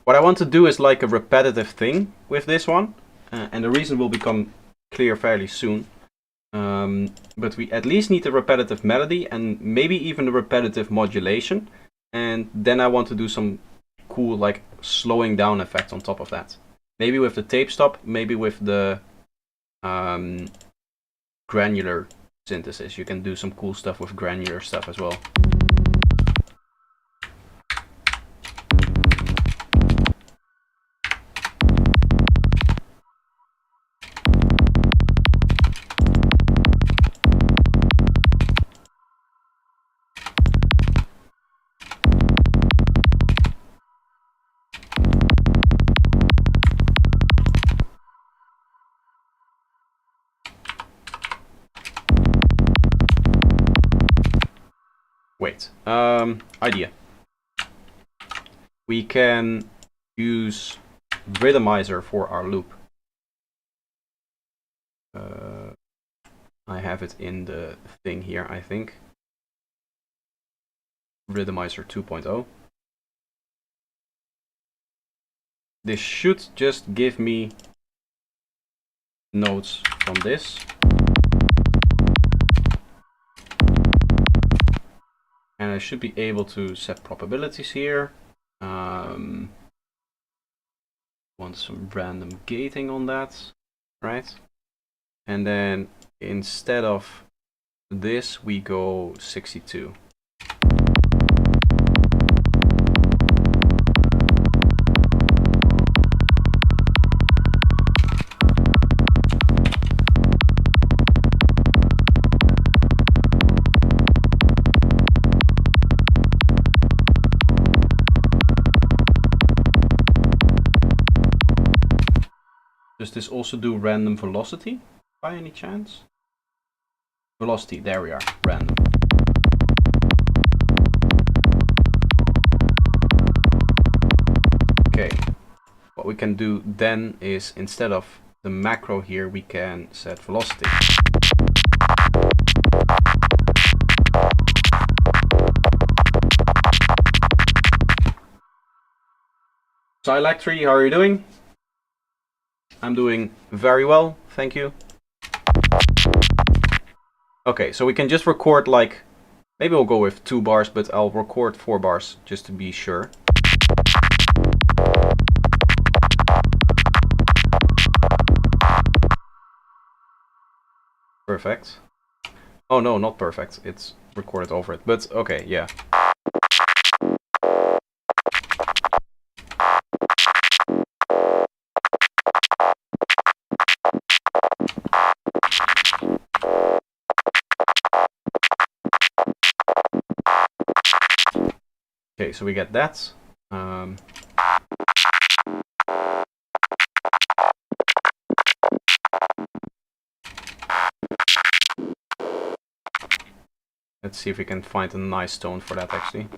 Speaker 1: What I want to do is like a repetitive thing with this one, and the reason will become clear fairly soon. But we at least need a repetitive melody and maybe even a repetitive modulation, and then I want to do some cool like slowing down effect on top of that. Maybe with the tape stop, maybe with the granular synthesis. You can do some cool stuff with granular stuff as well. Wait, idea. We can use rhythmizer for our loop. I have it in the thing here, I think. Rhythmizer 2.0. This should just give me notes from this. And I should be able to set probabilities here. Want some random gating on that, right? And then instead of this, we go 62. Does this also do random velocity by any chance? Velocity, there we are, random. Okay, what we can do then is instead of the macro here, we can set velocity. Psylactry, how are you doing? I'm doing very well, thank you. Okay, so we can just record like, maybe we'll go with 2 bars, but I'll record 4 bars just to be sure. Perfect. Oh no, not perfect. It's recorded over it, but okay, yeah. Okay, so we get that. Let's see if we can find a nice tone for that actually.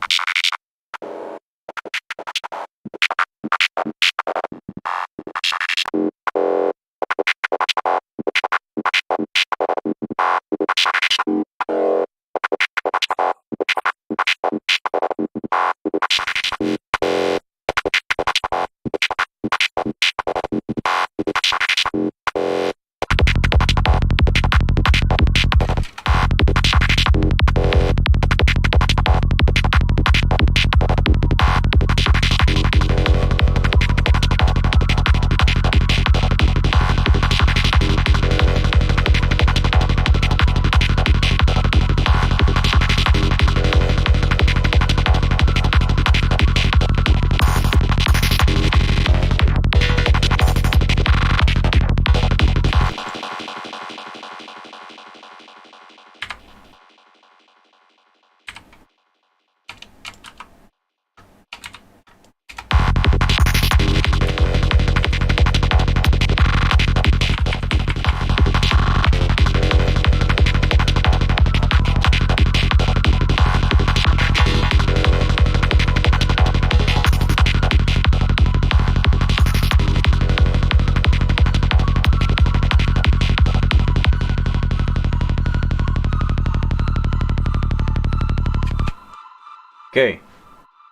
Speaker 1: Okay,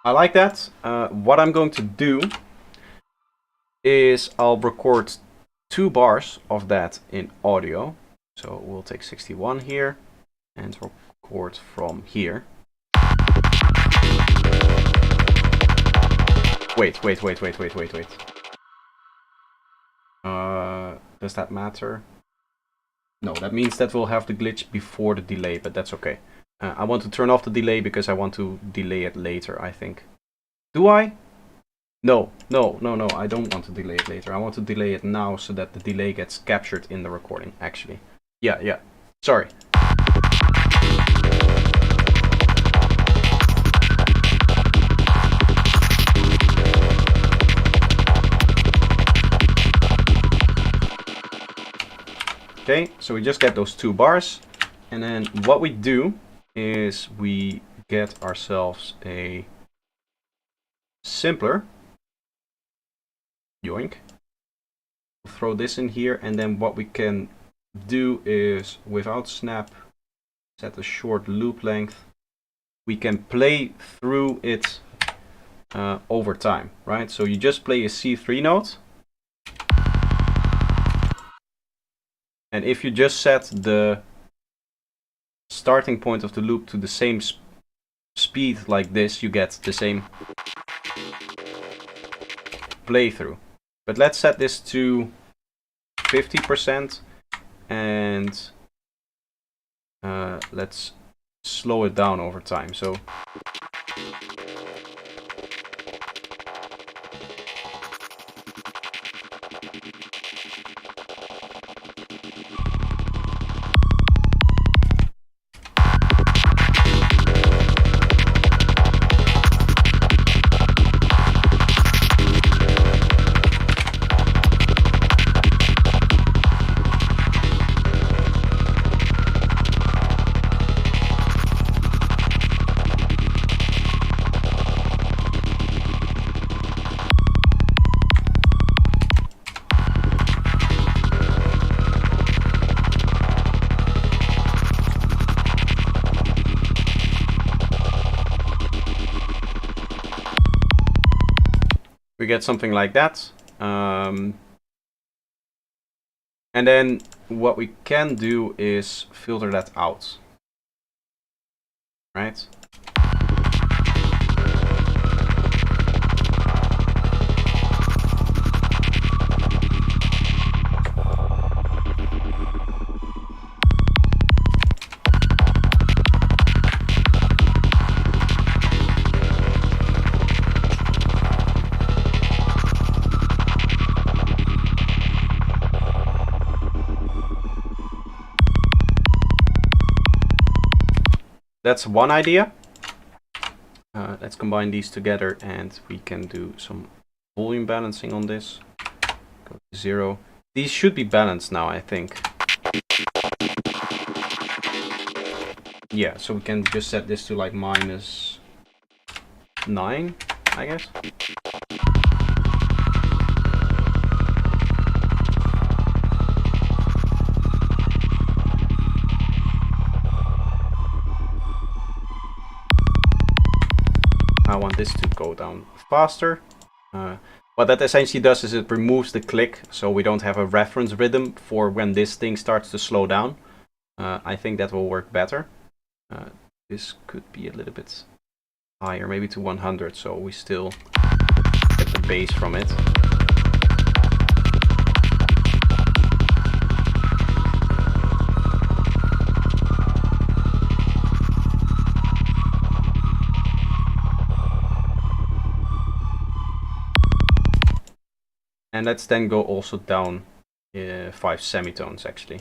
Speaker 1: I like that. What I'm going to do is I'll record 2 bars of that in audio. So we'll take 61 here and record from here. Wait. Does that matter? No, that means that we'll have the glitch before the delay, but that's okay. I want to turn off the delay because I want to delay it later, I think. Do I? No, I don't want to delay it later. I want to delay it now so that the delay gets captured in the recording, actually. Yeah. Sorry. Okay, so we just get those 2 bars. And then what we do is we get ourselves a simpler. Yoink. We'll throw this in here, and then what we can do is without snap set a short loop length we can play through it over time, right? So you just play a C3 note. And if you just set the starting point of the loop to the same speed like this, you get the same playthrough. But let's set this to 50% and let's slow it down over time. So we get something like that. And then what we can do is filter that out, right? That's one idea. Let's combine these together and we can do some volume balancing on this. Go to 0. These should be balanced now, I think. Yeah, so we can just set this to like -9, I guess. I want this to go down faster. What that essentially does is it removes the click, so we don't have a reference rhythm for when this thing starts to slow down. I think that will work better. This could be a little bit higher, maybe to 100, so we still get the bass from it. And let's then go also down 5 semitones actually.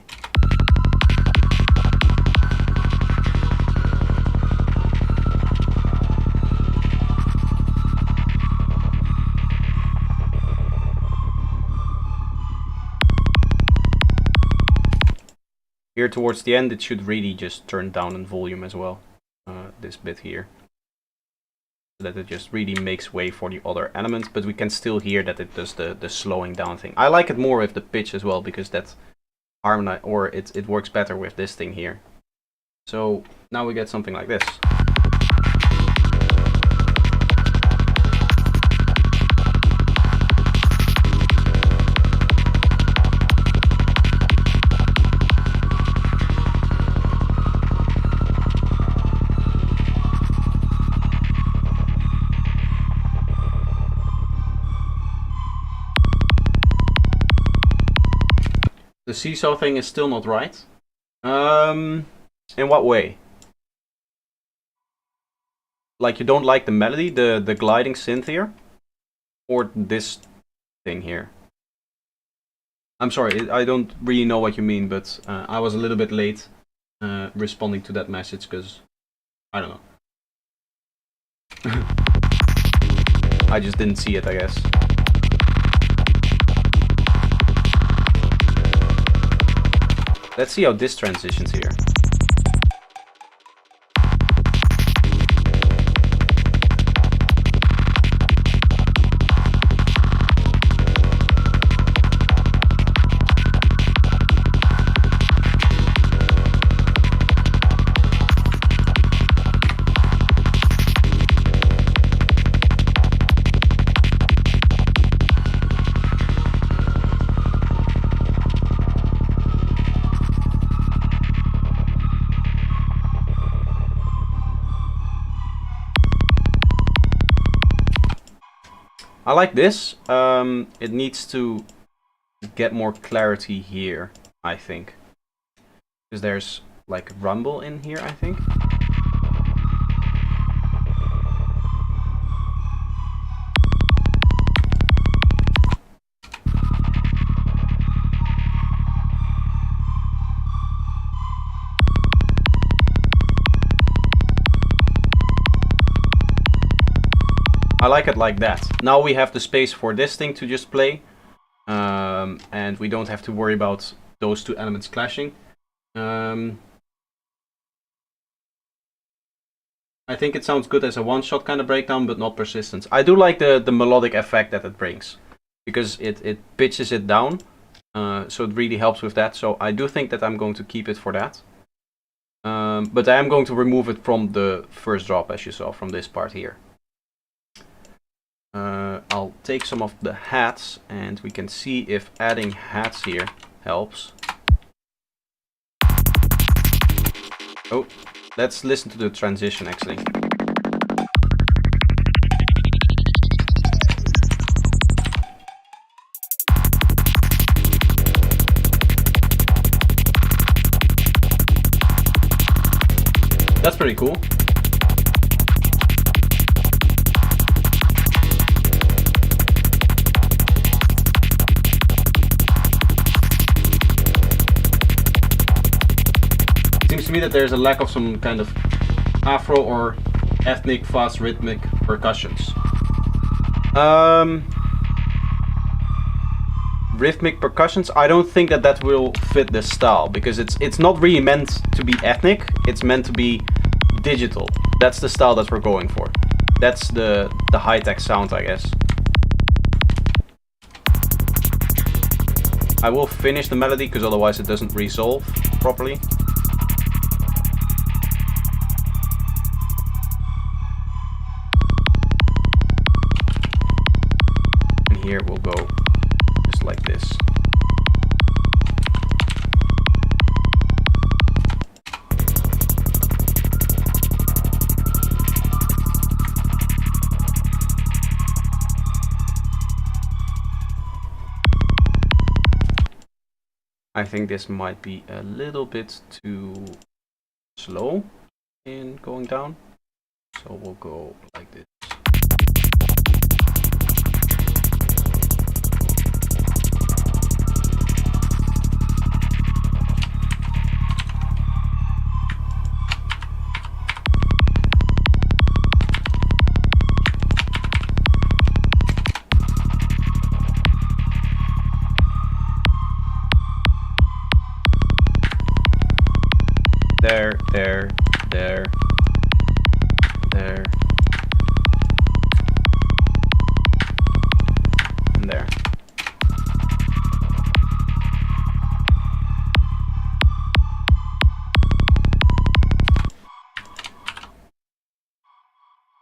Speaker 1: Here towards the end it should really just turn down in volume as well, this bit here. So that it just really makes way for the other elements, but we can still hear that it does the slowing down thing. I like it more with the pitch as well, because that harmonize, or it works better with this thing here. So now we get something like this. The seesaw thing is still not right. In what way? Like you don't like the melody, the gliding synth here? Or this thing here? I'm sorry, I don't really know what you mean, but I was a little bit late responding to that message because I don't know. I just didn't see it, I guess. Let's see how this transitions here. I like this. It needs to get more clarity here, I think. Because there's like rumble in here, I think. I like it like that. Now we have the space for this thing to just play. And we don't have to worry about those two elements clashing. I think it sounds good as a one-shot kind of breakdown, but not persistence. I do like the melodic effect that it brings, because it pitches it down, so it really helps with that. So I do think that I'm going to keep it for that. But I am going to remove it from the first drop, as you saw, from this part here. I'll take some of the hats, and we can see if adding hats here helps. Oh, let's listen to the transition actually. That's pretty cool. Seems to me that there's a lack of some kind of Afro or ethnic fast rhythmic percussions. Rhythmic percussions, I don't think that will fit this style, because it's not really meant to be ethnic, it's meant to be digital. That's the style that we're going for. That's the high-tech sound, I guess. I will finish the melody, because otherwise it doesn't resolve properly. And here we'll go just like this. I think this might be a little bit too slow in going down, so we'll go like this. There, there, there, there, and there.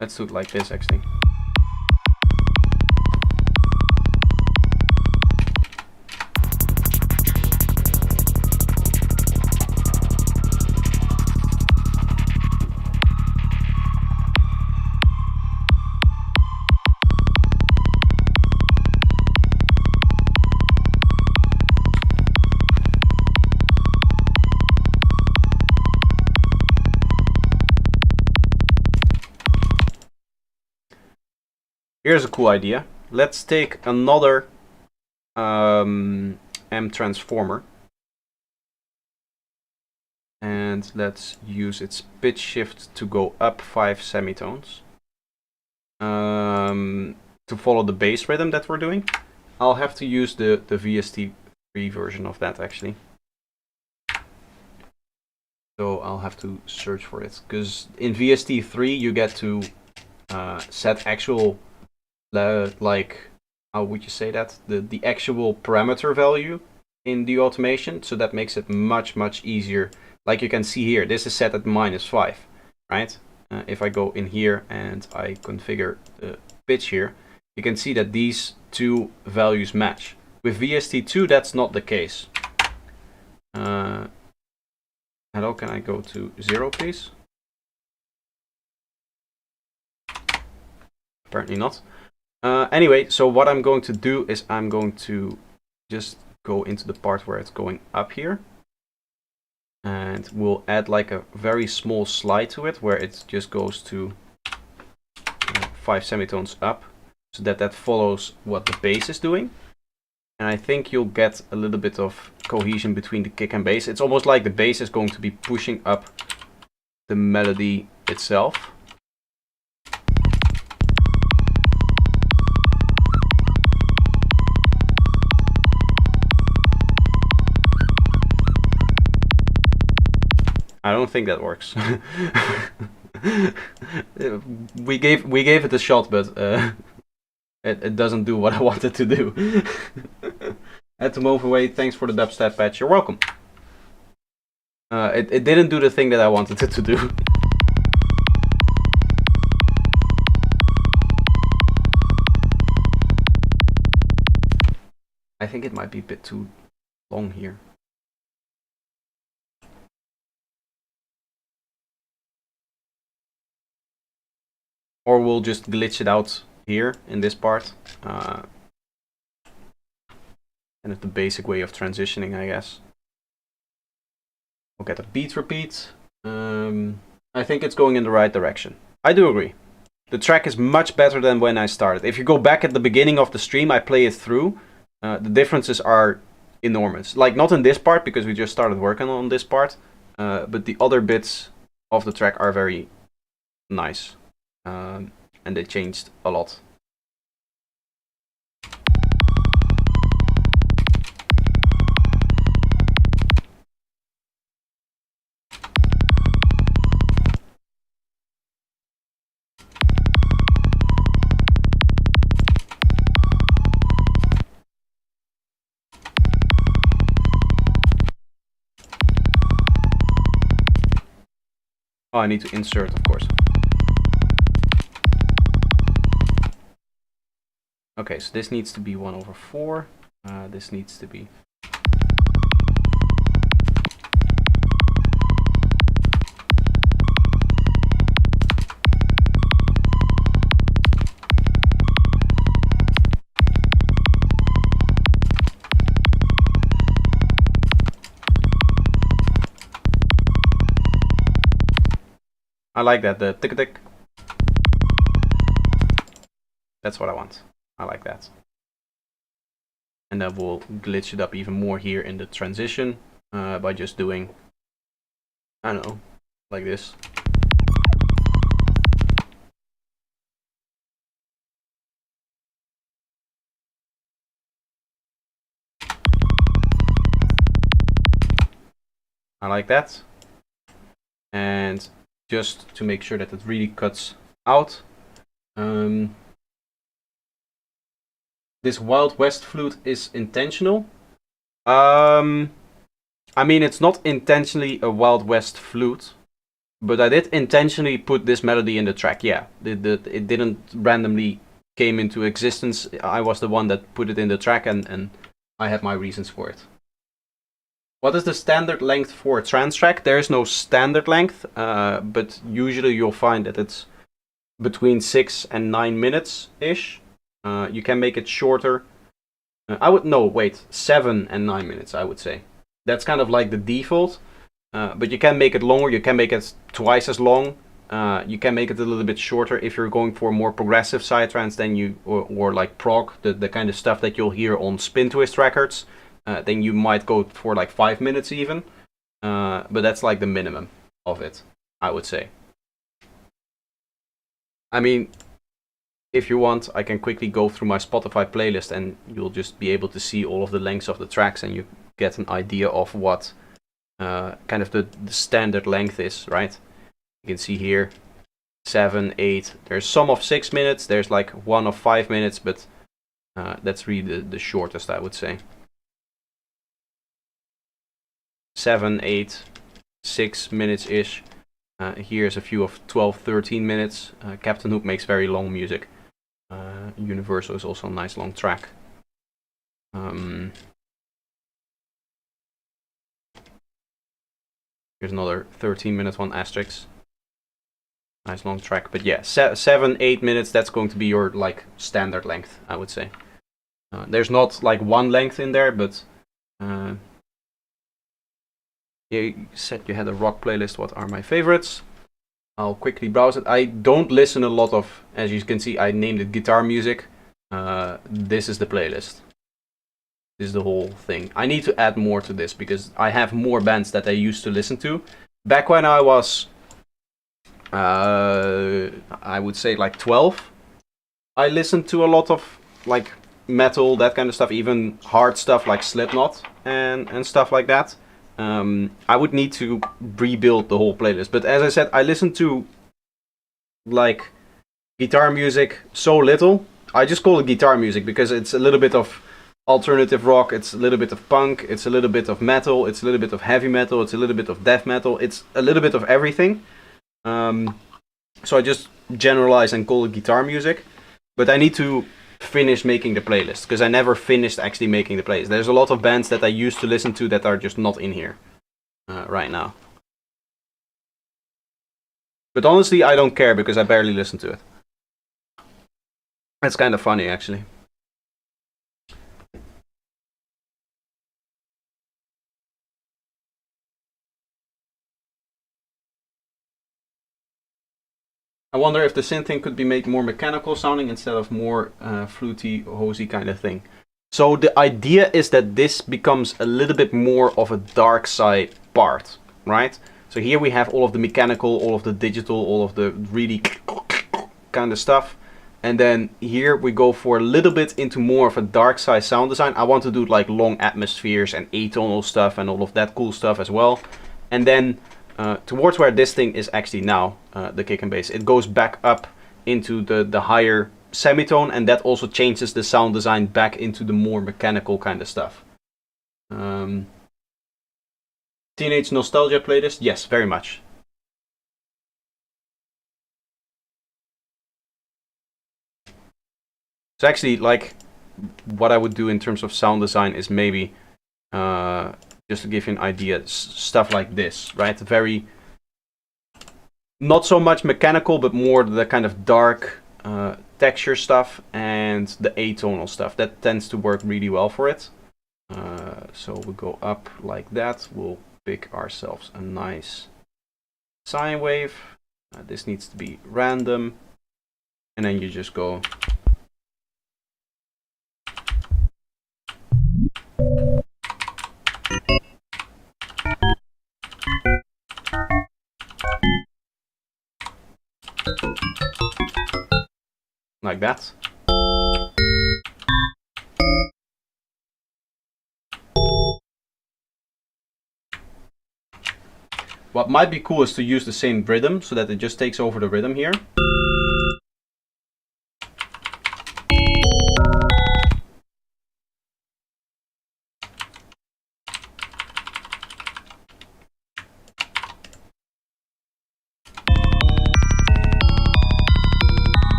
Speaker 1: Let's do it like this, actually. Here's a cool idea. Let's take another M transformer and let's use its pitch shift to go up 5 semitones to follow the bass rhythm that we're doing. I'll have to use the VST3 version of that actually. So I'll have to search for it, because in VST3 you get to set actual like, how would you say that? The actual parameter value in the automation, so that makes it much easier. Like you can see here, this is set at -5, right? If I go in here and I configure the pitch here, you can see that these two values match. With VST2 that's not the case. Hello, can I go to 0 please? Apparently not. Anyway, so what I'm going to do is I'm going to just go into the part where it's going up here. And we'll add like a very small slide to it where it just goes to 5 semitones up, so that that follows what the bass is doing. And I think you'll get a little bit of cohesion between the kick and bass. It's almost like the bass is going to be pushing up the melody itself. I don't think that works. we gave it a shot, but it doesn't do what I wanted to do. Had to move away. Thanks for the dubstep patch. You're welcome. It didn't do the thing that I wanted it to do. I think it might be a bit too long here. Or we'll just glitch it out here in this part. And it's the basic way of transitioning, I guess. We'll get a beat repeat. I think it's going in the right direction. I do agree. The track is much better than when I started. If you go back at the beginning of the stream, I play it through. The differences are enormous. Like, not in this part, because we just started working on this part. But the other bits of the track are very nice. And they changed a lot. Oh, I need to insert, of course. Okay, so this needs to be 1/4. This needs to be... I like that, the tick-tick. That's what I want. I like that. And then we'll glitch it up even more here in the transition by just doing, I don't know, like this. I like that. And just to make sure that it really cuts out, this Wild West flute is intentional. I mean, it's not intentionally a Wild West flute, but I did intentionally put this melody in the track. Yeah, it didn't randomly came into existence. I was the one that put it in the track, and I had my reasons for it. What is the standard length for a trance track? There is no standard length, but usually you'll find that it's between 6 and 9 minutes-ish. You can make it shorter. 7 and 9 minutes, I would say. That's kind of like the default. But you can make it longer, you can make it twice as long. You can make it a little bit shorter if you're going for more progressive psytrance than you, or like prog, the kind of stuff that you'll hear on Spin Twist records. Then you might go for like 5 minutes even. But that's like the minimum of it, I would say. I mean, if you want, I can quickly go through my Spotify playlist and you'll just be able to see all of the lengths of the tracks and you get an idea of what kind of the standard length is, right? You can see here 7, 8. There's some of 6 minutes, there's like one of 5 minutes, but that's really the shortest, I would say. 7, 8, 6 minutes-ish. Here's a few of 12, 13 minutes. Captain Hook makes very long music. Universal is also a nice long track. Here's another 13-minute one, Asterix. Nice long track. But yeah, 7-8 minutes, that's going to be your like standard length, I would say. There's not like one length in there, but you said you had a rock playlist. What are my favorites? I'll quickly browse it. I don't listen a lot of, as you can see, I named it guitar music. This is the playlist. This is the whole thing. I need to add more to this because I have more bands that I used to listen to. Back when I was, I would say like 12, I listened to a lot of like metal, that kind of stuff, even hard stuff like Slipknot and stuff like that. I would need to rebuild the whole playlist. But as I said, I listen to like guitar music so little. I just call it guitar music because it's a little bit of alternative rock, it's a little bit of punk, it's a little bit of metal, it's a little bit of heavy metal, it's a little bit of death metal, it's a little bit of everything. So I just generalize and call it guitar music. But I need to finish making the playlist because I never finished actually making the playlist. There's a lot of bands that I used to listen to that are just not in here right now. But honestly, I don't care because I barely listen to it. That's kind of funny actually. I wonder if the synth thing could be made more mechanical sounding instead of more fluty, hosey kind of thing. So the idea is that this becomes a little bit more of a dark side part, right? So here we have all of the mechanical, all of the digital, all of the really kind of stuff. And then here we go for a little bit into more of a dark side sound design. I want to do like long atmospheres and atonal stuff and all of that cool stuff as well. And then towards where this thing is actually now, the kick and bass, it goes back up into the higher semitone, and that also changes the sound design back into the more mechanical kind of stuff. Teenage nostalgia playlist? Yes, very much. So actually, like, what I would do in terms of sound design is maybe, just to give you an idea, stuff like this, right? Very, not so much mechanical, but more the kind of dark texture stuff and the atonal stuff. That tends to work really well for it. So we'll go up like that. We'll pick ourselves a nice sine wave. This needs to be random. And then you just go... like that. What might be cool is to use the same rhythm so that it just takes over the rhythm here.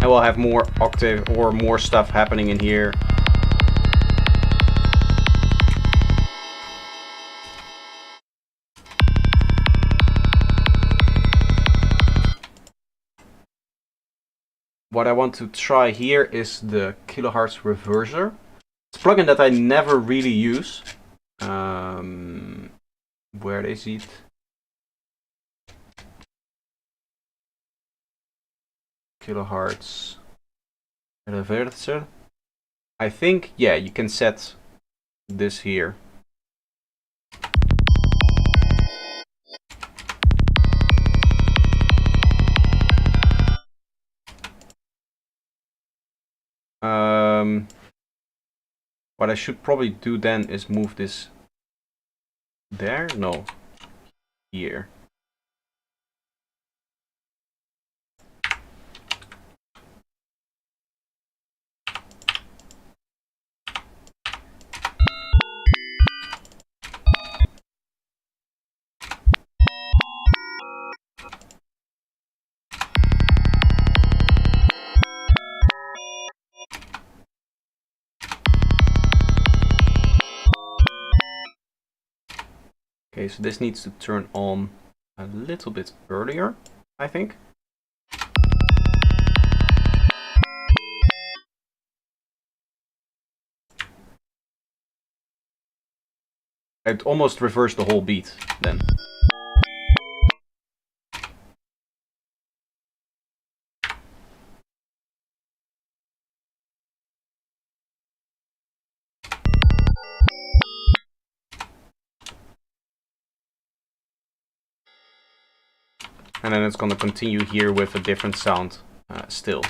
Speaker 1: And we'll have more octave or more stuff happening in here. What I want to try here is the kilohertz reverser. It's a plugin that I never really use. Where is it? Kilohertz reverser. I think, yeah, you can set this here. What I should probably do then is move this there? No. Here. Okay, so this needs to turn on a little bit earlier, I think. It almost reversed the whole beat then. And then it's going to continue here with a different sound still.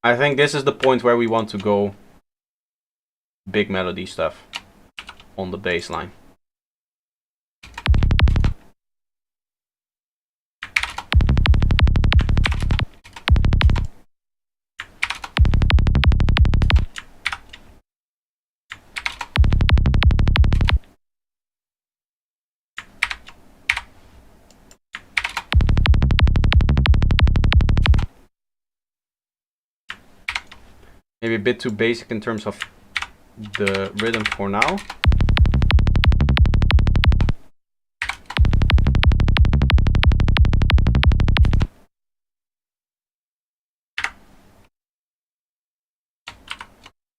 Speaker 1: I think this is the point where we want to go big melody stuff on the bass line. Maybe a bit too basic in terms of the rhythm for now.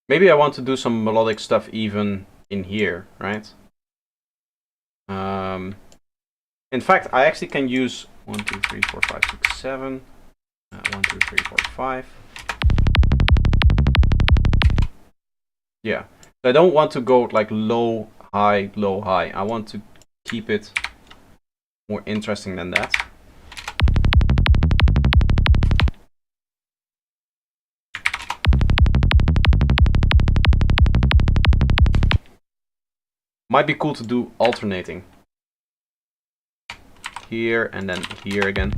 Speaker 1: Maybe I want to do some melodic stuff even in here, right? In fact, I actually can use 1, 2, 3, 4, 5, 6, 7. 1, 2, 3, 4, 5. Yeah, so I don't want to go like low, high, low, high. I want to keep it more interesting than that. Might be cool to do alternating. Here and then here again.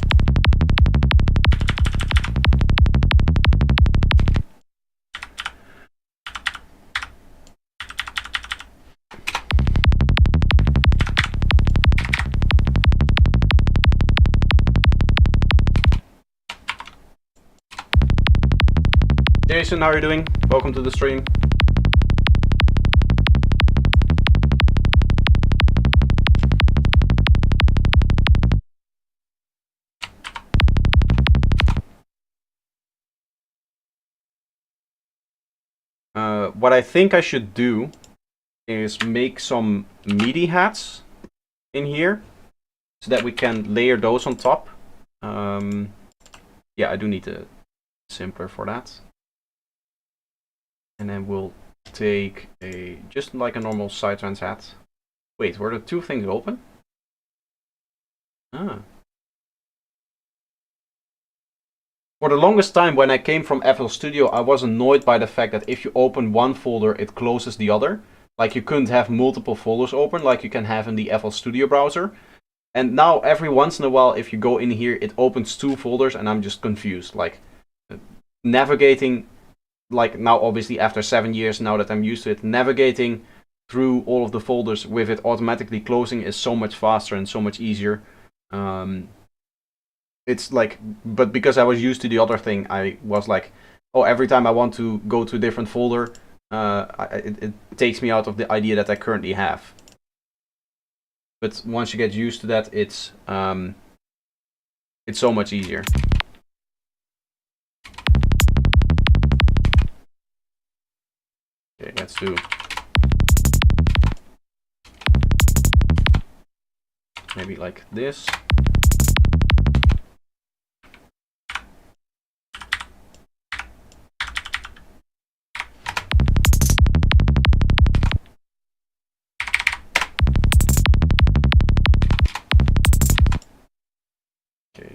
Speaker 1: Jason, how are you doing? Welcome to the stream. What I think I should do is make some MIDI hats in here so that we can layer those on top. Yeah, I do need a simpler for that. And then we'll take just like a normal sidetrans hat. Wait, were the two things open? Ah. For the longest time when I came from FL Studio, I was annoyed by the fact that if you open one folder, it closes the other. Like you couldn't have multiple folders open like you can have in the FL Studio browser. And now every once in a while, if you go in here, it opens two folders and I'm just confused. Like navigating, like now obviously after 7 years, now that I'm used to it, navigating through all of the folders with it automatically closing is so much faster and so much easier. It's like, but because I was used to the other thing, I was like, oh, every time I want to go to a different folder, it takes me out of the idea that I currently have. But once you get used to that, it's so much easier. Okay, let's do maybe like this.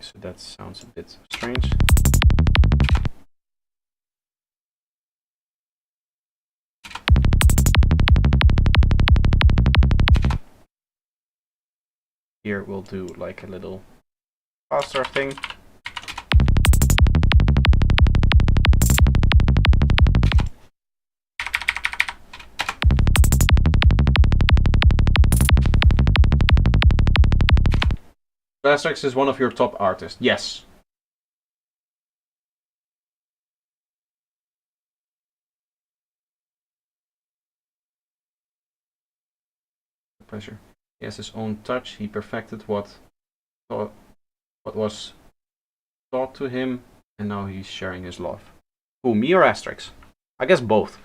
Speaker 1: so that sounds a bit strange. Here we'll do like a little faster thing. Asterix is one of your top artists. Yes. Pleasure. He has his own touch. He perfected what was taught to him, and now he's sharing his love. Who, me or Asterix? I guess both.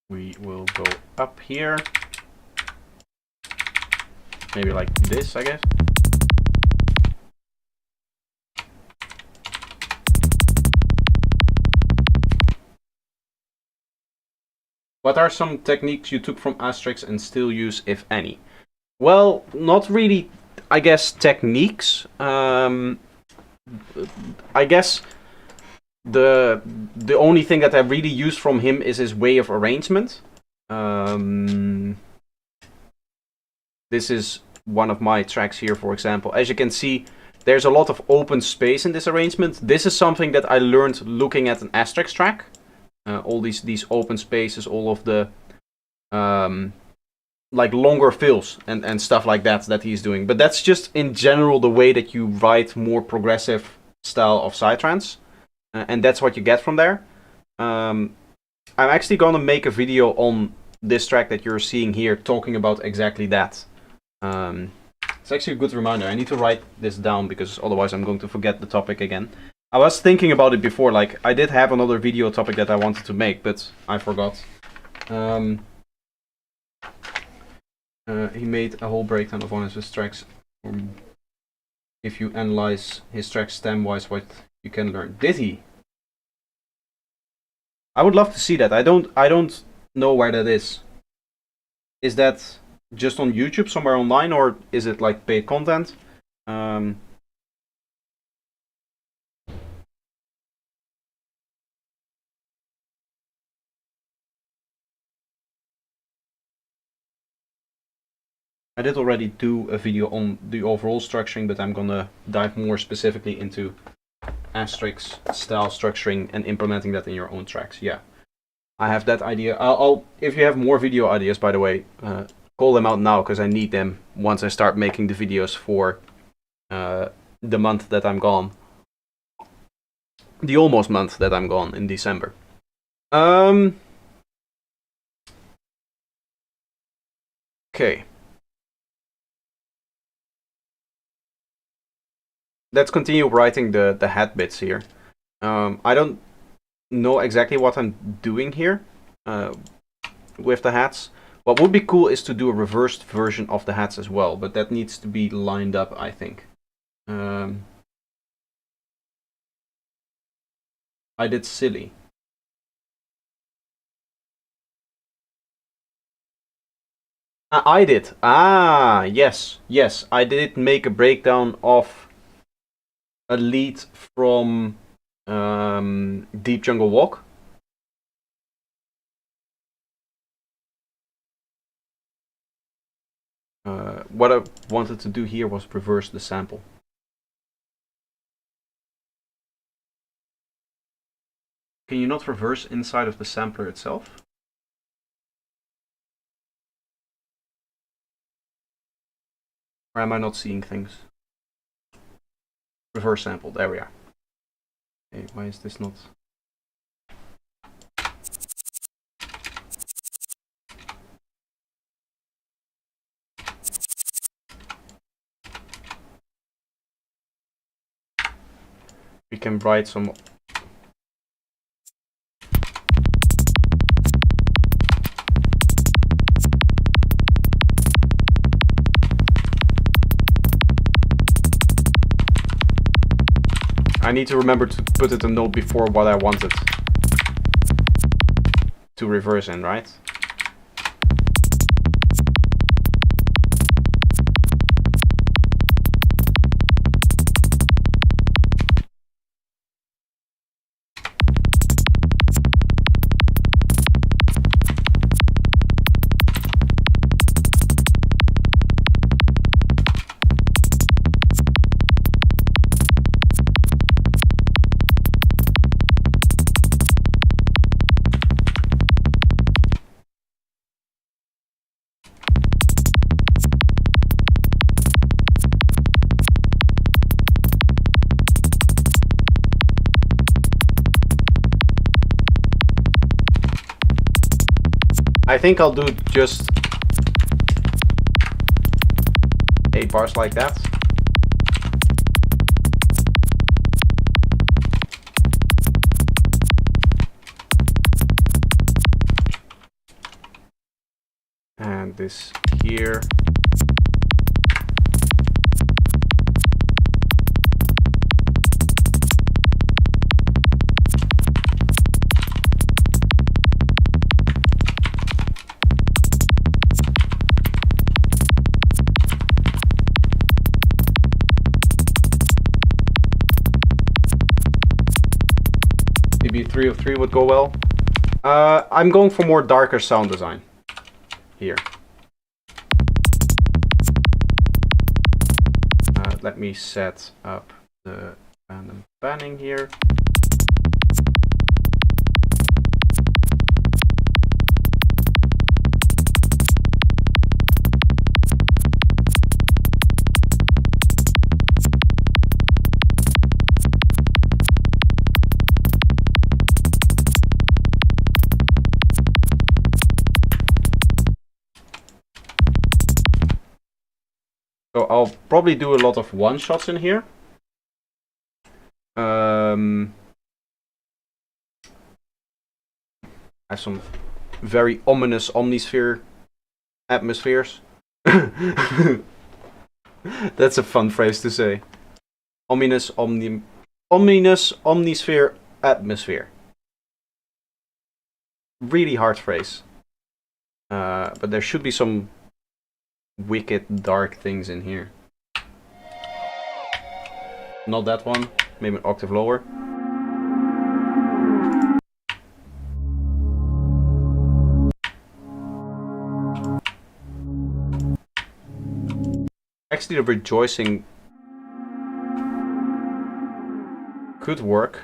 Speaker 1: We will go up here. Maybe like this, I guess. What are some techniques you took from Asterix and still use, if any? Well, not really, I guess, techniques. I guess the only thing that I really used from him is his way of arrangement. This is one of my tracks here, for example. As you can see, there's a lot of open space in this arrangement. This is something that I learned looking at an Asterix track. All these open spaces, all of the like longer fills and stuff like that he's doing. But that's just in general the way that you write more progressive style of psytrance. And that's what you get from there. I'm actually gonna make a video on this track that you're seeing here, talking about exactly that. It's actually a good reminder. I need to write this down because otherwise I'm going to forget the topic again. I was thinking about it before, like I did have another video topic that I wanted to make, but I forgot. He made a whole breakdown of one of his tracks. If you analyze his tracks stem-wise, what you can learn. Did he? I would love to see that. I don't know where that is. Is that just on YouTube somewhere online, or is it like paid content? I did already do a video on the overall structuring, but I'm gonna dive more specifically into Asterix style structuring and implementing that in your own tracks. Yeah, I have that idea. I'll if you have more video ideas, by the way, call them out now because I need them once I start making the videos for the month that I'm gone. The almost month that I'm gone in December. Okay. Let's continue writing the hat bits here. I don't know exactly what I'm doing here with the hats. What would be cool is to do a reversed version of the hats as well, but that needs to be lined up, I think. I did silly. I did. Ah, yes, yes. I did make a breakdown of a lead from Deep Jungle Walk. What I wanted to do here was reverse the sample. Can you not reverse inside of the sampler itself? Or am I not seeing things? Reverse sample, there we are. Okay, why is this not? We can write some. I need to remember to put it a note before what I wanted to reverse in, right? I think I'll do just 8 bars like that. And this here. Maybe 3 of 3 would go well. I'm going for more darker sound design here. Let me set up the random panning here. So I'll probably do a lot of one-shots in here. I have some very ominous omnisphere atmospheres. That's a fun phrase to say. Ominous omnisphere atmosphere. Really hard phrase. But there should be some wicked dark things in here. Not that one, maybe an octave lower. Actually, the rejoicing could work.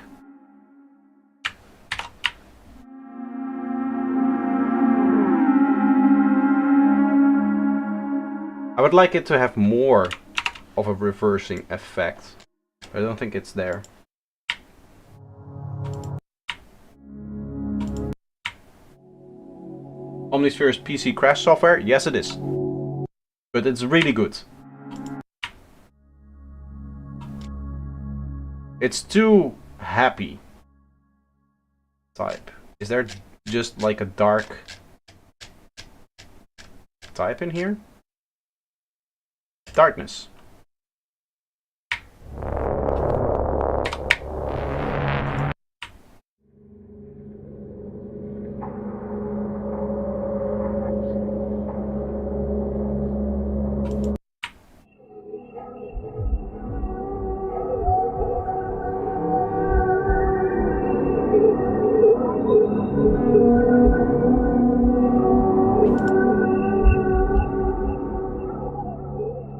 Speaker 1: I would like it to have more of a reversing effect. I don't think it's there. Omnisphere is PC crash software? Yes, it is. But it's really good. It's too happy type. Is there just like a dark type in here? Darkness.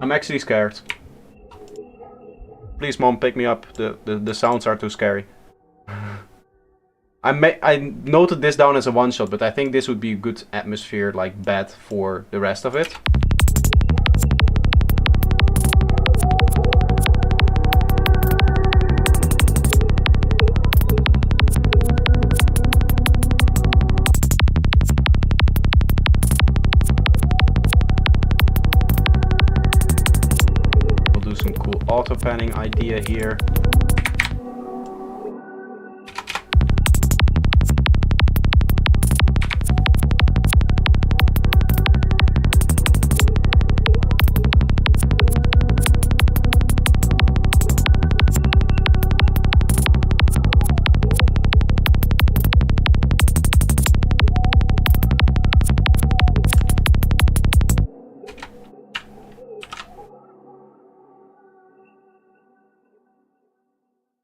Speaker 1: I'm actually scared. Please, Mom, pick me up. The sounds are too scary. I noted this down as a one-shot, but I think this would be a good atmosphere, like bed for the rest of it. running idea here.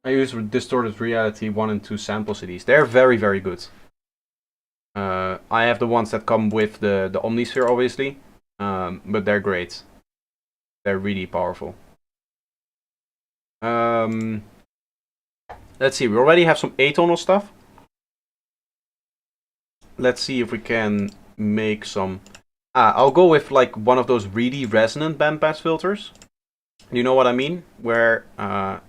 Speaker 1: I use Distorted Reality 1 and 2 sample CDs. They're very, very good. I have the ones that come with the Omnisphere, obviously, but they're great. They're really powerful. Let's see, we already have some atonal stuff. Let's see if we can make some... I'll go with like one of those really resonant bandpass filters. You know what I mean? Where,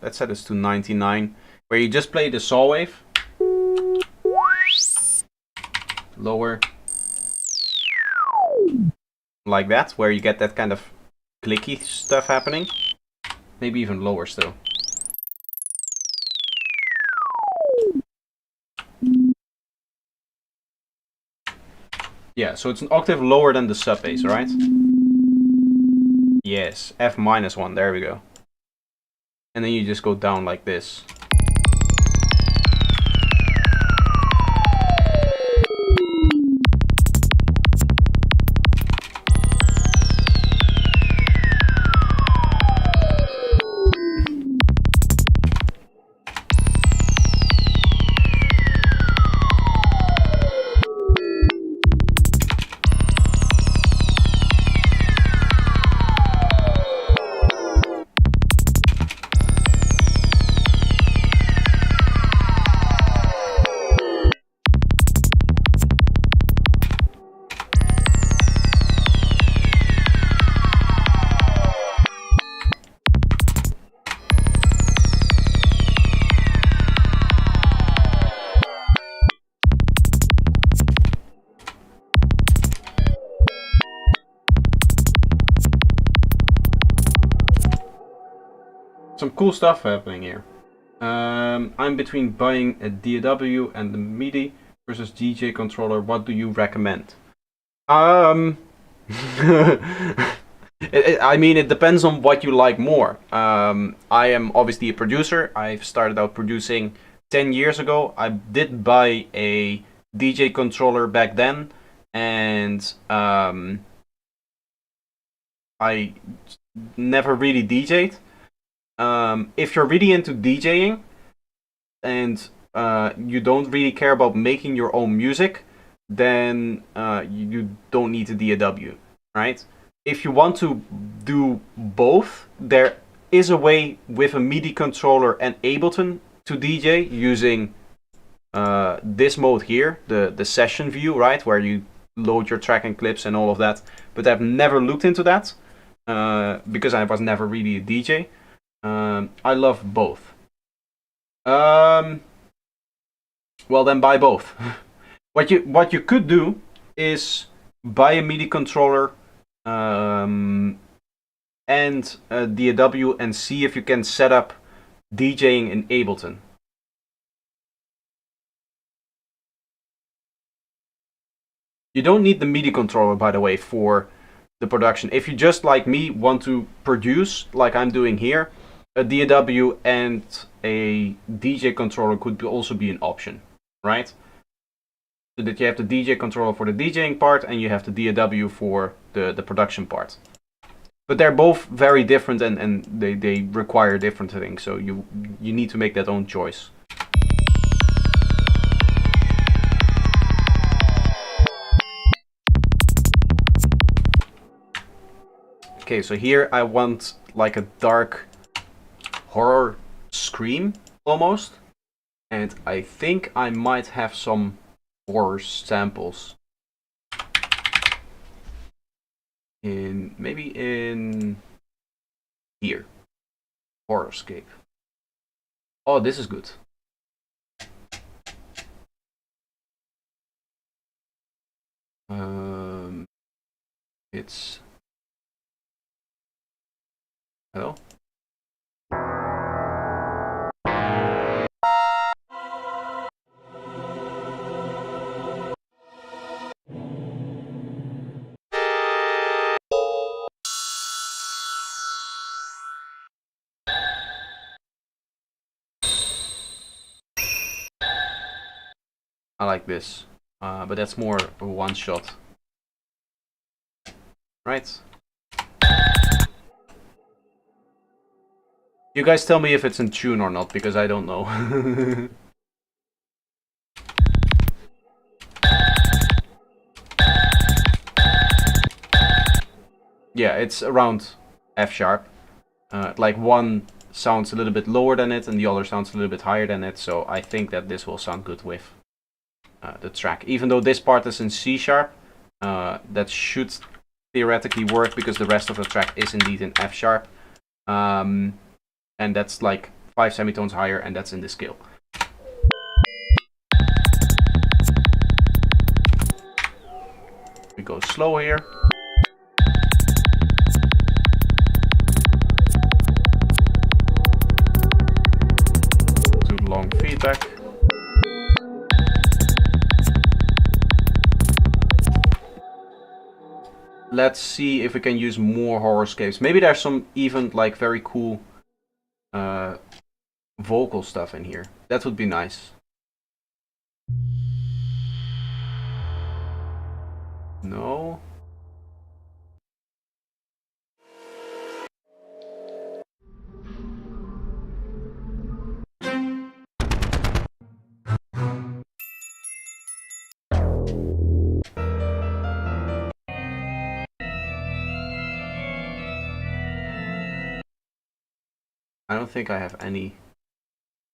Speaker 1: let's set this to 99, where you just play the saw wave. Lower. Like that, where you get that kind of clicky stuff happening. Maybe even lower still. Yeah, so it's an octave lower than the sub bass, right? Yes, F-1, there we go. And then you just go down like this. Some cool stuff happening here. I'm between buying a DAW and the MIDI versus DJ controller. What do you recommend? I mean, it depends on what you like more. I am obviously a producer. I've started out producing 10 years ago. I did buy a DJ controller back then, and I never really DJ'd. If you're really into DJing and you don't really care about making your own music, then you don't need a DAW, right? If you want to do both, there is a way with a MIDI controller and Ableton to DJ using this mode here, the session view, right? Where you load your track and clips and all of that. But I've never looked into that because I was never really a DJ. I love both. Well, then buy both. What you could do is buy a MIDI controller and a DAW and see if you can set up DJing in Ableton. You don't need the MIDI controller, by the way, for the production. If you just like me want to produce like I'm doing here, a DAW and a DJ controller could also be an option, right? So that you have the DJ controller for the DJing part and you have the DAW for the production part. But they're both very different and they require different things, so you need to make that own choice. Okay, so here I want like a dark horror scream almost, and I think I might have some horror samples maybe in here. Horrorscape. Oh, this is good. It's hello. I like this, but that's more a one shot. Right. You guys tell me if it's in tune or not, because I don't know. Yeah, it's around F sharp. Like one sounds a little bit lower than it and the other sounds a little bit higher than it, so I think that this will sound good with the track. Even though this part is in C sharp, that should theoretically work because the rest of the track is indeed in F sharp. And that's like 5 semitones higher, and that's in the scale. We go slow here. Do long feedback. Let's see if we can use more horrorscapes. Maybe there's some even like very cool vocal stuff in here. That would be nice. No. I don't think I have any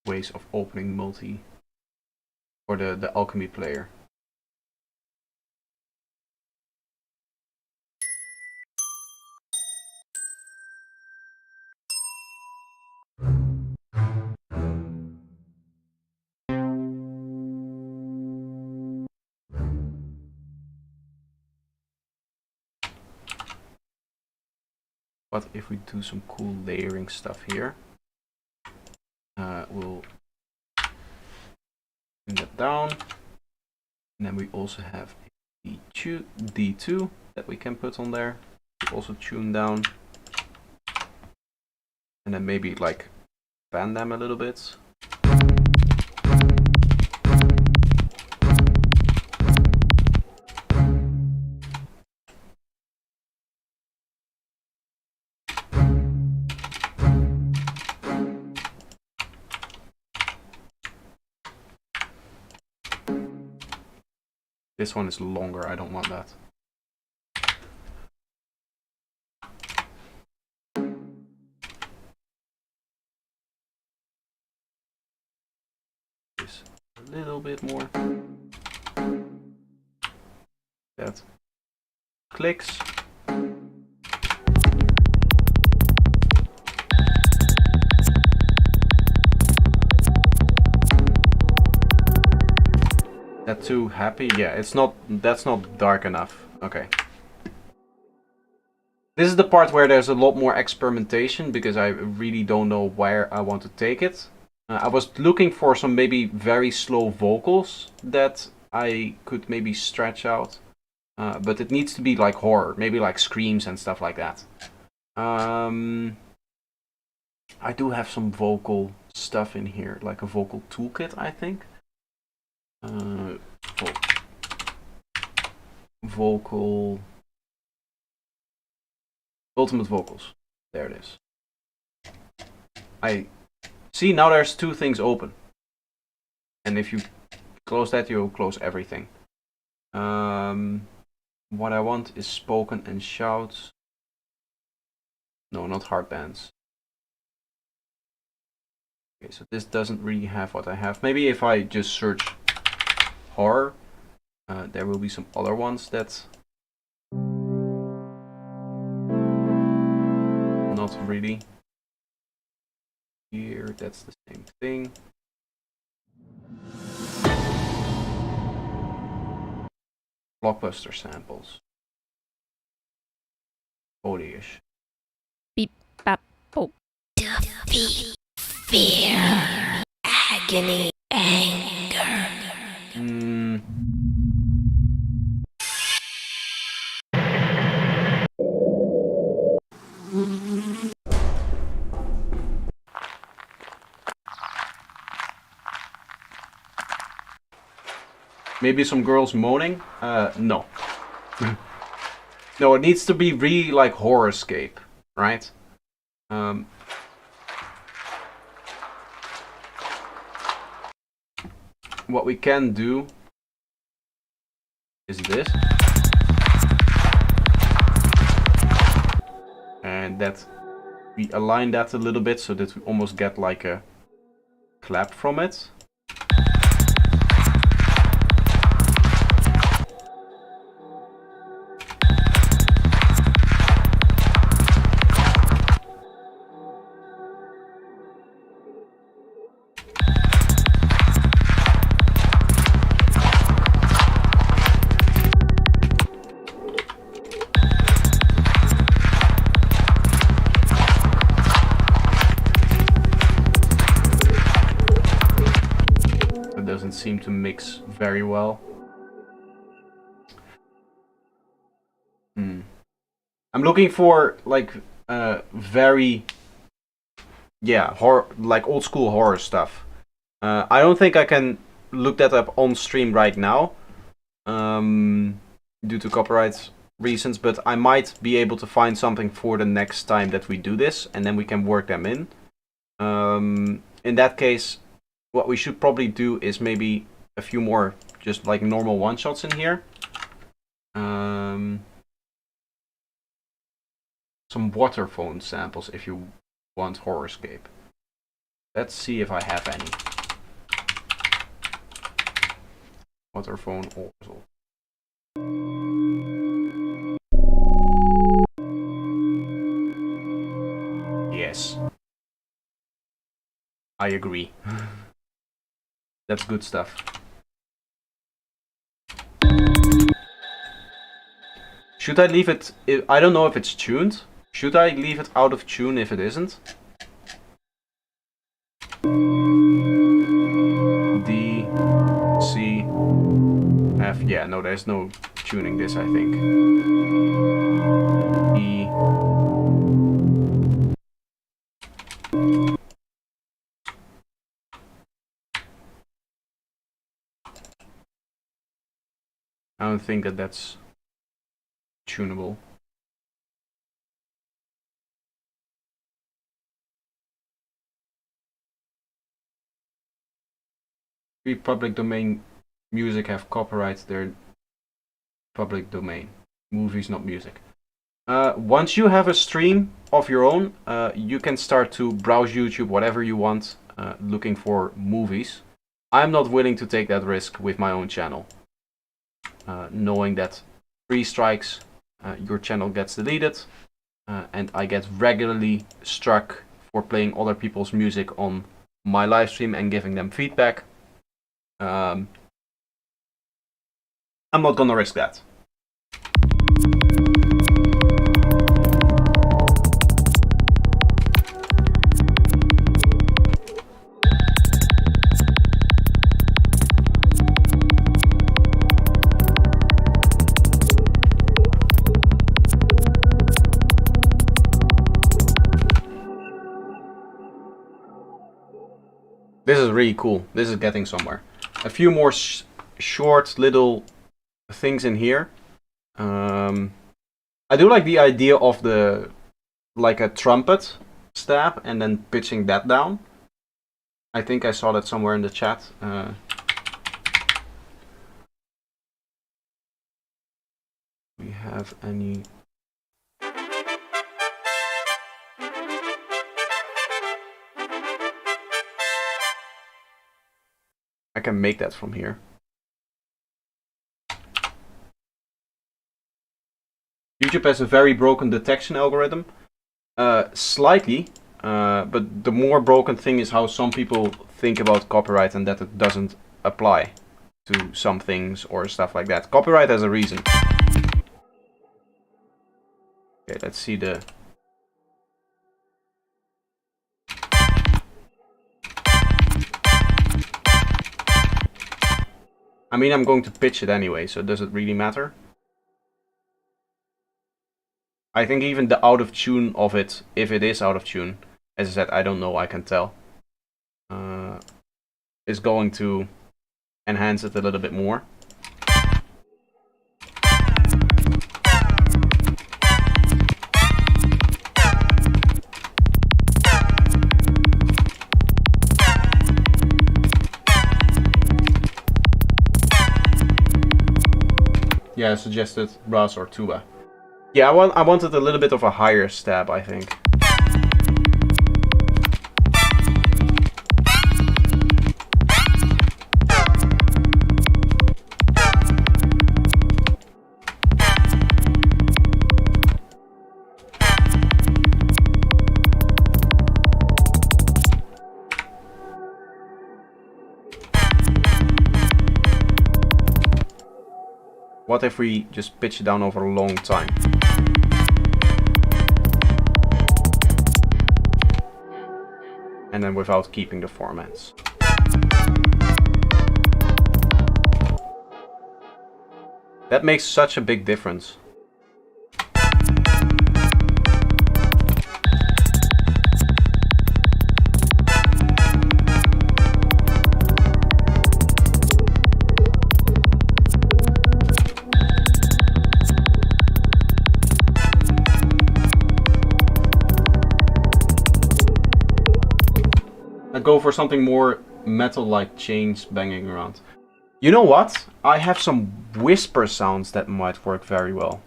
Speaker 1: ways of opening multi or the alchemy player. What if we do some cool layering stuff here? We'll tune that down. And then we also have a D2 that we can put on there. Also tune down. And then maybe like fan them a little bit. This one is longer, I don't want that. This a little bit more. That clicks. That too happy? Yeah, it's not. That's not dark enough. Okay. This is the part where there's a lot more experimentation because I really don't know where I want to take it. I was looking for some maybe very slow vocals that I could maybe stretch out, but it needs to be like horror, maybe like screams and stuff like that. I do have some vocal stuff in here, like a vocal toolkit, I think. Vocal ultimate vocals. There it is. I see now there's two things open, and if you close that, you'll close everything. What I want is spoken and shouts. No, not hard bands. Okay, so this doesn't really have what I have. Maybe if I just search horror, there will be some other ones that not really. Here, that's the same thing. Blockbuster samples. Bodyish.
Speaker 8: Beep, bop, boop. Defeat, fear, agony, anger.
Speaker 1: Maybe some girls moaning? No. No, it needs to be really like horrorscape, right? What we can do is this. And that we align that a little bit so that we almost get like a clap from it. Seem to mix very well. I'm looking for like very horror, like old school horror stuff. I don't think I can look that up on stream right now due to copyright reasons, but I might be able to find something for the next time that we do this, and then we can work them in. In that case, what we should probably do is maybe a few more just like normal one-shots in here. Some waterphone samples if you want horrorscape. Let's see if I have any. Waterphone also. Yes. I agree. That's good stuff. Should I leave it? I don't know if it's tuned. Should I leave it out of tune if it isn't? D, C, F. Yeah, no, there's no tuning this, I think. E. I don't think that that's tunable. Free public domain music have copyrights. They're public domain. Movies, not music. Once you have a stream of your own, you can start to browse YouTube, whatever you want, looking for movies. I'm not willing to take that risk with my own channel. Knowing that 3 strikes, your channel gets deleted, and I get regularly struck for playing other people's music on my live stream and giving them feedback. I'm not gonna risk that. This is really cool. This is getting somewhere. A few more short little things in here. I do like the idea of the like a trumpet stab and then pitching that down. I think I saw that somewhere in the chat. We have any? I can make that from here. YouTube has a very broken detection algorithm. Slightly, but the more broken thing is how some people think about copyright and that it doesn't apply to some things or stuff like that. Copyright has a reason. Okay, let's see the... I mean, I'm going to pitch it anyway, so does it really matter? I think even the out of tune of it, if it is out of tune, as I said, I don't know, I can tell, is going to enhance it a little bit more. Yeah, I suggested brass or tuba. Yeah, I wanted a little bit of a higher stab, I think. What if we just pitch it down over a long time? And then without keeping the formats. That makes such a big difference. Go for something more metal-like chains banging around. You know what? I have some whisper sounds that might work very well.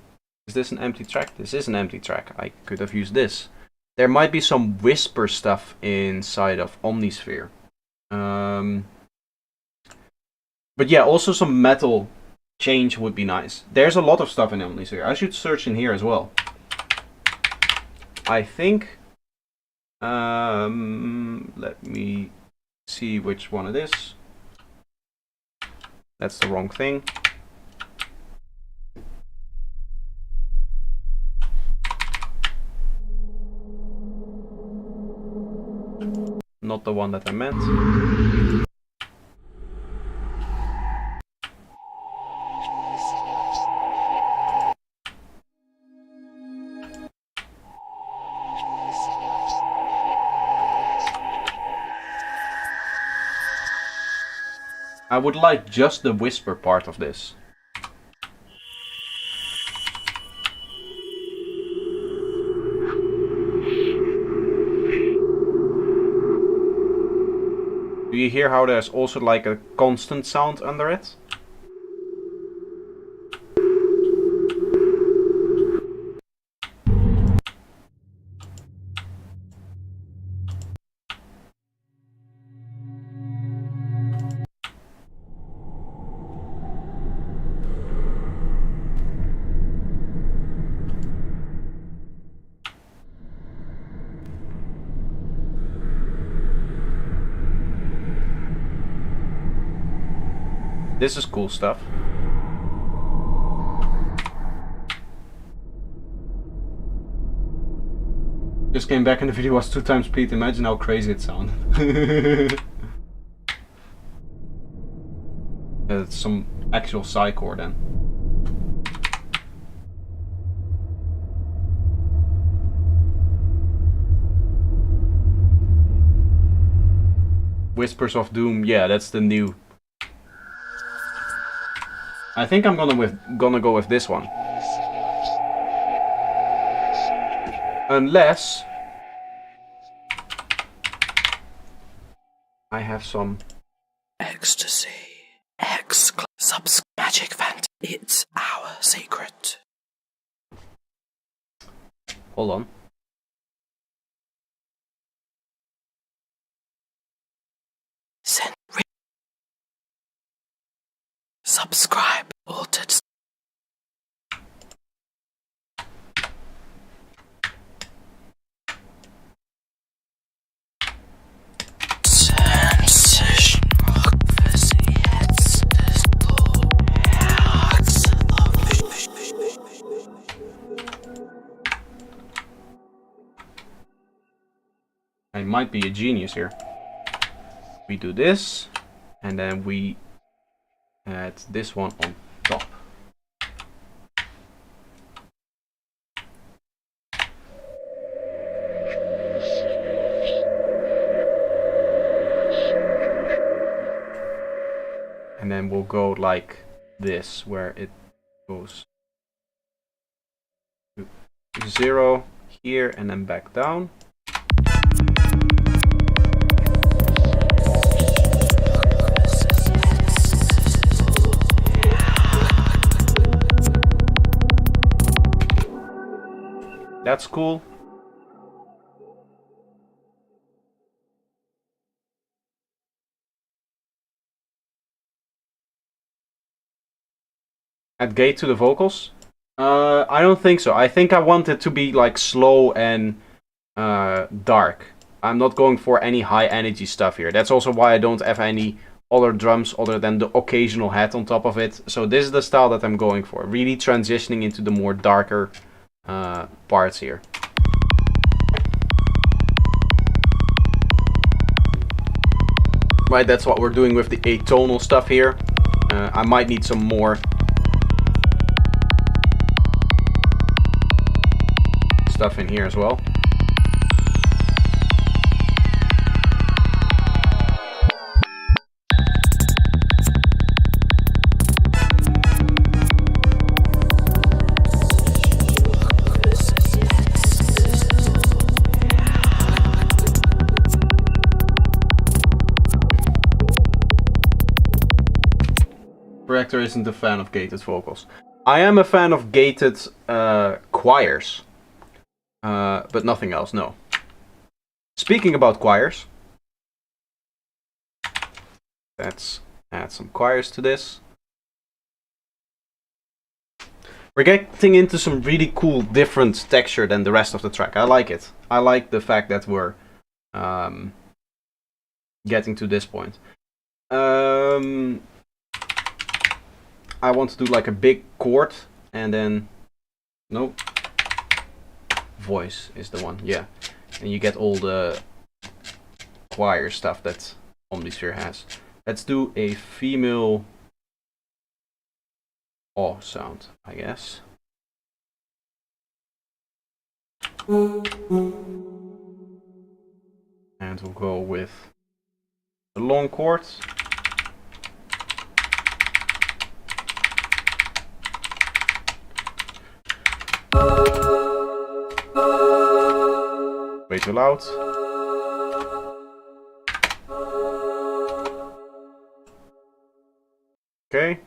Speaker 1: Is this an empty track? This is an empty track. I could have used this. There might be some whisper stuff inside of Omnisphere. But yeah, also some metal change would be nice. There's a lot of stuff in Omnisphere. I should search in here as well. I think... let me see which one it is. That's the wrong thing. Not the one that I meant. I would like just the whisper part of this. Do you hear how there's also like a constant sound under it? This is cool stuff. Just came back and the video was 2 times speed. Imagine how crazy it sounded. It's some actual psycore then. Whispers of Doom, yeah, that's the new. I think I'm gonna go with this one. Unless I have some
Speaker 3: Ecstasy. Magic Fant. It's our secret.
Speaker 1: Hold on.
Speaker 3: Send. Subscribe. Altered.
Speaker 1: I might be a genius here. We do this, and then we add this one on top. And then we'll go like this, where it goes to 0 here and then back down. That's cool. Add gate to the vocals? I don't think so. I think I want it to be like slow and dark. I'm not going for any high energy stuff here. That's also why I don't have any other drums other than the occasional hat on top of it. So this is the style that I'm going for. Really transitioning into the more darker parts here. Right, that's what we're doing with the atonal stuff here. I might need some more stuff in here as well. Rector isn't a fan of gated vocals. I am a fan of gated choirs. But nothing else, no. Speaking about choirs, let's add some choirs to this. We're getting into some really cool, different texture than the rest of the track. I like it. I like the fact that we're getting to this point. I want to do like a big chord and then... Nope. Voice is the one, yeah. And you get all the choir stuff that Omnisphere has. Let's do a female aw sound, I guess. And we'll go with the long chord. Way too loud. Okay.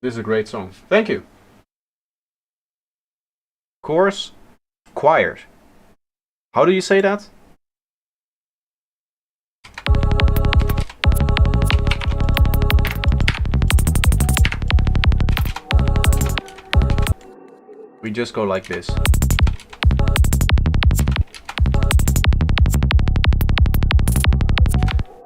Speaker 1: This is a great song. Thank you. Chorus, choir. How do you say that? We just go like this.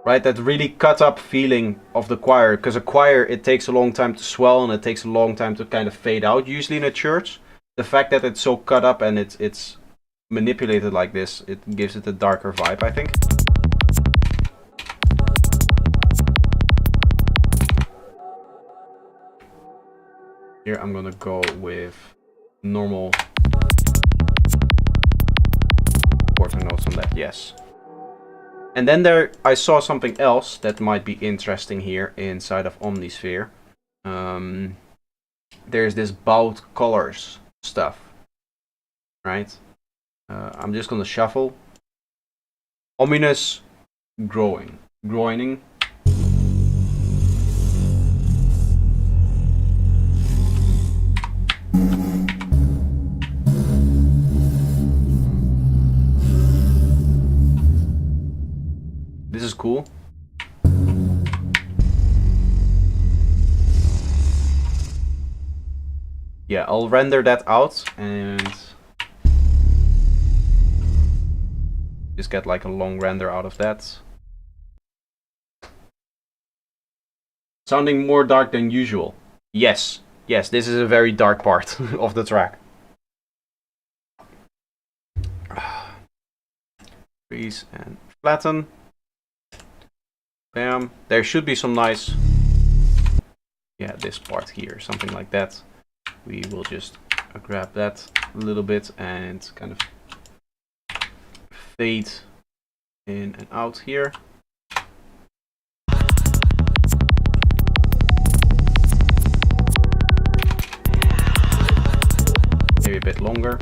Speaker 1: Right, that really cut up feeling of the choir, because a choir, it takes a long time to swell and it takes a long time to kind of fade out, usually in a church. The fact that it's so cut up and it's manipulated like this, it gives it a darker vibe, I think. Here I'm gonna go with normal quarter notes on that, yes. And then there, I saw something else that might be interesting here inside of Omnisphere. There's this bowed colors stuff, right? I'm just gonna shuffle. Ominous groining. This is cool. Yeah, I'll render that out and just get like a long render out of that. Sounding more dark than usual. Yes, yes, this is a very dark part of the track. Freeze and flatten. Bam. There should be some nice, yeah, this part here, something like that. We will just grab that a little bit and kind of fade in and out here. Maybe a bit longer.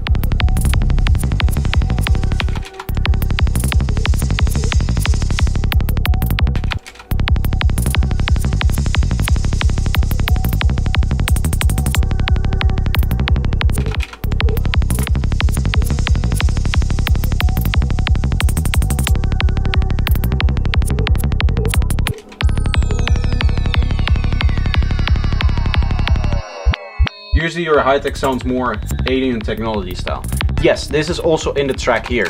Speaker 1: Easier high-tech sounds more alien technology style. Yes, this is also in the track here.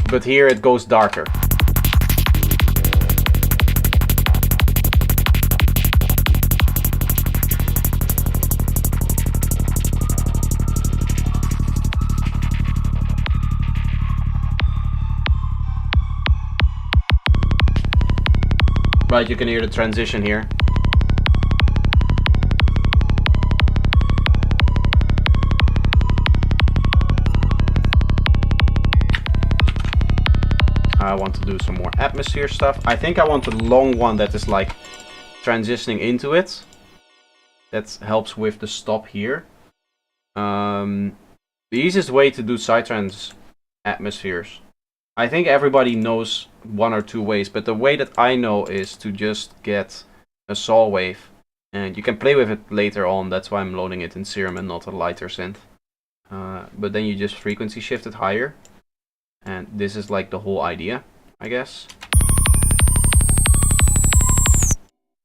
Speaker 1: But here it goes darker. Right, you can hear the transition here. I want to do some more atmosphere stuff. I think I want a long one that is like transitioning into it. That helps with the stop here. The easiest way to do psytrance atmospheres, I think everybody knows one or two ways, but the way that I know is to just get a saw wave, and you can play with it later on. That's why I'm loading it in Serum and not a lighter synth. But then you just frequency shift it higher, and this is like the whole idea, I guess.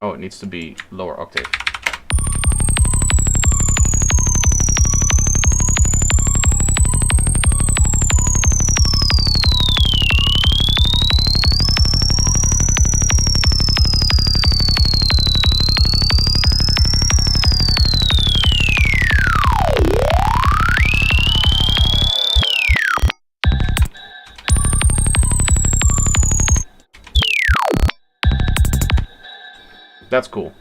Speaker 1: Oh, it needs to be lower octave. That's cool.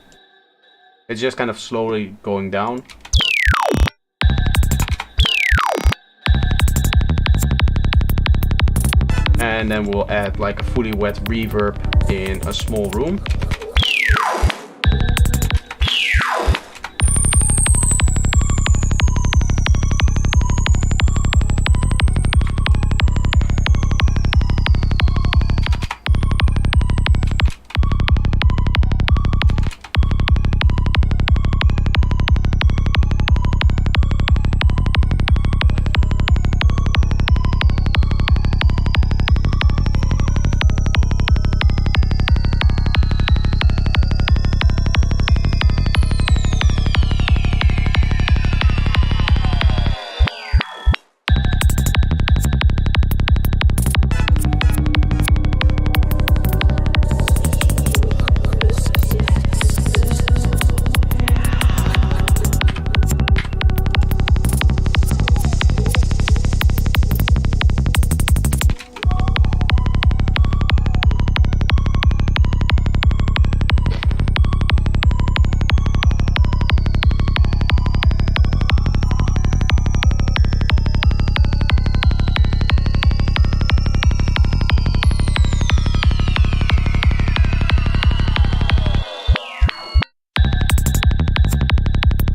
Speaker 1: It's just kind of slowly going down. And then we'll add like a fully wet reverb in a small room.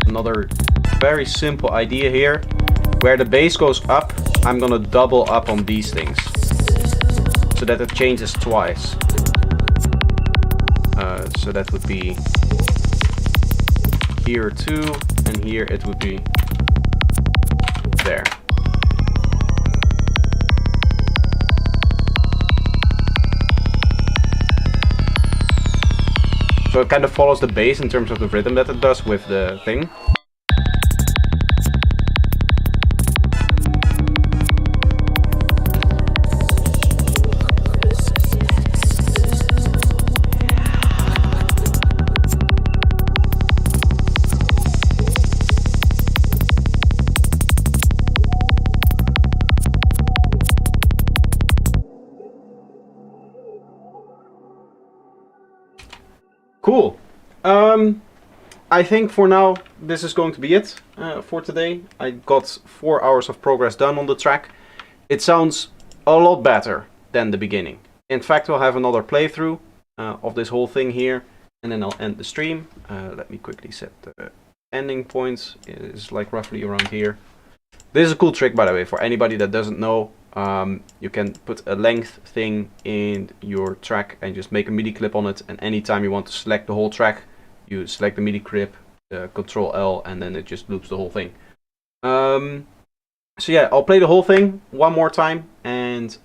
Speaker 1: Another very simple idea here. Where the bass goes up, I'm gonna double up on these things so that it changes twice. So that would be here too, and here it would be there. So it kind of follows the bass in terms of the rhythm that it does with the thing. Cool. I think for now this is going to be it for today. I got 4 hours of progress done on the track. It sounds a lot better than the beginning. In fact, we'll have another playthrough of this whole thing here, and then I'll end the stream. Let me quickly set the ending points. It is like roughly around here. This is a cool trick, by the way, for anybody that doesn't know. You can put a length thing in your track and just make a MIDI clip on it, and anytime you want to select the whole track, you select the MIDI clip, Control L, and then it just loops the whole thing. So yeah, I'll play the whole thing one more time, and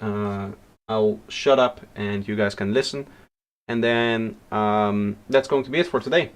Speaker 1: I'll shut up and you guys can listen. And then that's going to be it for today.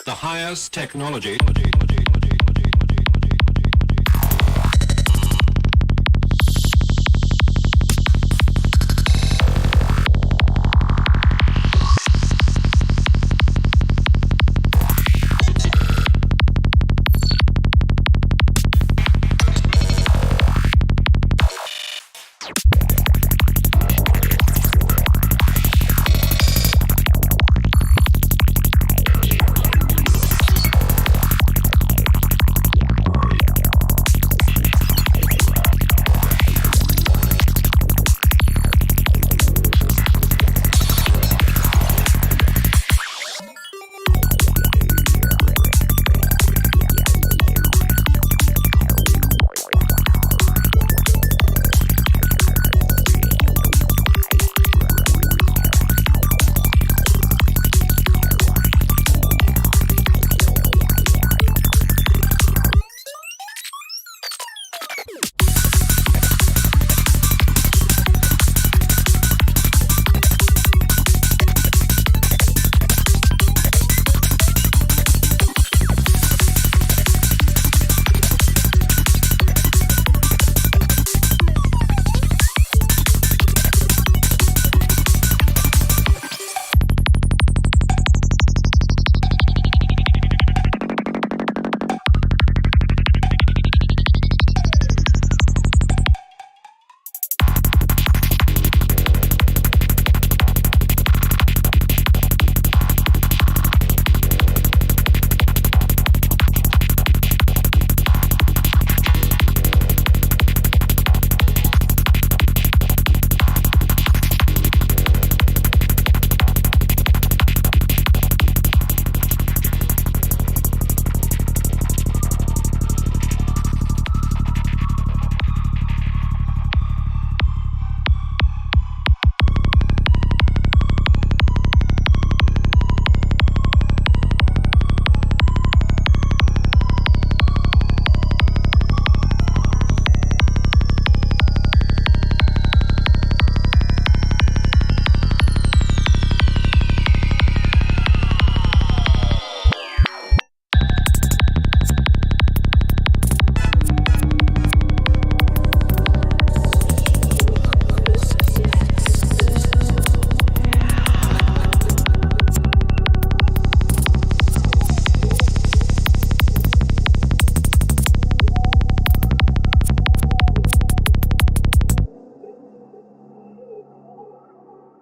Speaker 9: The highest technology.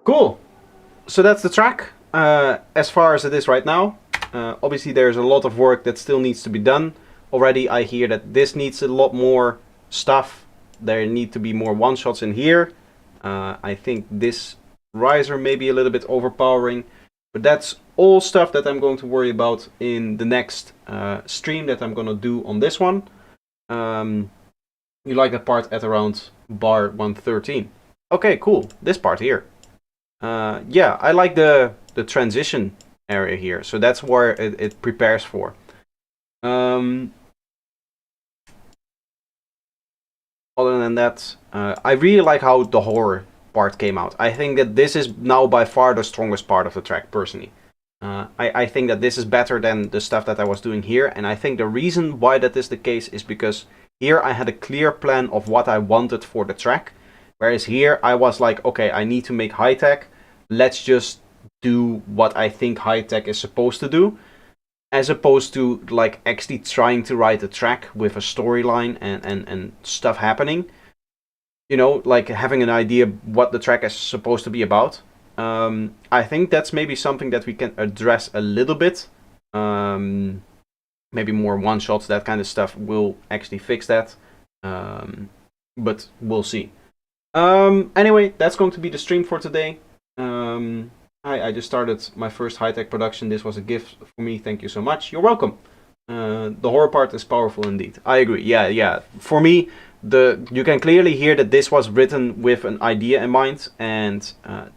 Speaker 1: Cool. So that's the track as far as it is right now. Obviously there's a lot of work that still needs to be done. Already I hear that this needs a lot more stuff. There need to be more one-shots in here. I think this riser may be a little bit overpowering. But that's all stuff that I'm going to worry about in the next stream that I'm going to do on this one. You like that part at around bar 113. Okay, cool. This part here. Yeah, I like the transition area here. So that's where it prepares for. Other than that, I really like how the horror part came out. I think that this is now by far the strongest part of the track, personally. I think that this is better than the stuff that I was doing here, and I think the reason why that is the case is because here I had a clear plan of what I wanted for the track, whereas here I was like, okay, I need to make high-tech, let's just do what I think high-tech is supposed to do, as opposed to like actually trying to write a track with a storyline and stuff happening. You know, like having an idea what the track is supposed to be about. I think that's maybe something that we can address a little bit. Maybe more one-shots, that kind of stuff will actually fix that. But we'll see. Anyway, that's going to be the stream for today. I just started my first high-tech production. This was a gift for me. Thank you so much. You're welcome. The horror part is powerful indeed. I agree. Yeah. For me, you can clearly hear that this was written with an idea in mind, and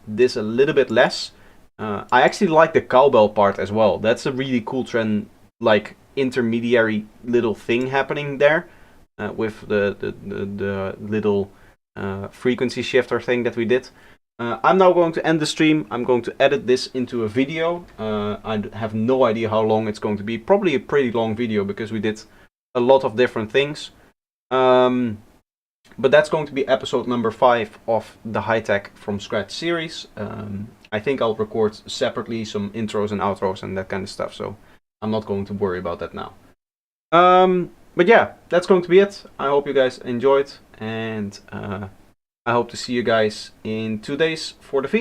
Speaker 1: this a little bit less. I actually like the cowbell part as well. That's a really cool trend, like intermediary little thing happening there, with the little frequency shifter thing that we did. I'm now going to end the stream. I'm going to edit this into a video. I have no idea how long it's going to be. Probably a pretty long video because we did a lot of different things. But that's going to be episode number 5 of the High-Tech from Scratch series. I think I'll record separately some intros and outros and that kind of stuff. So I'm not going to worry about that now. But yeah, that's going to be it. I hope you guys enjoyed. And I hope to see you guys in 2 days for the feed.